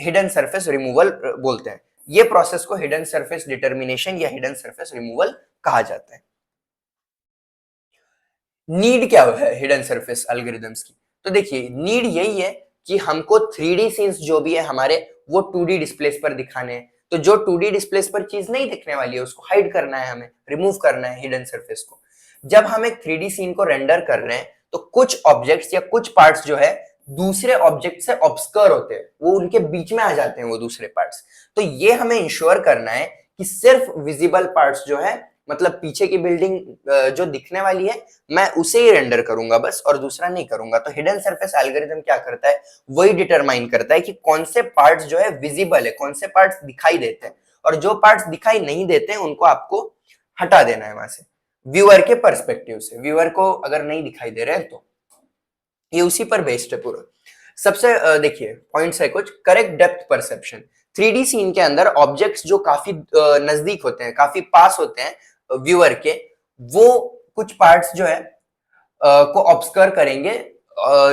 हिडन सरफेस रिमूवल बोलते हैं। ये प्रोसेस को हिडन सरफेस डिटर्मिनेशन या हिडन सरफेस रिमूवल कहा जाता है। नीड क्या है हिडन सरफेस एल्गोरिथम्स की? तो देखिए नीड यही है कि हमको 3D सीन्स जो भी है हमारे, वो 2D डिस्प्लेस पर दिखाने हैं। तो जो 2D डिस्प्लेस पर चीज नहीं दिखने वाली है उसको हाइड करना है, हमें रिमूव करना है हिडन सरफेस को। जब हम एक 3D सीन को रेंडर कर रहे हैं तो कुछ ऑब्जेक्ट्स या कुछ पार्ट्स जो है दूसरे ऑब्जेक्ट से ऑब्स्कर होते हैं, वो उनके बीच में आ जाते हैं वो दूसरे पार्ट्स। तो ये हमें इंश्योर करना है कि सिर्फ विजिबल पार्ट्स जो है, मतलब पीछे की बिल्डिंग जो दिखने वाली है मैं उसे ही रेंडर करूंगा बस, और दूसरा नहीं करूंगा। तो हिडन सरफेस एल्गोरिथम क्या करता है, वही डिटरमाइन करता है कि कौन से पार्ट्स जो है विजिबल है, कौन से पार्ट्स दिखाई देते हैं, और जो पार्ट्स दिखाई नहीं देते हैं उनको आपको हटा देना है वहां से, व्यूअर के पर्सपेक्टिव से। व्यूअर को अगर नहीं दिखाई दे रहे हैं तो ये उसी पर बेस्ड है पूरा। सबसे देखिए पॉइंट्स है कुछ, correct depth perception. 3D scene के अंदर ऑब्जेक्ट्स जो काफी नजदीक होते हैं, काफी पास होते हैं व्यूअर के, वो कुछ पार्ट्स जो है को ऑब्सकर्व करेंगे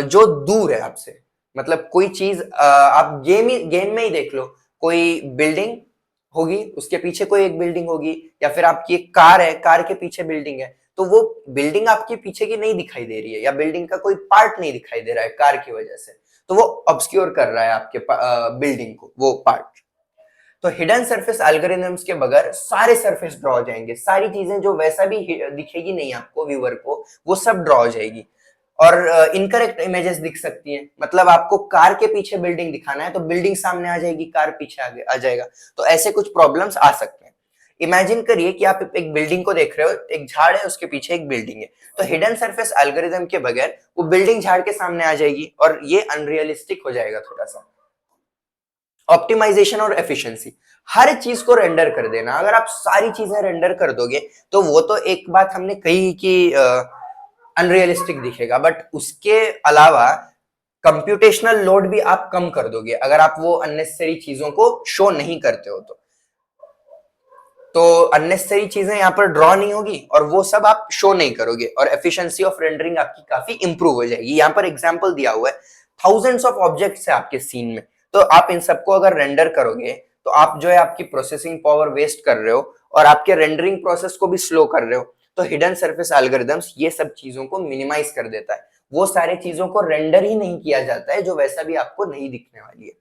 जो दूर है आपसे। मतलब कोई चीज आप गेम में ही देख लो, कोई बिल्डिंग होगी, उसके पीछे कोई एक बिल्डिंग होगी, या फिर आपकी एक कार है, कार के पीछे बिल्डिंग है, तो वो बिल्डिंग आपके पीछे की नहीं दिखाई दे रही है, या बिल्डिंग का कोई पार्ट नहीं दिखाई दे रहा है कार की वजह से, तो वो ऑब्सक्योर कर रहा है आपके बिल्डिंग को, वो पार्ट। तो हिडन सरफेस एल्गोरिथम्स के बगैर सारे सरफेस ड्रॉ हो जाएंगे, सारी चीजें जो वैसा भी दिखेगी नहीं आपको व्यूअर को, वो सब ड्रॉ हो जाएगी, और इनकरेक्ट इमेजेस दिख सकती हैं। मतलब आपको कार के पीछे बिल्डिंग दिखाना है तो बिल्डिंग सामने आ जाएगी, कार पीछे आगे आ जाएगा। तो ऐसे कुछ प्रॉब्लम्स आ सकते हैं। इमेजिन करिए कि आप एक बिल्डिंग को देख रहे हो, एक झाड़ है, उसके पीछे एक बिल्डिंग है, तो हिडन सरफेस एल्गोरिथम के बगैर वो बिल्डिंग झाड़ के सामने आ जाएगी, और ये अनरियलिस्टिक हो जाएगा थोड़ा सा। ऑप्टिमाइजेशन और एफिशिएंसी, हर चीज को रेंडर कर देना। अगर आप सारी चीजें रेंडर कर दोगे तो वो तो एक बात हमने कही कि अनरियलिस्टिक दिखेगा, बट उसके अलावा कंप्यूटेशनल लोड भी आप कम कर दोगे अगर आप वो अननेसेसरी चीजों को शो नहीं करते हो तो अननेसेसरी चीजें यहाँ पर ड्रॉ नहीं होगी और वो सब आप शो नहीं करोगे, और एफिशिएंसी ऑफ रेंडरिंग आपकी काफी इंप्रूव हो जाएगी। यहाँ पर एग्जांपल दिया हुआ है, थाउजेंड्स ऑफ ऑब्जेक्ट्स है आपके सीन में, तो आप इन सबको अगर रेंडर करोगे तो आप जो है आपकी प्रोसेसिंग पावर वेस्ट कर रहे हो और आपके रेंडरिंग प्रोसेस को भी स्लो कर रहे हो। तो हिडन सरफेस एल्गोरिथम्स ये सब चीजों को मिनिमाइज कर देता है, वो सारे चीजों को रेंडर ही नहीं किया जाता है जो वैसा भी आपको नहीं दिखने वाली है।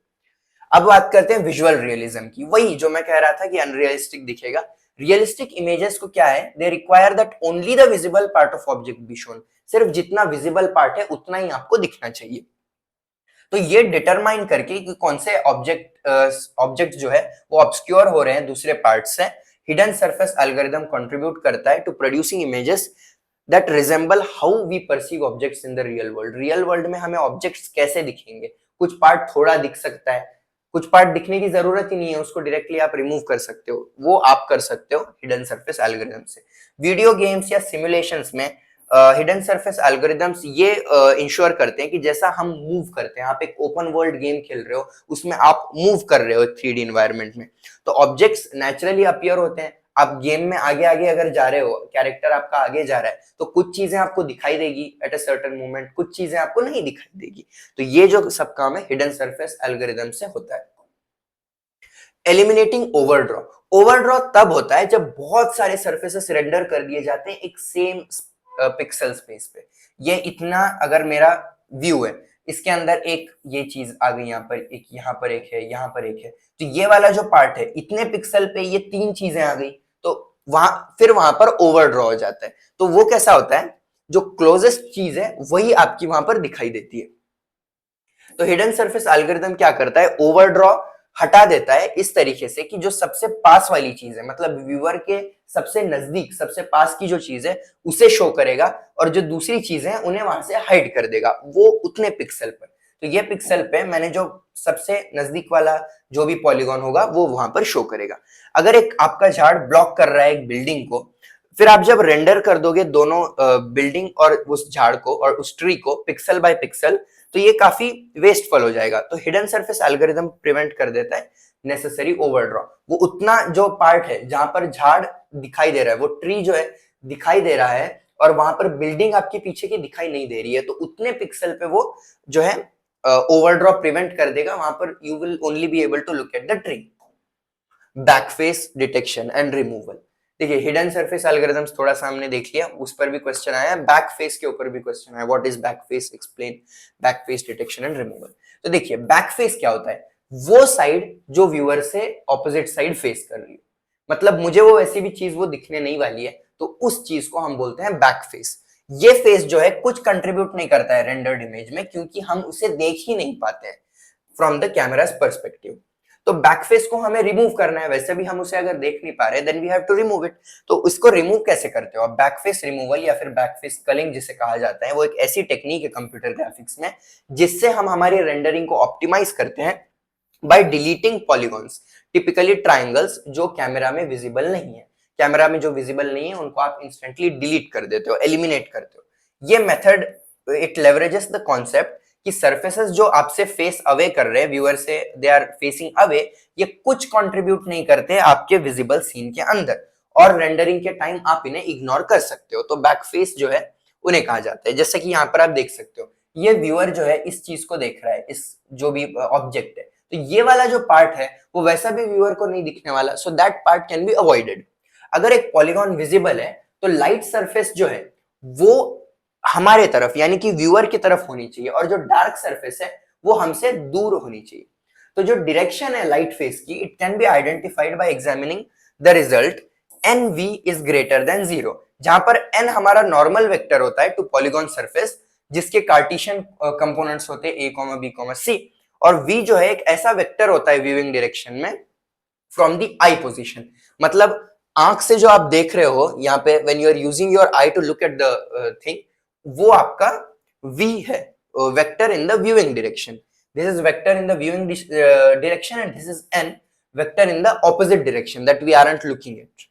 अब बात करते हैं विजुअल रियलिज्म की, वही जो मैं कह रहा था कि अनरियलिस्टिक दिखेगा। रियलिस्टिक इमेजेस को क्या है, they require that only the visible part of object be shown, सिर्फ जितना विजिबल पार्ट है उतना ही आपको दिखना चाहिए। तो ये डिटरमाइन करके कि कौन से ऑब्जेक्ट जो है वो ऑब्सक्योर हो रहे हैं दूसरे पार्ट से, हिडन सरफेस एल्गोरिथम कंट्रीब्यूट करता है to producing images that resemble how we perceive objects in the real world. Real world में हमें ऑब्जेक्ट्स कैसे दिखेंगे, कुछ पार्ट थोड़ा दिख सकता है, कुछ पार्ट दिखने की जरूरत ही नहीं है, उसको डायरेक्टली आप रिमूव कर सकते हो, वो आप कर सकते हो हिडन सरफेस एल्गोरिथम से। वीडियो गेम्स या सिमुलेशंस में हिडन सरफेस एल्गोरिथम्स ये इंश्योर करते हैं कि जैसा हम मूव करते हैं, आप एक ओपन वर्ल्ड गेम खेल रहे हो, उसमें आप मूव कर रहे हो 3D एनवायरनमेंट में, तो ऑब्जेक्ट्स नेचुरली अपीयर होते हैं। आप गेम में आगे आगे अगर जा रहे हो, कैरेक्टर आपका आगे जा रहा है, तो कुछ चीजें आपको दिखाई देगी एट अ सर्टेन मोमेंट, कुछ चीजें आपको नहीं दिखाई देगी। तो ये जो सब काम है हिडन सरफेस एल्गोरिथम से होता है। एलिमिनेटिंग ओवरड्रॉ, ओवरड्रॉ तब होता है जब बहुत सारे सरफेसेस रेंडर कर दिए जाते हैं एक सेम पिक्सल स्पेस पे। ये इतना अगर मेरा व्यू है, इसके अंदर एक ये चीज आ गई, यहाँ पर एक, यहाँ पर एक है, यहाँ पर एक है, तो ये वाला जो पार्ट है इतने पिक्सल पे ये तीन चीजें आ गई, तो वहां पर ओवरड्रॉ हो जाता है। तो वो कैसा होता है, जो क्लोजेस्ट चीज है वही आपकी वहां पर दिखाई देती है। तो हिडन सरफेस एल्गोरिथम क्या करता है, ओवरड्रॉ हटा देता है इस तरीके से कि जो सबसे पास वाली चीज है, मतलब व्यूअर के सबसे नजदीक, सबसे पास की जो चीज है उसे शो करेगा, और जो दूसरी चीजें हैं उन्हें वहां से हाइड कर देगा वो उतने पिक्सल पर। तो ये पिक्सल पे मैंने जो सबसे नजदीक वाला जो भी पॉलीगॉन होगा वो वहां पर शो करेगा। अगर एक आपका झाड़ ब्लॉक कर रहा है एक बिल्डिंग को, फिर आप जब रेंडर कर दोगे दोनों बिल्डिंग और उस झाड़ को और उस ट्री को पिक्सल बाय पिक्सल, तो ये काफी वेस्टफुल हो जाएगा। तो हिडन सरफेस एल्गोरिथम प्रिवेंट कर देता है नेसेसरी ओवरड्रॉ। वो उतना जो पार्ट है जहां पर झाड़ दिखाई दे रहा है, वो ट्री जो है दिखाई दे रहा है, और वहां पर बिल्डिंग आपके पीछे की दिखाई नहीं दे रही है, तो उतने पिक्सल पे वो जो है ओवरड्रॉ प्रिवेंट कर देगा। वहां पर you will only be able to look at the tree. Backface detection and removal, देखिए हिडन सरफेस एल्गोरिथम्स थोड़ा सा हमने देख लिया, उस पर भी क्वेश्चन आया है, बैकफेस के ऊपर भी क्वेश्चन आया, what is backface, explain backface detection and removal. तो देखिए बैकफेस क्या होता है, वो साइड जो व्यूअर से ऑपोजिट साइड फेस कर रही है, मतलब मुझे वो ऐसी भी चीज वो दिखने नहीं वाली है, तो उस चीज को हम बोलते हैं बैकफेस। ये फेस जो है कुछ कंट्रीब्यूट नहीं करता है रेंडर्ड इमेज में, क्योंकि हम उसे देख ही नहीं पाते हैं फ्रॉम द कैमरास पर्सपेक्टिव। तो बैक फेस को हमें रिमूव करना है, वैसे भी हम उसे अगर देख नहीं पा रहे then we have to remove it. तो इसको रिमूव कैसे करते हो आप? बैक फेस रिमूवल या फिर बैक फेस कलिंग जिसे कहा जाता है, वो एक ऐसी टेक्निक है कंप्यूटर ग्राफिक्स में जिससे हम हमारी रेंडरिंग को ऑप्टिमाइज करते हैं by deleting polygons, typically triangles जो कैमरा में विजिबल नहीं है। कैमरा में जो विजिबल नहीं है उनको आप इंस्टेंटली डिलीट कर देते हो, एलिमिनेट करते हो। ये method it leverages the concept कि सरफेसेस जो आपसे फेस अवे कर रहे हैं, व्यूअर से दे आर फेसिंग अवे, ये कुछ कंट्रीब्यूट नहीं करते आपके विजिबल सीन के अंदर, और रेंडरिंग के टाइम आप इन्हें इग्नोर कर सकते हो। तो बैक फेस जो है उन्हें कहा जाता है। जैसे कि यहाँ पर आप देख सकते हो, ये व्यूअर जो है इस चीज को देख रहा है, इस जो भी ऑब्जेक्ट है, तो ये वाला जो पार्ट है वो वैसा भी व्यूअर को नहीं दिखने वाला, so that part can be avoided. अगर एक पॉलीगॉन विजिबल है तो लाइट सरफेस जो है वो हमारे तरफ यानी कि व्यूअर की तरफ होनी चाहिए, और जो डार्क सरफेस है वो हमसे दूर होनी चाहिए। तो जो डायरेक्शन है लाइट फेस की, it can be identified by examining the result N V is greater than 0, जहां पर एन हमारा नॉर्मल वेक्टर होता है टू पॉलीगॉन सरफेस जिसके कार्टेशियन कंपोनेंट्स होते हैं A comma B comma C, और v जो है एक ऐसा वेक्टर होता है व्यूइंग डायरेक्शन में फ्रॉम द आई पोजीशन। मतलब आंख से जो आप देख रहे हो यहाँ पे, when you are using your eye to look at the thing, वो आपका v है, vector in the viewing direction. This is vector in the viewing direction and this is n vector in the opposite direction that we aren't looking at.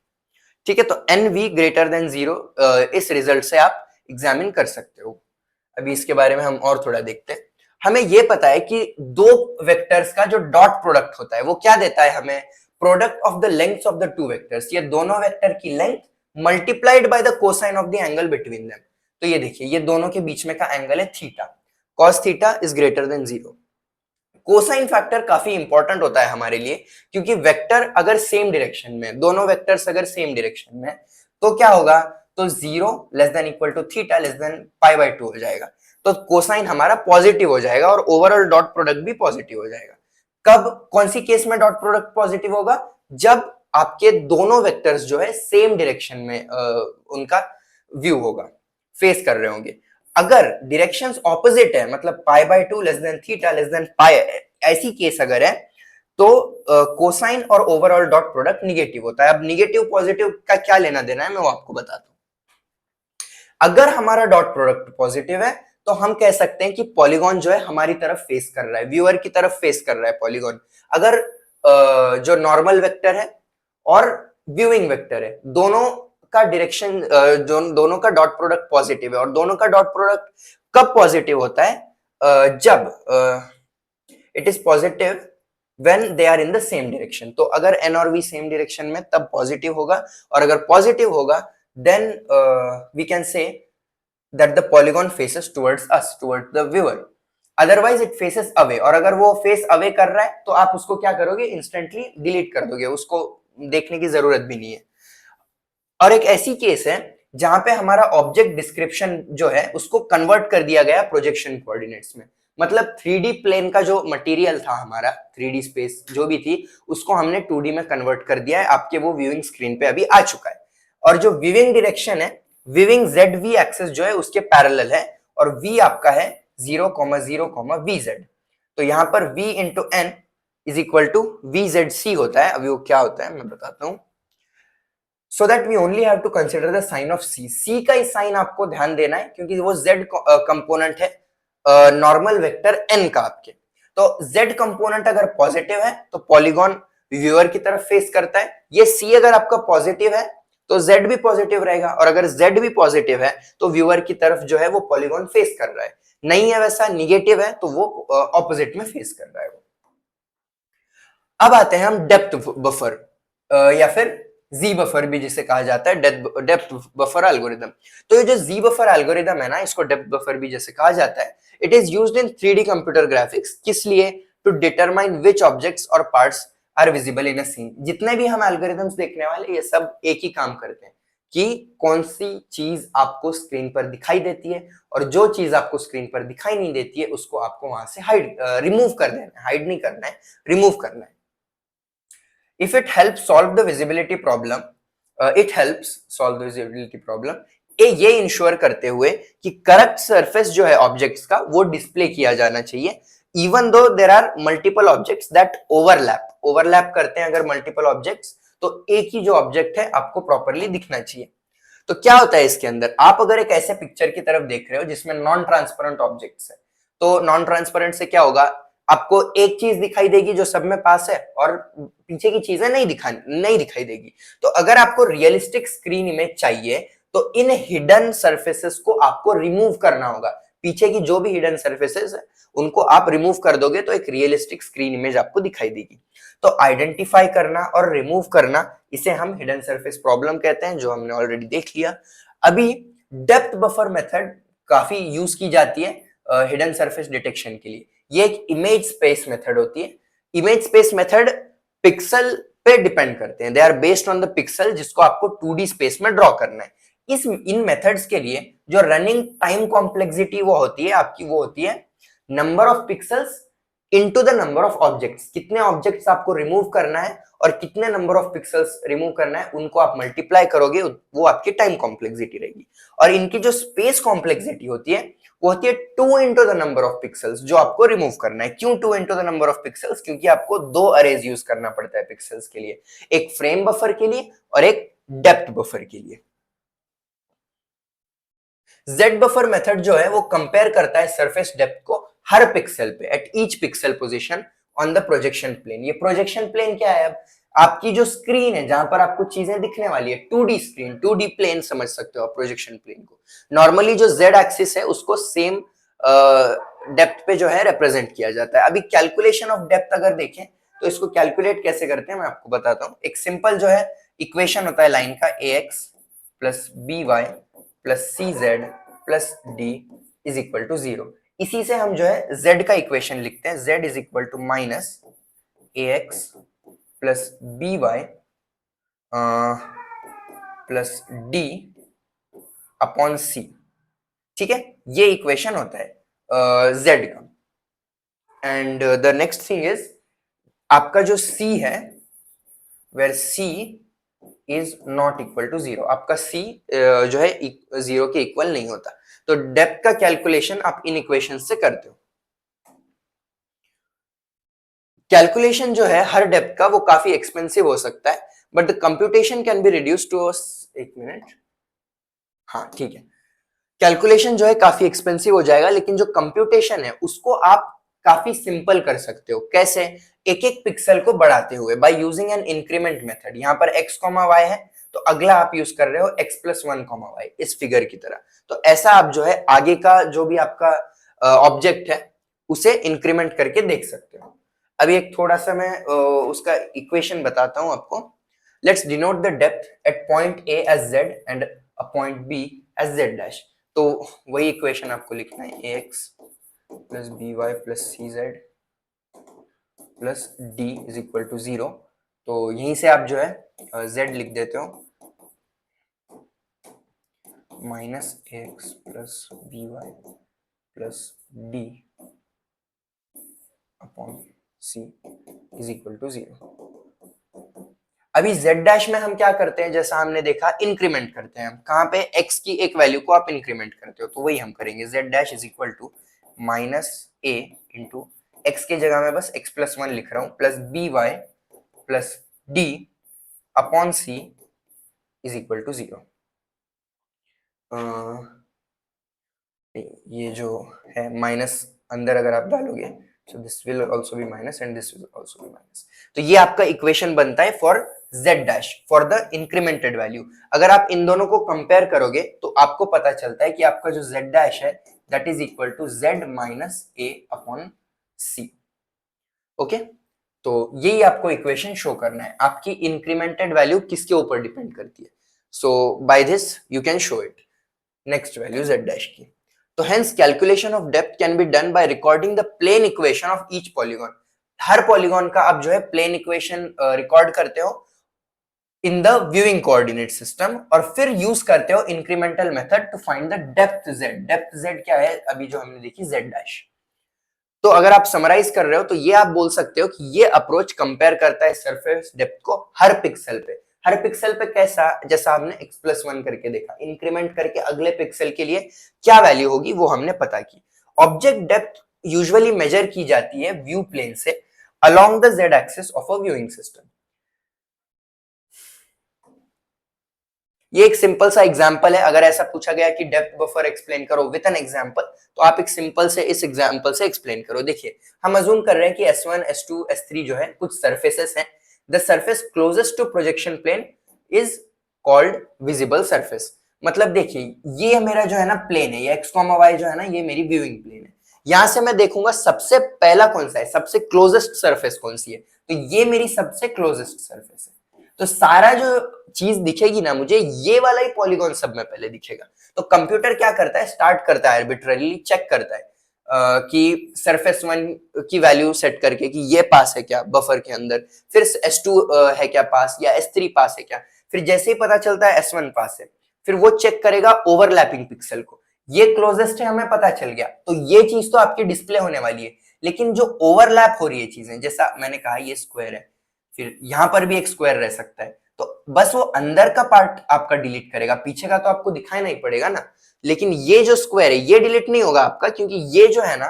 ठीक है, तो N V greater than 0 इस result से आप examine कर सकते हो। अभी इसके बारे में हम और थोड़ा देखते हैं। हमें यह पता है कि दो वेक्टर्स का जो डॉट प्रोडक्ट होता है वो क्या देता है हमें? Product of the lengths of the two vectors. ये दोनों वेक्टर की length multiplied by the cosine of the angle between them. तो ये देखिए, ये दोनों के बीच में का एंगल है theta, cos theta is greater than 0। Cosine factor काफी इंपॉर्टेंट होता है हमारे लिए, क्योंकि वेक्टर अगर सेम डायरेक्शन में, दोनों वेक्टर्स अगर सेम डायरेक्शन में, तो क्या होगा? तो 0 less than equal to theta less than pi by 2 हो जाएगा। तो कोसाइन हमारा पॉजिटिव हो जाएगा और ओवरऑल डॉट प्रोडक्ट भी पॉजिटिव हो जाएगा। कब, कौन सी केस में डॉट प्रोडक्ट पॉजिटिव होगा? जब आपके दोनों वेक्टर्स जो है सेम डायरेक्शन में उनका व्यू होगा, फेस कर रहे होंगे। अगर डायरेक्शंस ऑपोजिट है, मतलब pi by 2 less than theta less than pi, ऐसी केस अगर है तो कोसाइन और ओवरऑल डॉट प्रोडक्ट निगेटिव होता है। अब निगेटिव पॉजिटिव का क्या लेना देना है मैं वो आपको बताता हूं। अगर हमारा डॉट प्रोडक्ट पॉजिटिव है तो हम कह सकते हैं कि पॉलीगॉन जो है हमारी तरफ फेस कर रहा है, व्यूअर की तरफ फेस कर रहा है पॉलीगॉन। अगर जो नॉर्मल वेक्टर है और व्यूइंग वेक्टर है, दोनों का डायरेक्शन, जो दोनों का डॉट प्रोडक्ट पॉजिटिव है, और दोनों का डॉट प्रोडक्ट कब पॉजिटिव होता है? जब it is positive when they are in the same direction. तो अगर एन और वी सेम डायरेक्शन में तब पॉजिटिव होगा, और अगर पॉजिटिव होगा then we can say that the polygon faces towards us, towards the viewer. Otherwise it faces away, और अगर वो फेस अवे कर रहा है तो आप उसको क्या करोगे? इंस्टेंटली डिलीट कर दोगे, उसको देखने की जरूरत भी नहीं है। और एक ऐसी केस है जहां पे हमारा ऑब्जेक्ट डिस्क्रिप्शन जो है उसको कन्वर्ट कर दिया गया प्रोजेक्शन कोऑर्डिनेट्स में। मतलब 3D प्लेन का जो मटेरियल था हमारा, 3D स्पेस जो भी थी, उसको हमने 2D में कन्वर्ट कर दिया है। आपके वो व्यूइंग स्क्रीन पे अभी आ चुका है। और जो व्यूइंग डायरेक्शन है, व्यूइंग जेड वी एक्सेस जो है उसके पैरेलल है, और v आपका है 0,0, vz। तो यहां पर v into N is equal to vzc होता है। अभी वो क्या होता है मैं बताता हूं। So that we only have to consider the sign of c। c का इस साइन आपको ध्यान देना है क्योंकि वो z कंपोनेंट है नॉर्मल वेक्टर n का आपके। तो z कंपोनेंट अगर पॉजिटिव है तो पॉलीगॉन व्यूअर की तरफ फेस करता है। ये c अगर आपका पॉजिटिव है तो z भी पॉजिटिव रहेगा, और अगर z भी पॉजिटिव है तो व्यूअर की तरफ जो है वो पॉलीगॉन फेस कर रहा है। नहीं है वैसा, निगेटिव है तो वो ऑपोजिट में फेस कर रहा है वो। अब आते हैं हम डेप्थ बफर या फिर जी बफर भी जिसे कहा जाता है, डेप्थ बफर एल्गोरिदम। तो ये जो जी बफर एल्गोरिदम है ना, इसको डेप्थ बफर भी जैसे कहा जाता है। It is used in 3D computer graphics. किस लिए? टू डिटरमाइन विच ऑब्जेक्ट्स और parts are visible in a scene. जितने भी हम एल्गोरिदम्स देखने वाले, ये सब एक ही काम करते हैं कि कौन सी चीज आपको स्क्रीन पर दिखाई देती है, और जो चीज आपको स्क्रीन पर दिखाई नहीं देती है उसको आपको वहां से रिमूव कर देना है। हाइड नहीं करना है, रिमूव करना है। If it helps solve the visibility problem, it helps solve the visibility problem. ये इंश्योर करते हुए कि करेक्ट सरफेस जो है ऑब्जेक्ट्स का वो डिस्प्ले किया जाना चाहिए even though there are multiple objects that overlap करते हैं अगर मल्टीपल ऑब्जेक्ट्स, तो एक ही जो ऑब्जेक्ट है आपको प्रॉपरली दिखना चाहिए। तो क्या होता है इसके अंदर, आप अगर एक ऐसे पिक्चर की तरफ देख रहे हो जिसमें नॉन ट्रांसपेरेंट ऑब्जेक्ट्स है, तो नॉन ट्रांसपेरेंट से क्या होगा, आपको एक चीज दिखाई देगी जो सब में पास है और पीछे की चीजें नहीं दिखाई देगी। तो अगर आपको रियलिस्टिक स्क्रीन इमेज चाहिए तो इन हिडन सरफेसेस को आपको रिमूव करना होगा। पीछे की जो भी हिडन सरफेसेस है उनको आप रिमूव कर दोगे तो एक रियलिस्टिक स्क्रीन इमेज आपको दिखाई देगी। तो आइडेंटिफाई करना और रिमूव करना, इसे हम हिडन सरफेस प्रॉब्लम कहते हैं, जो हमने ऑलरेडी देख लिया। अभी डेप्थ बफर मेथड काफी यूज की जाती है हिडन सरफेस डिटेक्शन के लिए। ये एक इमेज स्पेस मेथड होती है। इमेज स्पेस मेथड पिक्सल पे डिपेंड करते हैं, they are based on the pixel जिसको आपको 2D स्पेस में ड्रॉ करना है। इन मेथड्स के लिए जो रनिंग टाइम कॉम्प्लेक्सिटी वो होती है आपकी, वो होती है number of pixels into the number of objects. कितने ऑब्जेक्ट्स आपको रिमूव करना है और कितने नंबर ऑफ पिक्सल्स रिमूव करना है, उनको आप मल्टीप्लाई करोगे, वो आपकी टाइम कॉम्प्लेक्सिटी रहेगी। और इनकी जो स्पेस कॉम्प्लेक्सिटी होती है वो होती है 2 into the number of pixels जो आपको रिमूव करना है। क्यों 2 into the number of pixels? क्योंकि आपको 2 अरेज यूज करना पड़ता है पिक्सल्स के लिए, एक फ्रेम बफर के लिए और एक डेप्थ बफर के लिए। जेड बफर मेथड जो है वो कंपेयर करता है सरफेस डेप्थ को हर पिक्सल पे, at each pixel position on the projection plane. ये प्रोजेक्शन प्लेन क्या है? अब आपकी जो स्क्रीन है जहां पर आपको चीजें दिखने वाली है, 2D स्क्रीन, 2D प्लेन समझ सकते हो आप प्रोजेक्शन प्लेन को। नॉर्मली जो जेड एक्सिस है उसको सेम डेप्थ पे जो है रिप्रेजेंट किया जाता है। अभी कैलकुलेशन ऑफ डेप्थ अगर देखें तो इसको कैलकुलेट कैसे करते हैं मैं आपको बताता हूँ। एक सिंपल जो है इक्वेशन होता है लाइन का, ax plus B Y plus C Z plus D is equal to 0। इसी से हम जो है z का इक्वेशन लिखते हैं, z is equal to minus ax plus B Y plus D upon C. ठीक है, ये इक्वेशन होता है z का। And the next thing is आपका जो c है, where c is not equal to 0, आपका c जो है 0 के इक्वल नहीं होता। तो डेप्थ का कैलकुलेशन आप इन इक्वेशन से करते हो। कैलकुलेशन जो है हर डेप्थ का वो काफी एक्सपेंसिव हो सकता है, but the computation can be reduce to, एक मिनट, हाँ ठीक है, कैलकुलेशन जो है काफी एक्सपेंसिव हो जाएगा, लेकिन जो कंप्यूटेशन है उसको आप काफी सिंपल कर सकते हो। कैसे? एक एक पिक्सल को बढ़ाते हुए, by using an increment method. यहाँ पर x, y है तो अगला आप यूज कर रहे हो x प्लस 1, y, इस फिगर की तरह। तो ऐसा आप जो है आगे का जो भी आपका ऑब्जेक्ट है उसे इंक्रीमेंट करके देख सकते हो। अभी एक थोड़ा सा मैं उसका इक्वेशन बताता हूं आपको। Let's denote the depth at point A as z and a point B as z dash. तो वही इक्वेशन आपको लिखना है, ax plus B Y plus C Z plus D is equal to 0। तो यहीं से आप जो है z लिख देते हो, minus X plus B Y plus D upon C is equal to 0। अभी z डैश में हम क्या करते हैं, जैसा हमने देखा इंक्रीमेंट करते हैं हम। कहां पे? x की एक वैल्यू को आप इंक्रीमेंट करते हो, तो वही हम करेंगे। z dash is equal to minus a into X की जगह में बस x प्लस 1 लिख रहा हूं, plus B Y plus D upon C is equal to 0। ये जो है माइनस अंदर अगर आप डालोगे, so this will also be minus and this will also be minus। तो ये आपका इक्वेशन बनता है for z dash, for the incremented value. अगर आप इन दोनों को कंपेयर करोगे तो आपको पता चलता है कि आपका जो z डैश है that is equal to z minus a upon c। Okay, तो यही आपको इक्वेशन शो करना है। आपकी इंक्रीमेंटेड वैल्यू किसके ऊपर डिपेंड करती है? So by this you can show it. Next value z dash की। तो hence calculation of depth can be done by recording the plane equation of each polygon. हर पॉलीगॉन का आप जो है प्लेन इक्वेशन रिकॉर्ड करते हो in the viewing coordinate system, और फिर यूज करते हो incremental method to find the depth z। Depth z क्या है अभी जो हमने देखी, z डैश। तो अगर आप समराइज कर रहे हो तो ये आप बोल सकते हो कि ये अप्रोच कंपेयर करता है सरफेस डेप्थ को हर पिक्सल पे। हर पिक्सल पे कैसा? जैसा हमने x प्लस 1 करके देखा, इंक्रीमेंट करके अगले पिक्सल के लिए क्या वैल्यू होगी वो हमने पता की। ऑब्जेक्ट डेप्थ यूजुअली मेजर की जाती है व्यू प्लेन से along the Z axis of a viewing system. ये एक सिंपल सा एग्जांपल है। अगर ऐसा पूछा गया कि डेप्थ बफर एक्सप्लेन करो विद एन एग्जांपल, तो आप एक सिंपल से इस एग्जांपल से एक्सप्लेन करो। देखिए, हम अज्यूम कर रहे हैं कि S1, S2, S3 जो है कुछ सरफेसेस हैं। The surface closest to projection plane is called visible surface. मतलब देखिए, ये मेरा जो है ना प्लेन है, ये x, y जो है ना, ये मेरी व्यूइंग प्लेन है। यहां से मैं देखूंगा सबसे पहला कौन सा है, सबसे क्लोजेस्ट सरफेस कौन सी है, तो ये मेरी सबसे क्लोजेस्ट सरफेस है। तो सारा जो चीज दिखेगी ना मुझे, ये वाला ही पॉलीगॉन सब में पहले दिखेगा। तो कंप्यूटर क्या करता है, स्टार्ट करता है आर्बिट्ररीली, चेक करता है कि सरफेस वन की वैल्यू सेट करके कि ये पास है क्या बफर के अंदर, फिर S2 है क्या पास, या S3 पास है क्या। फिर जैसे ही पता चलता है S1 पास है, फिर वो चेक करेगा ओवरलैपिंग पिक्सल को, ये क्लोजेस्ट है, हमें पता चल गया, तो ये चीज तो आपकी डिस्प्ले होने वाली है। लेकिन जो ओवरलैप हो रही है चीजें, जैसा मैंने कहा ये स्क्वायर है, फिर यहां पर भी एक स्क्वायर रह सकता है, तो बस वो अंदर का पार्ट आपका डिलीट करेगा, पीछे का तो आपको दिखाई नहीं पड़ेगा ना। लेकिन ये जो स्क्वायर है ये डिलीट नहीं होगा आपका, क्योंकि ये जो है ना,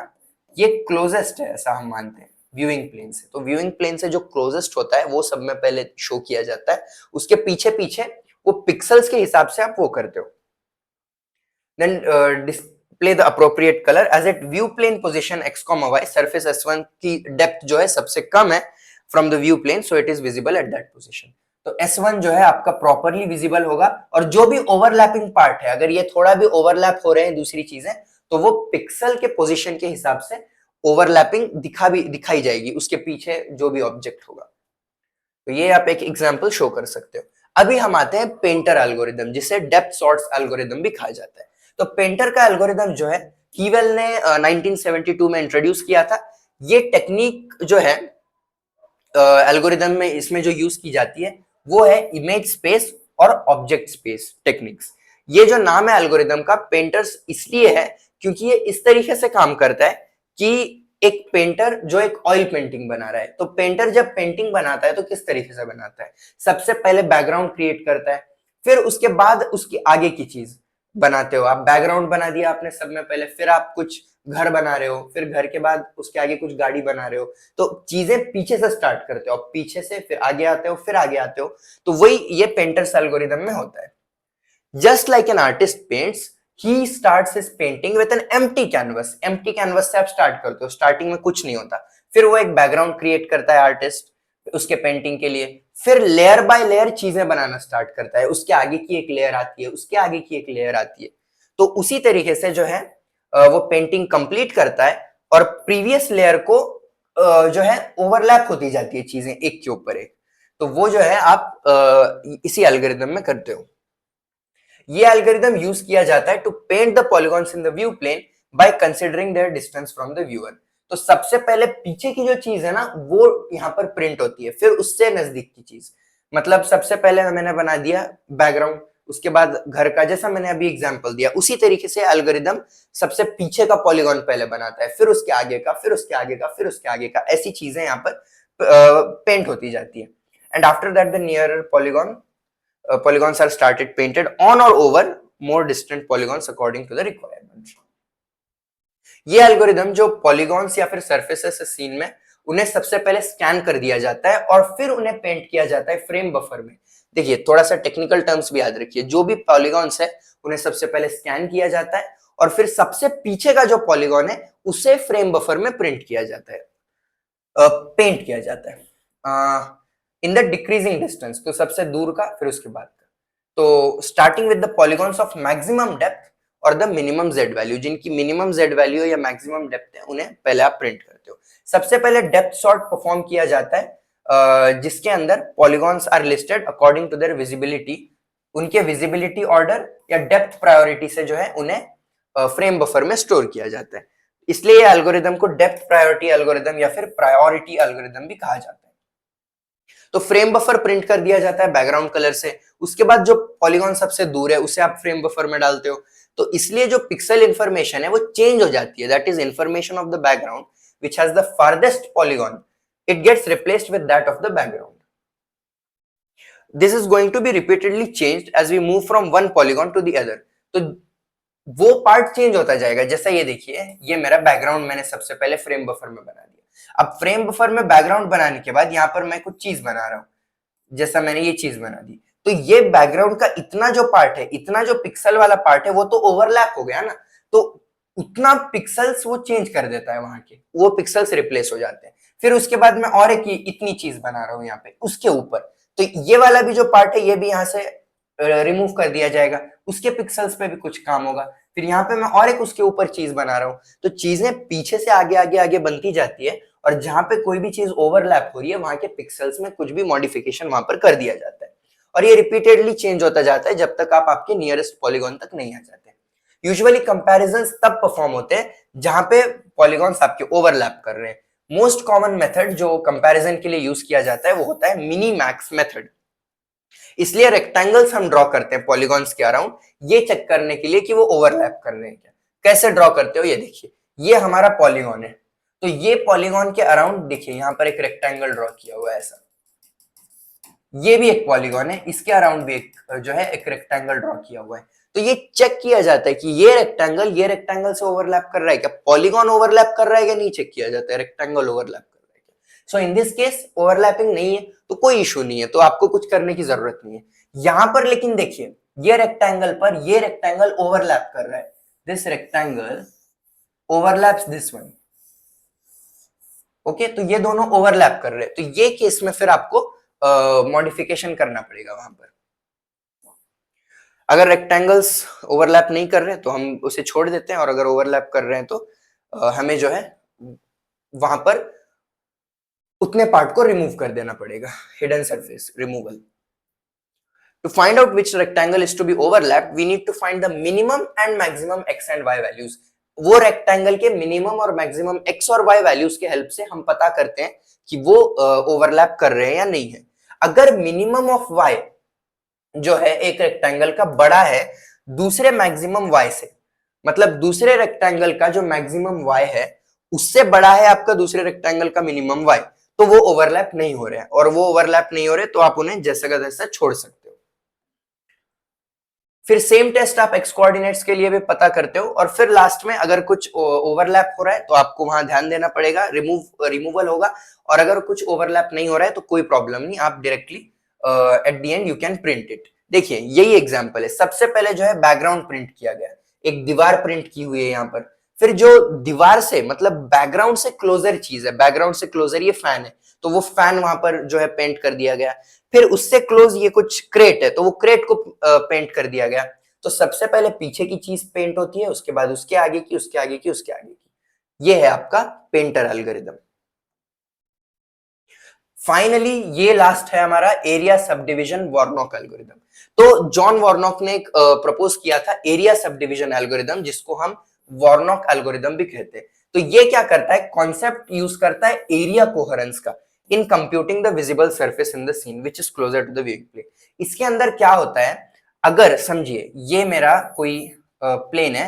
ये क्लोजेस्ट है, ऐसा हम मानते हैं व्यूइंग प्लेन से। तो व्यूइंग प्लेन से जो क्लोजेस्ट होता है वो सब में पहले शो किया जाता है, उसके पीछे पीछे वो पिक्सल्स के हिसाब से आप वो करते हो। Then display the appropriate colour as at view plane position x, y। Surface S1 की डेप्थ जो है सबसे कम है from the view plane, so it is visible at that position. तो S1 जो है आपका प्रॉपरली विजिबल होगा, और जो भी ओवरलैपिंग पार्ट है, अगर ये थोड़ा भी ओवरलैप हो रहे हैं दूसरी चीजें, तो वो पिक्सल के पोजीशन के हिसाब से ओवरलैपिंग दिखाई जाएगी उसके पीछे जो भी ऑब्जेक्ट होगा। तो ये आप एक एग्जांपल शो कर सकते हो। अभी हम आते हैं पेंटर एल्गोरिदम, जिसे डेप्थ सॉर्ट्स एल्गोरिदम भी कहा जाता है। तो पेंटर का एल्गोरिदम जो है कीवेल ने 1972 में इंट्रोड्यूस किया था। ये टेक्निक जो है एल्गोरिदम में, इसमें जो यूज की जाती है वो है इमेज स्पेस और ऑब्जेक्ट स्पेस टेक्निक्स। ये जो नाम है एल्गोरिदम का, पेंटर्स इसलिए है क्योंकि ये इस तरीके से काम करता है कि एक पेंटर जो एक ऑयल पेंटिंग बना रहा है, तो पेंटर जब पेंटिंग बनाता है तो किस तरीके से बनाता है, सबसे पहले बैकग्राउंड क्रिएट करता है, फिर उसके बाद उसकी आगे की चीज बनाते हो। आप बैकग्राउंड बना दिया आपने सब में पहले, फिर आप कुछ घर बना रहे हो, फिर घर के बाद उसके आगे कुछ गाड़ी बना रहे हो, तो चीजें पीछे से स्टार्ट करते हो, पीछे से फिर आगे आते हो, फिर आगे आते हो। तो वही ये पेंटर्स एल्गोरिदम में होता है। Just like an artist paints, he starts his painting with an empty canvas. Empty canvas से आप स्टार्ट करते हो, स्टार्टिंग में कुछ नहीं होता, फिर वो एक बैकग्राउंड क्रिएट करता है आर्टिस्ट उसके पेंटिंग के लिए, फिर लेयर बाय लेयर चीजें बनाना स्टार्ट करता है, उसके आगे की एक लेयर आती है, उसके आगे की एक लेयर आती है। तो उसी तरीके से जो है वो पेंटिंग कंप्लीट करता है, और प्रीवियस लेयर को जो है ओवरलैप होती जाती है चीजें एक के ऊपर एक। तो वो जो है आप इसी एल्गोरिदम में करते हो। ये एल्गोरिदम यूज किया जाता है to paint the polygons in the view plane by considering their distance from the viewer. तो सबसे पहले पीछे की जो चीज है ना, वो यहाँ पर प्रिंट होती है, फिर उससे नजदीक की चीज। मतलब सबसे पहले मैंने बना दिया बैकग्राउंड, उसके बाद घर का, जैसा मैंने अभी एग्जांपल दिया, उसी तरीके से एल्गोरिदम सबसे पीछे का पॉलीगॉन पहले बनाता है, फिर उसके आगे का, फिर उसके आगे का, फिर उसके आगे का, ऐसी चीजें यहाँ पर पेंट होती जाती है। And after that the near polygon polygons are started painted on or over more distant polygons according to the requirement। ये एल्गोरिदम जो पॉलीगॉन्स या फिर सरफेसेस है सीन में, उन्हें सबसे पहले स्कैन कर दिया जाता है और फिर उन्हें पेंट किया जाता है फ्रेम बफर में। देखिए, थोड़ा सा टेक्निकल टर्म्स भी याद रखिए। जो भी पॉलीगॉन्स है उन्हें सबसे पहले स्कैन किया जाता है, और फिर सबसे पीछे का जो पॉलीगॉन है उसे फ्रेम बफर में प्रिंट किया जाता है, पेंट किया जाता है इन द डिक्रीजिंग डिस्टेंस। तो सबसे दूर का, फिर उसके बाद का। तो starting with the polygons of maximum depth और द मिनिमम जेड वैल्यू, जिनकी मिनिमम जेड वैल्यू या मैक्सिमम डेप्थ है, उन्हें पहले आप प्रिंट करते हो। सबसे पहले डेप्थ सॉर्ट परफॉर्म किया जाता है, जिसके अंदर polygons are listed according to their visibility. उनके विजिबिलिटी ऑर्डर या डेप्थ प्रायोरिटी से जो है उन्हें फ्रेम बफर में स्टोर किया जाता है। इसलिए ये एल्गोरिदम को डेप्थ प्रायोरिटी एल्गोरिदम या फिर प्रायोरिटी एल्गोरिदम भी कहा जाता है। तो फ्रेम बफर प्रिंट कर दिया जाता है बैकग्राउंड कलर से, उसके बाद जो पॉलीगॉन सबसे दूर है उसे आप फ्रेम बफर में डालते हो। तो इसलिए जो पिक्सल इंफॉर्मेशन है वो चेंज हो जाती है, that is information of the background which has the farthest polygon, it gets replaced with that of the background. This is going to be repeatedly changed as we move from one polygon to the other. तो वो part change होता जाएगा। जैसा ये देखिए, ये मेरा background मैंने सबसे पहले फ्रेम बफर में बना दिया। अब फ्रेम बफर में बैकग्राउंड बनाने के बाद यहाँ पर मैं कुछ चीज बना रहा हूँ, जैसा मैंने ये चीज बना दी। तो ये बैकग्राउंड का इतना जो पार्ट है, इतना जो पिक्सल वाला पार्ट है, वो तो ओवरलैप हो गया ना। तो उतना पिक्सल्स वो चेंज कर देता है, वहां के वो पिक्सल्स रिप्लेस हो जाते हैं। फिर उसके बाद मैं और एक इतनी चीज बना रहा हूँ यहाँ पे उसके ऊपर। तो ये वाला भी जो पार्ट है, ये भी यहाँ से रिमूव कर दिया जाएगा, उसके पिक्सल्स पे भी कुछ काम होगा। फिर यहाँ पे मैं और एक उसके ऊपर चीज बना रहा हूँ। तो चीजें पीछे से आगे आगे आगे बनती जाती है, और जहां पे कोई भी चीज ओवरलैप हो रही है, वहां के पिक्सल्स में कुछ भी मॉडिफिकेशन वहां पर कर दिया जाता है, और ये रिपीटेडली चेंज होता जाता है जब तक आप आपके नियरेस्ट पॉलीगॉन तक नहीं आ जाते। यूजुअली कंपैरिजंस तब परफॉर्म होते हैं जहां पे पॉलीगॉन्स आपके ओवरलैप कर रहे हैं। मोस्ट कॉमन मेथड जो कंपैरिजन के लिए यूज किया जाता है वो होता है मिनी मैक्स मेथड। इसलिए रेक्टेंगल्स हम ड्रॉ करते हैं पॉलीगॉन्स के अराउंड, ये चेक करने के लिए कि वो ओवरलैप कर रहे हैं क्या। कैसे ड्रॉ करते हो, ये देखिए, ये हमारा पॉलीगॉन है। तो ये पॉलीगॉन के अराउंड देखिए, यहाँ पर एक रेक्टेंगल ड्रॉ किया हुआ है ऐसा। ये भी एक पॉलीगॉन है, इसके अराउंड भी एक जो है एक रेक्टेंगल ड्रॉ किया हुआ है। तो ये चेक किया जाता है कि ये रेक्टेंगल से ओवरलैप कर रहा है क्या, पॉलीगॉन ओवरलैप कर रहा है क्या, नहीं चेक किया जाता है, रेक्टेंगल ओवरलैप कर रहा है क्या। सो इन दिस केस ओवरलैपिंग नहीं है तो कोई इशू नहीं है, तो आपको कुछ करने की जरूरत नहीं है यहां पर। लेकिन देखिए, ये रेक्टेंगल पर ये रेक्टेंगल ओवरलैप कर रहा है, this rectangle overlaps this one. Okay, तो ये दोनों ओवरलैप कर रहे हैं, तो ये केस में फिर आपको मॉडिफिकेशन करना पड़ेगा वहां पर। अगर रेक्टेंगल्स ओवरलैप नहीं कर रहे तो हम उसे छोड़ देते हैं, और अगर ओवरलैप कर रहे हैं तो हमें जो है वहां पर उतने पार्ट को रिमूव कर देना पड़ेगा, hidden surface removal. To find out which rectangle is to be overlapped, we need to find the minimum and maximum x and y values. वो रेक्टेंगल के मिनिमम और मैक्सिमम x और y वैल्यूज के help से हम पता करते हैं कि वो ओवरलैप कर रहे हैं या नहीं है। अगर मिनिमम ऑफ y जो है एक रेक्टेंगल का बड़ा है दूसरे मैक्सिमम y से, मतलब दूसरे रेक्टेंगल का जो मैक्सिमम y है उससे बड़ा है आपका दूसरे रेक्टेंगल का मिनिमम y, तो वो ओवरलैप नहीं हो रहे हैं। और वो ओवरलैप नहीं हो रहे तो आप उन्हें जैसा का तैसा छोड़ सकते हो। फिर सेम टेस्ट आप एक्स कोऑर्डिनेट्स के लिए भी पता करते हो, और फिर लास्ट में अगर कुछ ओवरलैप हो रहा है तो आपको वहां ध्यान देना पड़ेगा, रिमूवल होगा। और अगर कुछ ओवरलैप नहीं हो रहा है तो कोई प्रॉब्लम नहीं, आप directly at the end you can print it. देखिए, यही एग्जांपल है। सबसे पहले जो है बैकग्राउंड प्रिंट किया गया, एक दीवार प्रिंट की हुई है यहाँ पर। फिर जो दीवार से मतलब बैकग्राउंड से क्लोजर चीज है, बैकग्राउंड से क्लोजर ये फैन है, तो वो फैन वहां पर जो है पेंट कर दिया गया। फिर उससे क्लोज ये कुछ क्रेट है, तो वो क्रेट को पेंट कर दिया गया। तो सबसे पहले पीछे की चीज पेंट होती है, उसके बाद उसके आगे की, उसके आगे की, उसके आगे की। ये है आपका पेंटर एल्गोरिदम। फाइनली ये लास्ट है हमारा एरिया सब डिविजन वार्नॉक एल्गोरिदम। तो जॉन वार्नॉक ने एक प्रपोज किया था एरिया सब डिविजन एल्गोरिदम, जिसको हम वार्नॉक एल्गोरिदम भी कहते हैं। तो ये क्या करता है, कॉन्सेप्ट यूज करता है एरिया कोहेरेंस का in computing the visible surface in the scene which is closer to the viewing plane. इसके अंदर क्या होता है, अगर समझिए ये मेरा कोई प्लेन है,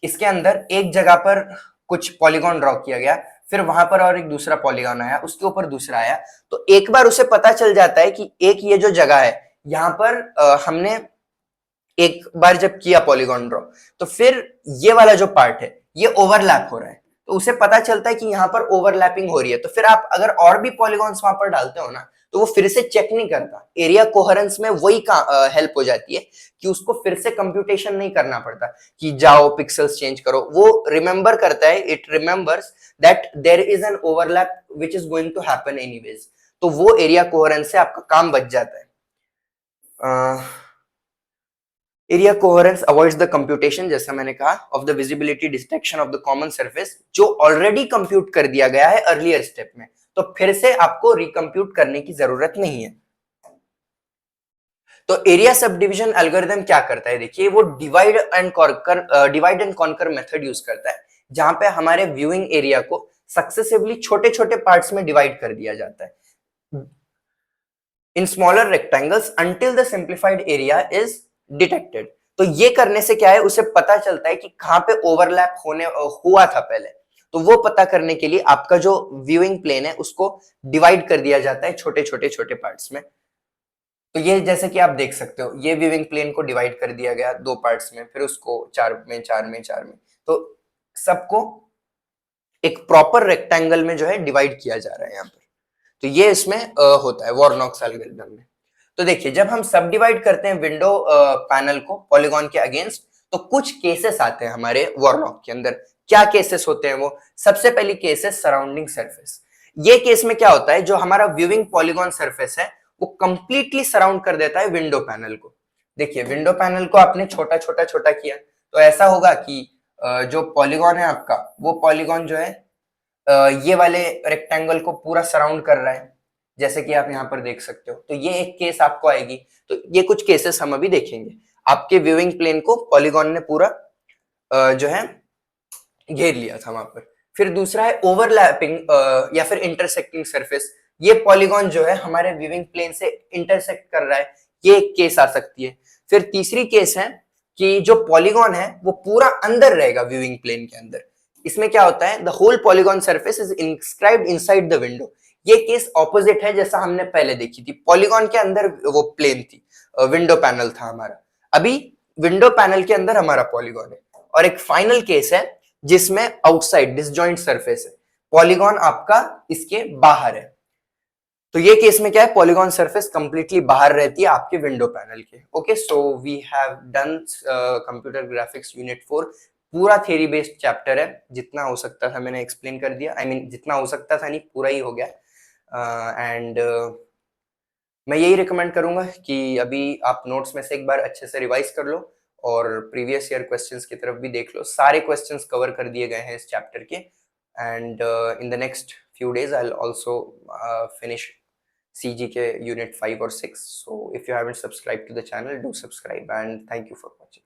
इसके अंदर एक जगह पर कुछ पॉलीगॉन ड्रॉ किया गया, फिर वहां पर और एक दूसरा पॉलीगॉन आया, उसके ऊपर दूसरा आया। तो एक बार उसे पता चल जाता है कि एक ये जो जगह है यहाँ पर हमने एक बार जब किया पॉलीगॉन ड्रॉ, तो फिर ये वाला जो पार्ट है ये ओवरलैप हो रहा है, तो उसे पता चलता है कि यहाँ पर ओवरलैपिंग हो रही है। तो फिर आप अगर और भी पॉलीगॉन्स वहां पर डालते हो ना, तो वो फिर से चेक नहीं करता। एरिया कोहेरेंस में वही हेल्प हो जाती है कि उसको फिर से कंप्यूटेशन नहीं करना पड़ता कि जाओ पिक्सल्स चेंज करो। वो रिमेंबर करता है, it remembers that there is an overlap which is going to happen anyways. तो वो एरिया कोहेरेंस से आपका काम बच जाता है। Area coherence avoids the computation, जैसा मैंने कहा, of the visibility detection of the common surface, जो ऑलरेडी कंप्यूट कर दिया गया है अर्लियर स्टेप में, तो फिर से आपको रिकंप्यूट करने की जरूरत नहीं है। तो एरिया सब डिविजन एल्गोरिथम क्या करता है, देखिए वो divide and conquer method use करता है, जहां पे हमारे व्यूइंग एरिया को सक्सेसिवली छोटे छोटे पार्ट्स में डिवाइड कर दिया जाता है in smaller rectangles until the simplified area is detected. तो ये करने से क्या है, उसे पता चलता है कि कहां पे ओवरलैप हुआ था पहले। तो वो पता करने के लिए आपका जो व्यूइंग प्लेन है उसको डिवाइड कर दिया जाता है छोटे छोटे छोटे पार्ट्स में। तो ये जैसे कि आप देख सकते हो, ये व्यूइंग प्लेन को डिवाइड कर दिया गया दो पार्ट्स में, फिर उसको चार में, चार में, चार में, तो सबको एक प्रॉपर रेक्टेंगल में जो है डिवाइड किया जा रहा है यहाँ पर। तो ये इसमें होता है वॉरनॉक्स एल्गोरिथम में। तो देखिए, जब हम सब डिवाइड करते हैं विंडो पैनल को पॉलीगॉन के अगेंस्ट, तो कुछ केसेस आते हैं हमारे वॉरनॉक के अंदर। क्या केसेस होते हैं वो? सबसे पहली केस है सराउंडिंग सरफेस। ये केस में क्या होता है, जो हमारा व्यूइंग पॉलीगॉन सरफेस है वो कंप्लीटली सराउंड कर देता है विंडो पैनल को। देखिए, विंडो पैनल को आपने छोटा छोटा छोटा किया, तो ऐसा होगा कि जो पॉलीगॉन है आपका, वो पॉलीगॉन जो है ये वाले रेक्टेंगल को पूरा सराउंड कर रहा है, जैसे कि आप यहाँ पर देख सकते हो। तो ये एक केस आपको आएगी। तो ये कुछ केसेस हम अभी देखेंगे। आपके व्यूइंग प्लेन को पॉलीगॉन ने पूरा जो है घेर लिया था वहां पर। फिर दूसरा है ओवरलैपिंग या फिर इंटरसेक्टिंग सरफेस। ये पॉलीगॉन जो है हमारे व्यूइंग प्लेन से इंटरसेक्ट कर रहा है, ये एक केस आ सकती है। फिर तीसरी केस है कि जो पॉलीगॉन है वो पूरा अंदर रहेगा व्यूइंग प्लेन के अंदर। इसमें क्या होता है, the whole polygon surface is inscribed inside the window. ये केस ऑपोजिट है जैसा हमने पहले देखी थी। पॉलीगॉन के अंदर वो प्लेन थी, विंडो पैनल था हमारा। अभी विंडो पैनल के अंदर हमारा पॉलीगॉन है। और एक फाइनल केस है जिसमें आउटसाइड डिसजॉइंट सरफेस है, पॉलीगॉन आपका इसके बाहर है। तो ये केस में क्या है, पॉलीगॉन सरफेस कंप्लीटली बाहर रहती है आपके विंडो पैनल के। Okay, so we have done computer graphics unit 4। पूरा थ्योरी बेस्ड चैप्टर है, जितना हो सकता था मैंने एक्सप्लेन कर दिया। आई मीन जितना हो सकता था नहीं, पूरा ही हो गया। एंड मैं यही रिकमेंड करूंगा कि अभी आप नोट्स में से एक बार अच्छे से रिवाइज कर लो और प्रीवियस ईयर क्वेश्चंस की तरफ भी देख लो। सारे क्वेश्चंस कवर कर दिए गए हैं इस चैप्टर के। And in the next few days I'll also finish CGK unit 5 or 6. So if you haven't subscribed to the channel, do subscribe, and thank you for watching.